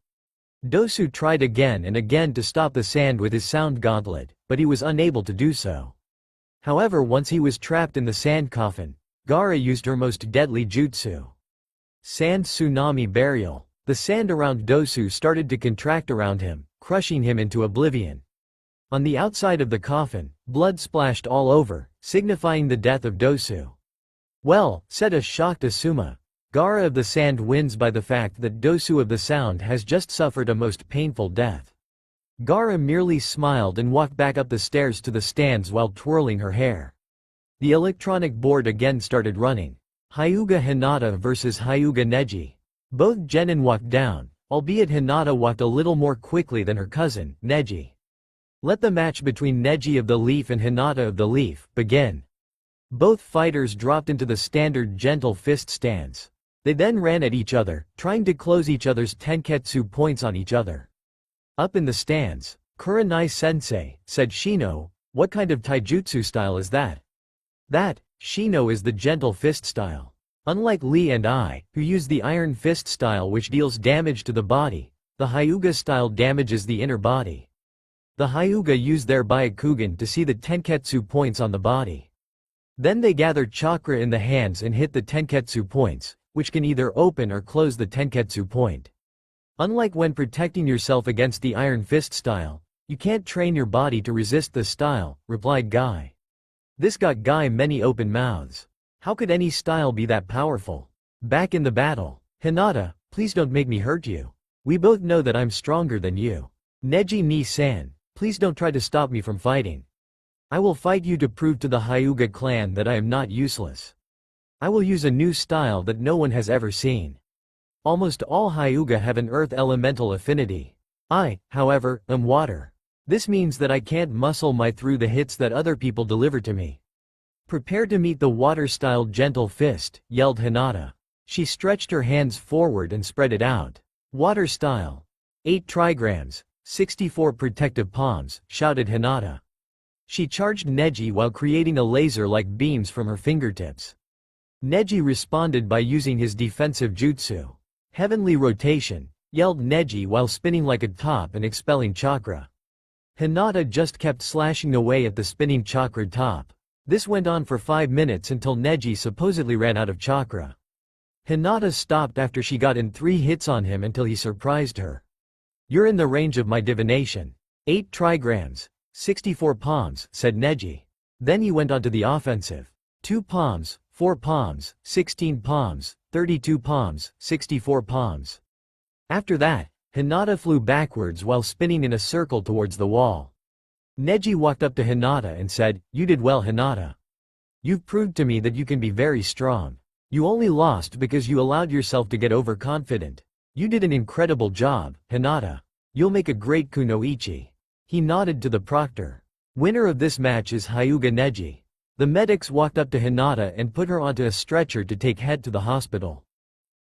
S1: Dosu tried again and again to stop the sand with his sound gauntlet, but he was unable to do so. However, once he was trapped in the sand coffin, Gara used her most deadly jutsu. Sand Tsunami Burial. The sand around Dosu started to contract around him, crushing him into oblivion. On the outside of the coffin, blood splashed all over, signifying the death of Dosu. "Well," said a shocked Asuma, "Gara of the Sand wins by the fact that Dosu of the Sound has just suffered a most painful death." Gara merely smiled and walked back up the stairs to the stands while twirling her hair. The electronic board again started running. Hyuga Hinata vs Hyuga Neji. Both genin walked down, albeit Hinata walked a little more quickly than her cousin, Neji. Let the match between Neji of the Leaf and Hinata of the Leaf begin. Both fighters dropped into the standard gentle fist stance. They then ran at each other, trying to close each other's tenketsu points on each other. Up in the stands, Kurenai-sensei, said Shino, "What kind of taijutsu style is that?" That, Shino, is the gentle fist style. Unlike Lee and I, who use the iron fist style which deals damage to the body, the Hyuga style damages the inner body. The Hyuga use their Byakugan to see the tenketsu points on the body. Then they gather chakra in the hands and hit the tenketsu points, which can either open or close the tenketsu point. Unlike when protecting yourself against the iron fist style, you can't train your body to resist the style, replied Guy. This got Guy many open mouths. How could any style be that powerful? Back in the battle, Hinata, please don't make me hurt you. We both know that I'm stronger than you. Neji ni-san, please don't try to stop me from fighting. I will fight you to prove to the Hyuga clan that I am not useless. I will use a new style that no one has ever seen. Almost all Hyuga have an earth elemental affinity. I, however, am water. This means that I can't muscle my through the hits that other people deliver to me. Prepare to meet the water-style gentle fist, yelled Hinata. She stretched her hands forward and spread it out. Water style. 8 trigrams, 64 protective palms, shouted Hinata. She charged Neji while creating a laser-like beams from her fingertips. Neji responded by using his defensive jutsu. Heavenly rotation, yelled Neji while spinning like a top and expelling chakra. Hinata just kept slashing away at the spinning chakra top. This went on for 5 minutes until Neji supposedly ran out of chakra. Hinata stopped after she got in 3 hits on him until he surprised her. You're in the range of my divination. 8 trigrams, 64 palms, said Neji. Then he went on to the offensive. 2 palms, 4 palms, 16 palms, 32 palms, 64 palms. After that, Hinata flew backwards while spinning in a circle towards the wall. Neji walked up to Hinata and said, "You did well, Hinata. You've proved to me that you can be very strong. You only lost because you allowed yourself to get overconfident. You did an incredible job, Hinata. You'll make a great kunoichi." He nodded to the proctor. Winner of this match is Hyuga Neji. The medics walked up to Hinata and put her onto a stretcher to take her to the hospital.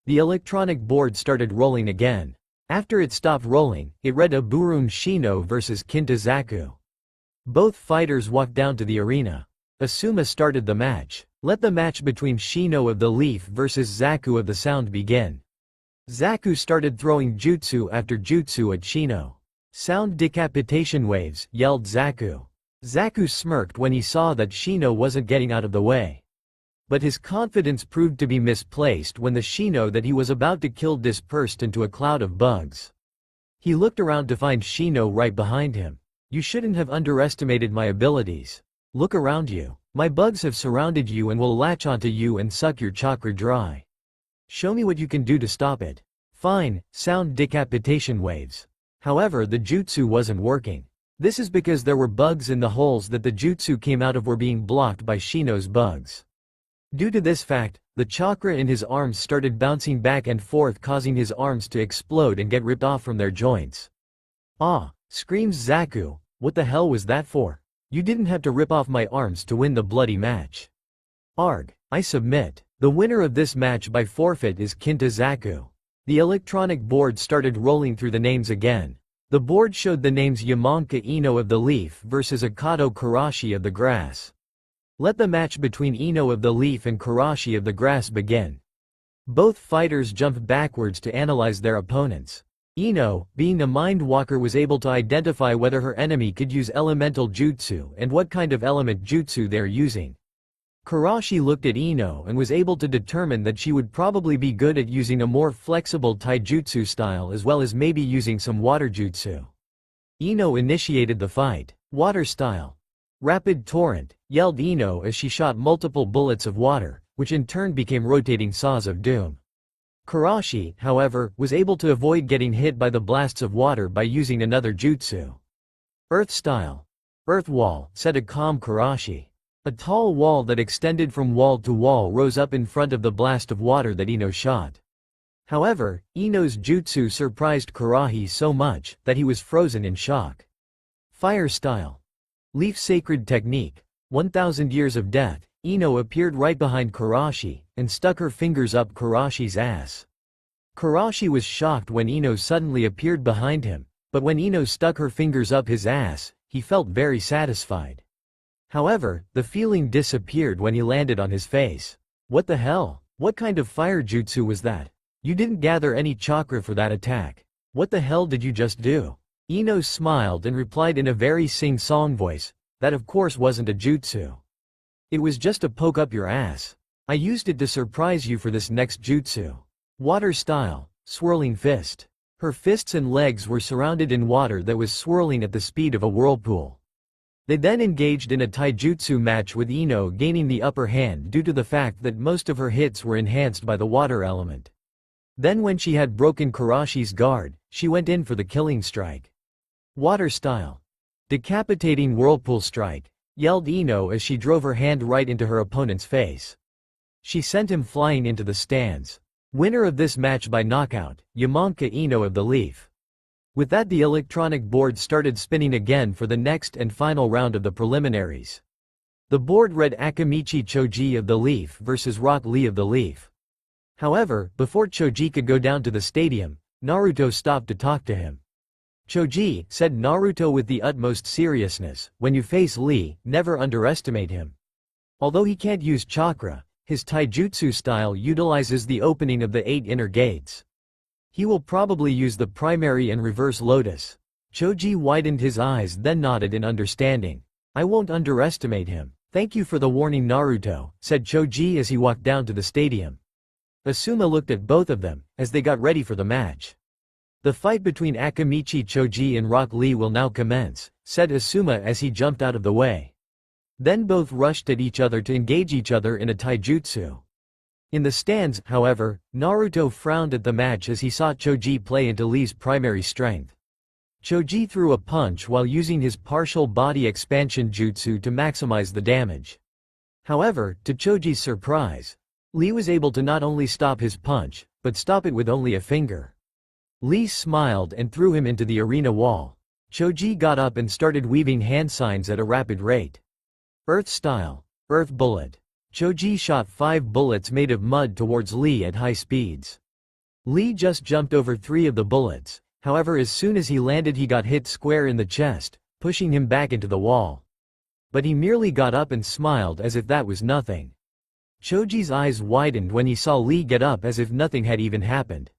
S1: The electronic board started rolling again. After it stopped rolling, it read Aburun Shino vs Kinta Zaku. Both fighters walked down to the arena. Asuma started the match. Let the match between Shino of the Leaf versus Zaku of the Sound begin. Zaku started throwing jutsu after jutsu at Shino. Sound decapitation waves, yelled Zaku. Zaku smirked when he saw that Shino wasn't getting out of the way. But his confidence proved to be misplaced when the Shino that he was about to kill dispersed into a cloud of bugs. He looked around to find Shino right behind him. You shouldn't have underestimated my abilities. Look around you. My bugs have surrounded you and will latch onto you and suck your chakra dry. Show me what you can do to stop it. Fine, sound decapitation waves. However, the jutsu wasn't working. This is because there were bugs in the holes that the jutsu came out of were being blocked by Shino's bugs. Due to this fact, the chakra in his arms started bouncing back and forth, causing his arms to explode and get ripped off from their joints. Ah! Screams Zaku, what the hell was that for? You didn't have to rip off my arms to win the bloody match. Arg, I submit. The winner of this match by forfeit is Kinta Zaku. The electronic board started rolling through the names again. The board showed the names Yamanka Ino of the Leaf versus Akato Karashi of the Grass. Let the match between Ino of the Leaf and Karashi of the Grass begin. Both fighters jumped backwards to analyze their opponents. Ino, being a mind walker, was able to identify whether her enemy could use elemental jutsu and what kind of element jutsu they're using. Karashi looked at Ino and was able to determine that she would probably be good at using a more flexible taijutsu style as well as maybe using some water jutsu. Ino initiated the fight. Water style. Rapid torrent, yelled Ino as she shot multiple bullets of water, which in turn became rotating saws of doom. Karashi, however, was able to avoid getting hit by the blasts of water by using another jutsu. Earth style. Earth wall, said a calm Karashi. A tall wall that extended from wall to wall rose up in front of the blast of water that Ino shot. However, Ino's jutsu surprised Karahi so much that he was frozen in shock. Fire style. Leaf sacred technique. 1,000 years of death. Ino appeared right behind Karashi and stuck her fingers up Karashi's ass. Karashi was shocked when Ino suddenly appeared behind him, but when Ino stuck her fingers up his ass, he felt very satisfied. However, the feeling disappeared when he landed on his face. What the hell? What kind of fire jutsu was that? You didn't gather any chakra for that attack. What the hell did you just do? Ino smiled and replied in a very sing-song voice, that of course wasn't a jutsu. It was just a poke up your ass. I used it to surprise you for this next jutsu. Water style, swirling fist. Her fists and legs were surrounded in water that was swirling at the speed of a whirlpool. They then engaged in a taijutsu match with Ino gaining the upper hand due to the fact that most of her hits were enhanced by the water element. Then when she had broken Karashi's guard, she went in for the killing strike. Water style. Decapitating whirlpool strike, yelled Ino as she drove her hand right into her opponent's face. She sent him flying into the stands. Winner of this match by knockout, Yamanka Ino of the Leaf. With that, the electronic board started spinning again for the next and final round of the preliminaries. The board read Akamichi Choji of the Leaf versus Rock Lee of the Leaf. However, before Choji could go down to the stadium, Naruto stopped to talk to him. "Choji," said Naruto with the utmost seriousness, "when you face Lee, never underestimate him. Although he can't use chakra, his taijutsu style utilizes the opening of the 8 inner gates. He will probably use the primary and reverse lotus." Choji widened his eyes then nodded in understanding. "I won't underestimate him. Thank you for the warning, Naruto," said Choji as he walked down to the stadium. Asuma looked at both of them, as they got ready for the match. "The fight between Akamichi Choji and Rock Lee will now commence," said Asuma as he jumped out of the way. Then both rushed at each other to engage each other in a taijutsu. In the stands, however, Naruto frowned at the match as he saw Choji play into Lee's primary strength. Choji threw a punch while using his partial body expansion jutsu to maximize the damage. However, to Choji's surprise, Lee was able to not only stop his punch, but stop it with only a finger. Lee smiled and threw him into the arena wall. Choji got up and started weaving hand signs at a rapid rate. Earth style, earth bullet. Choji shot 5 bullets made of mud towards Lee at high speeds. Lee just jumped over 3 of the bullets, however as soon as he landed he got hit square in the chest, pushing him back into the wall. But he merely got up and smiled as if that was nothing. Choji's eyes widened when he saw Lee get up as if nothing had even happened.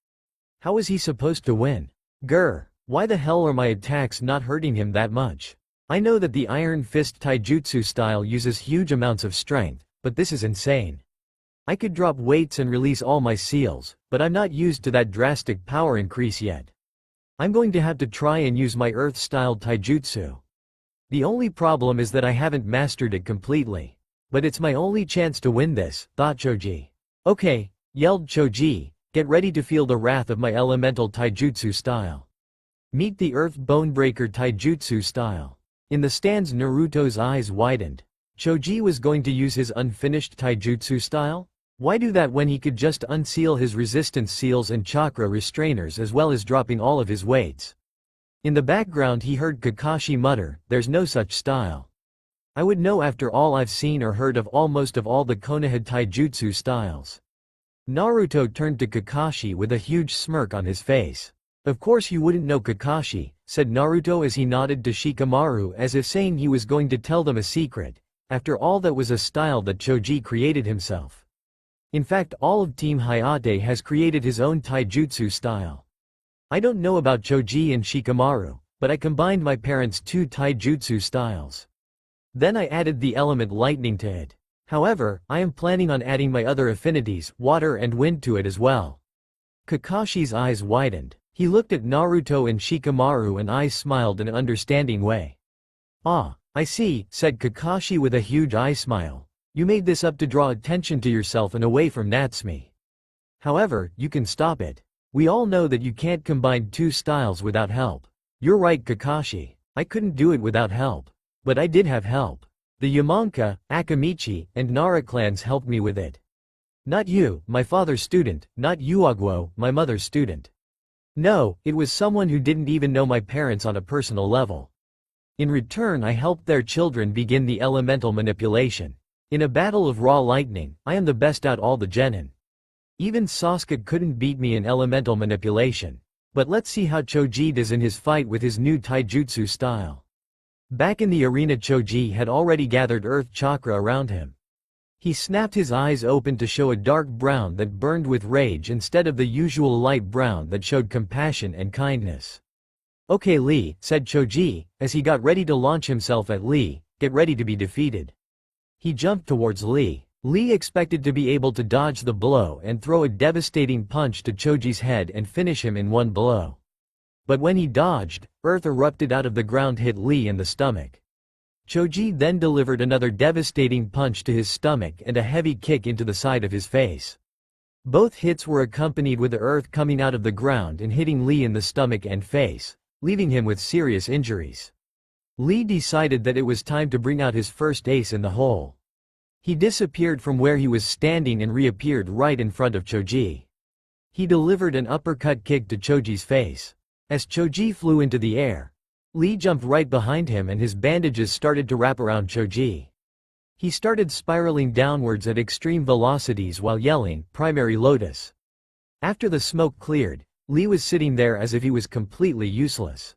S1: How was he supposed to win? Grr, why the hell are my attacks not hurting him that much? I know that the Iron Fist taijutsu style uses huge amounts of strength, but this is insane. I could drop weights and release all my seals, but I'm not used to that drastic power increase yet. I'm going to have to try and use my earth-style taijutsu. The only problem is that I haven't mastered it completely. But it's my only chance to win this, thought Choji. Okay, yelled Choji, get ready to feel the wrath of my elemental taijutsu style. Meet the Earth Bonebreaker taijutsu style. In the stands Naruto's eyes widened. Choji was going to use his unfinished taijutsu style? Why do that when he could just unseal his resistance seals and chakra restrainers as well as dropping all of his weights? In the background he heard Kakashi mutter, "There's no such style. I would know after all I've seen or heard of almost of all the Konoha taijutsu styles." Naruto turned to Kakashi with a huge smirk on his face. "Of course you wouldn't know, Kakashi," said Naruto as he nodded to Shikamaru as if saying he was going to tell them a secret. After all, that was a style that Choji created himself. In fact, all of Team Hayate has created his own taijutsu style. I don't know about Choji and Shikamaru, but I combined my parents' 2 taijutsu styles. Then I added the element lightning to it. However, I am planning on adding my other affinities, water and wind, to it as well." Kakashi's eyes widened. He looked at Naruto and Shikamaru and eyes smiled in an understanding way. "Ah, I see," said Kakashi with a huge eye smile. "You made this up to draw attention to yourself and away from Natsumi. However, you can stop it. We all know that you can't combine 2 styles without help." "You're right, Kakashi. I couldn't do it without help. But I did have help. The Yamanka, Akamichi, and Nara clans helped me with it. Not you, my father's student, not Uagwo, my mother's student. No, it was someone who didn't even know my parents on a personal level. In return, I helped their children begin the elemental manipulation. In a battle of raw lightning, I am the best out all the genin. Even Sasuke couldn't beat me in elemental manipulation. But let's see how Choji does in his fight with his new taijutsu style. Back in the arena, Choji had already gathered earth chakra around him. He snapped his eyes open to show a dark brown that burned with rage instead of the usual light brown that showed compassion and kindness. Okay Lee, said Choji, as he got ready to launch himself at Lee, get ready to be defeated. He jumped towards Lee. Lee expected to be able to dodge the blow and throw a devastating punch to Choji's head and finish him in one blow. But when he dodged, earth erupted out of the ground, hit Lee in the stomach. Choji then delivered another devastating punch to his stomach and a heavy kick into the side of his face. Both hits were accompanied with the earth coming out of the ground and hitting Lee in the stomach and face, leaving him with serious injuries. Lee decided that it was time to bring out his first ace in the hole. He disappeared from where he was standing and reappeared right in front of Choji. He delivered an uppercut kick to Choji's face. As Choji flew into the air, Lee jumped right behind him and his bandages started to wrap around Choji. He started spiraling downwards at extreme velocities while yelling, "Primary Lotus." After the smoke cleared, Lee was sitting there as if he was completely useless.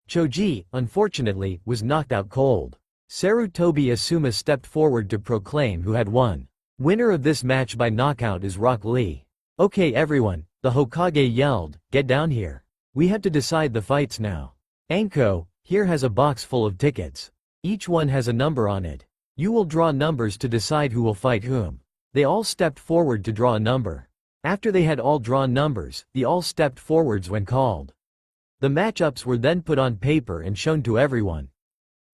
S1: Choji, unfortunately, was knocked out cold. Sarutobi Asuma stepped forward to proclaim who had won. Winner of this match by knockout is Rock Lee. Okay everyone, the Hokage yelled, get down here. We have to decide the fights now. Anko, here has a box full of tickets. Each one has a number on it. You will draw numbers to decide who will fight whom. They all stepped forward to draw a number. After they had all drawn numbers, they all stepped forwards when called. The matchups were then put on paper and shown to everyone.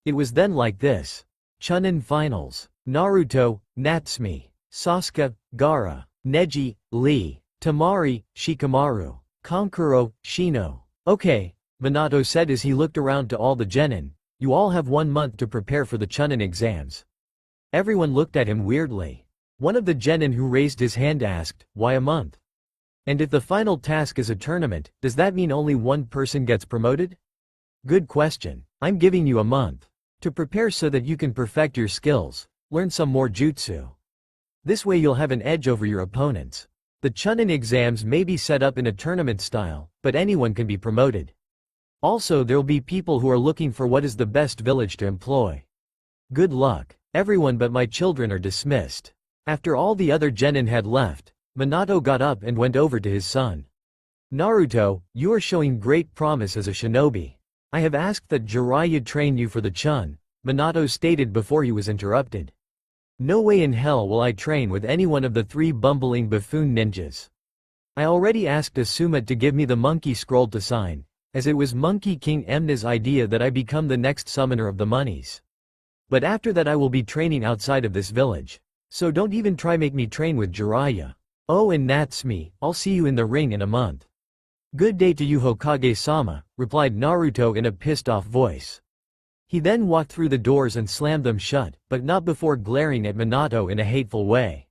S1: It was then like this. Chunin Finals. Naruto, Natsume. Sasuke, Gaara. Neji, Lee. Temari, Shikamaru. Kankuro, Shino. Okay, Minato said as he looked around to all the genin, you all have 1 month to prepare for the Chunin exams. Everyone looked at him weirdly. One of the genin who raised his hand asked, why a month? And if the final task is a tournament, does that mean only one person gets promoted? Good question. I'm giving you a month to prepare so that you can perfect your skills, learn some more jutsu. This way you'll have an edge over your opponents. The Chunin exams may be set up in a tournament style, but anyone can be promoted. Also there'll be people who are looking for what is the best village to employ. Good luck. Everyone but my children are dismissed. After all the other genin had left, Minato got up and went over to his son. Naruto, you are showing great promise as a shinobi. I have asked that Jiraiya train you for the Chun, Minato stated before he was interrupted. No way in hell will I train with any one of the 3 bumbling buffoon ninjas. I already asked Asuma to give me the monkey scroll to sign, as it was Monkey King Emna's idea that I become the next summoner of the monies. But after that I will be training outside of this village. So don't even try make me train with Jiraiya. Oh and Natsume, I'll see you in the ring in a month. Good day to you Hokage-sama, replied Naruto in a pissed-off voice. He then walked through the doors and slammed them shut, but not before glaring at Minato in a hateful way.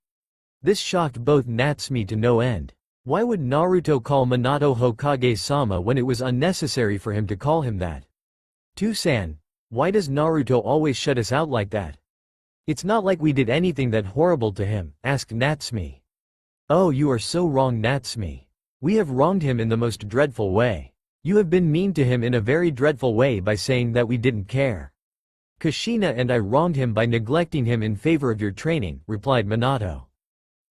S1: This shocked both Natsume to no end. Why would Naruto call Minato Hokage-sama when it was unnecessary for him to call him that? Two-san, why does Naruto always shut us out like that? It's not like we did anything that horrible to him, asked Natsume. Oh, you are so wrong Natsume. We have wronged him in the most dreadful way. You have been mean to him in a very dreadful way by saying that we didn't care. Kushina and I wronged him by neglecting him in favor of your training, replied Minato.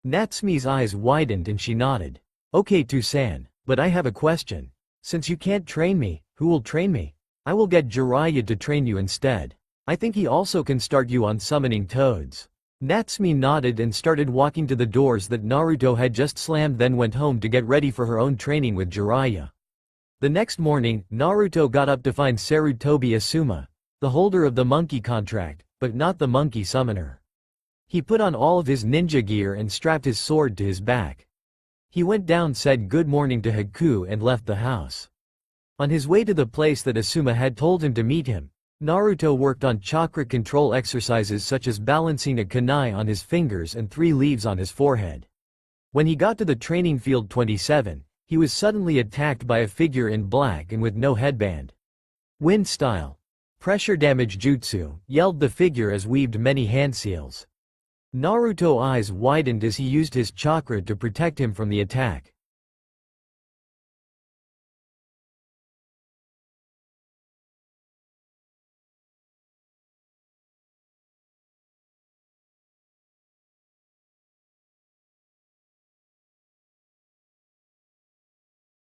S1: Natsume's eyes widened and she nodded. Okay Two-san, but I have a question. Since you can't train me, who will train me? I will get Jiraiya to train you instead. I think he also can start you on summoning toads. Natsume nodded and started walking to the doors that Naruto had just slammed, then went home to get ready for her own training with Jiraiya. The next morning, Naruto got up to find Sarutobi Asuma, the holder of the monkey contract, but not the monkey summoner. He put on all of his ninja gear and strapped his sword to his back. He went down, said good morning to Haku and left the house. On his way to the place that Asuma had told him to meet him, Naruto worked on chakra control exercises such as balancing a kunai on his fingers and 3 leaves on his forehead. When he got to the training field 27, he was suddenly attacked by a figure in black and with no headband. Wind style. Pressure damage jutsu, yelled the figure as weaved many hand seals. Naruto's eyes widened as he used his chakra to protect him from the attack.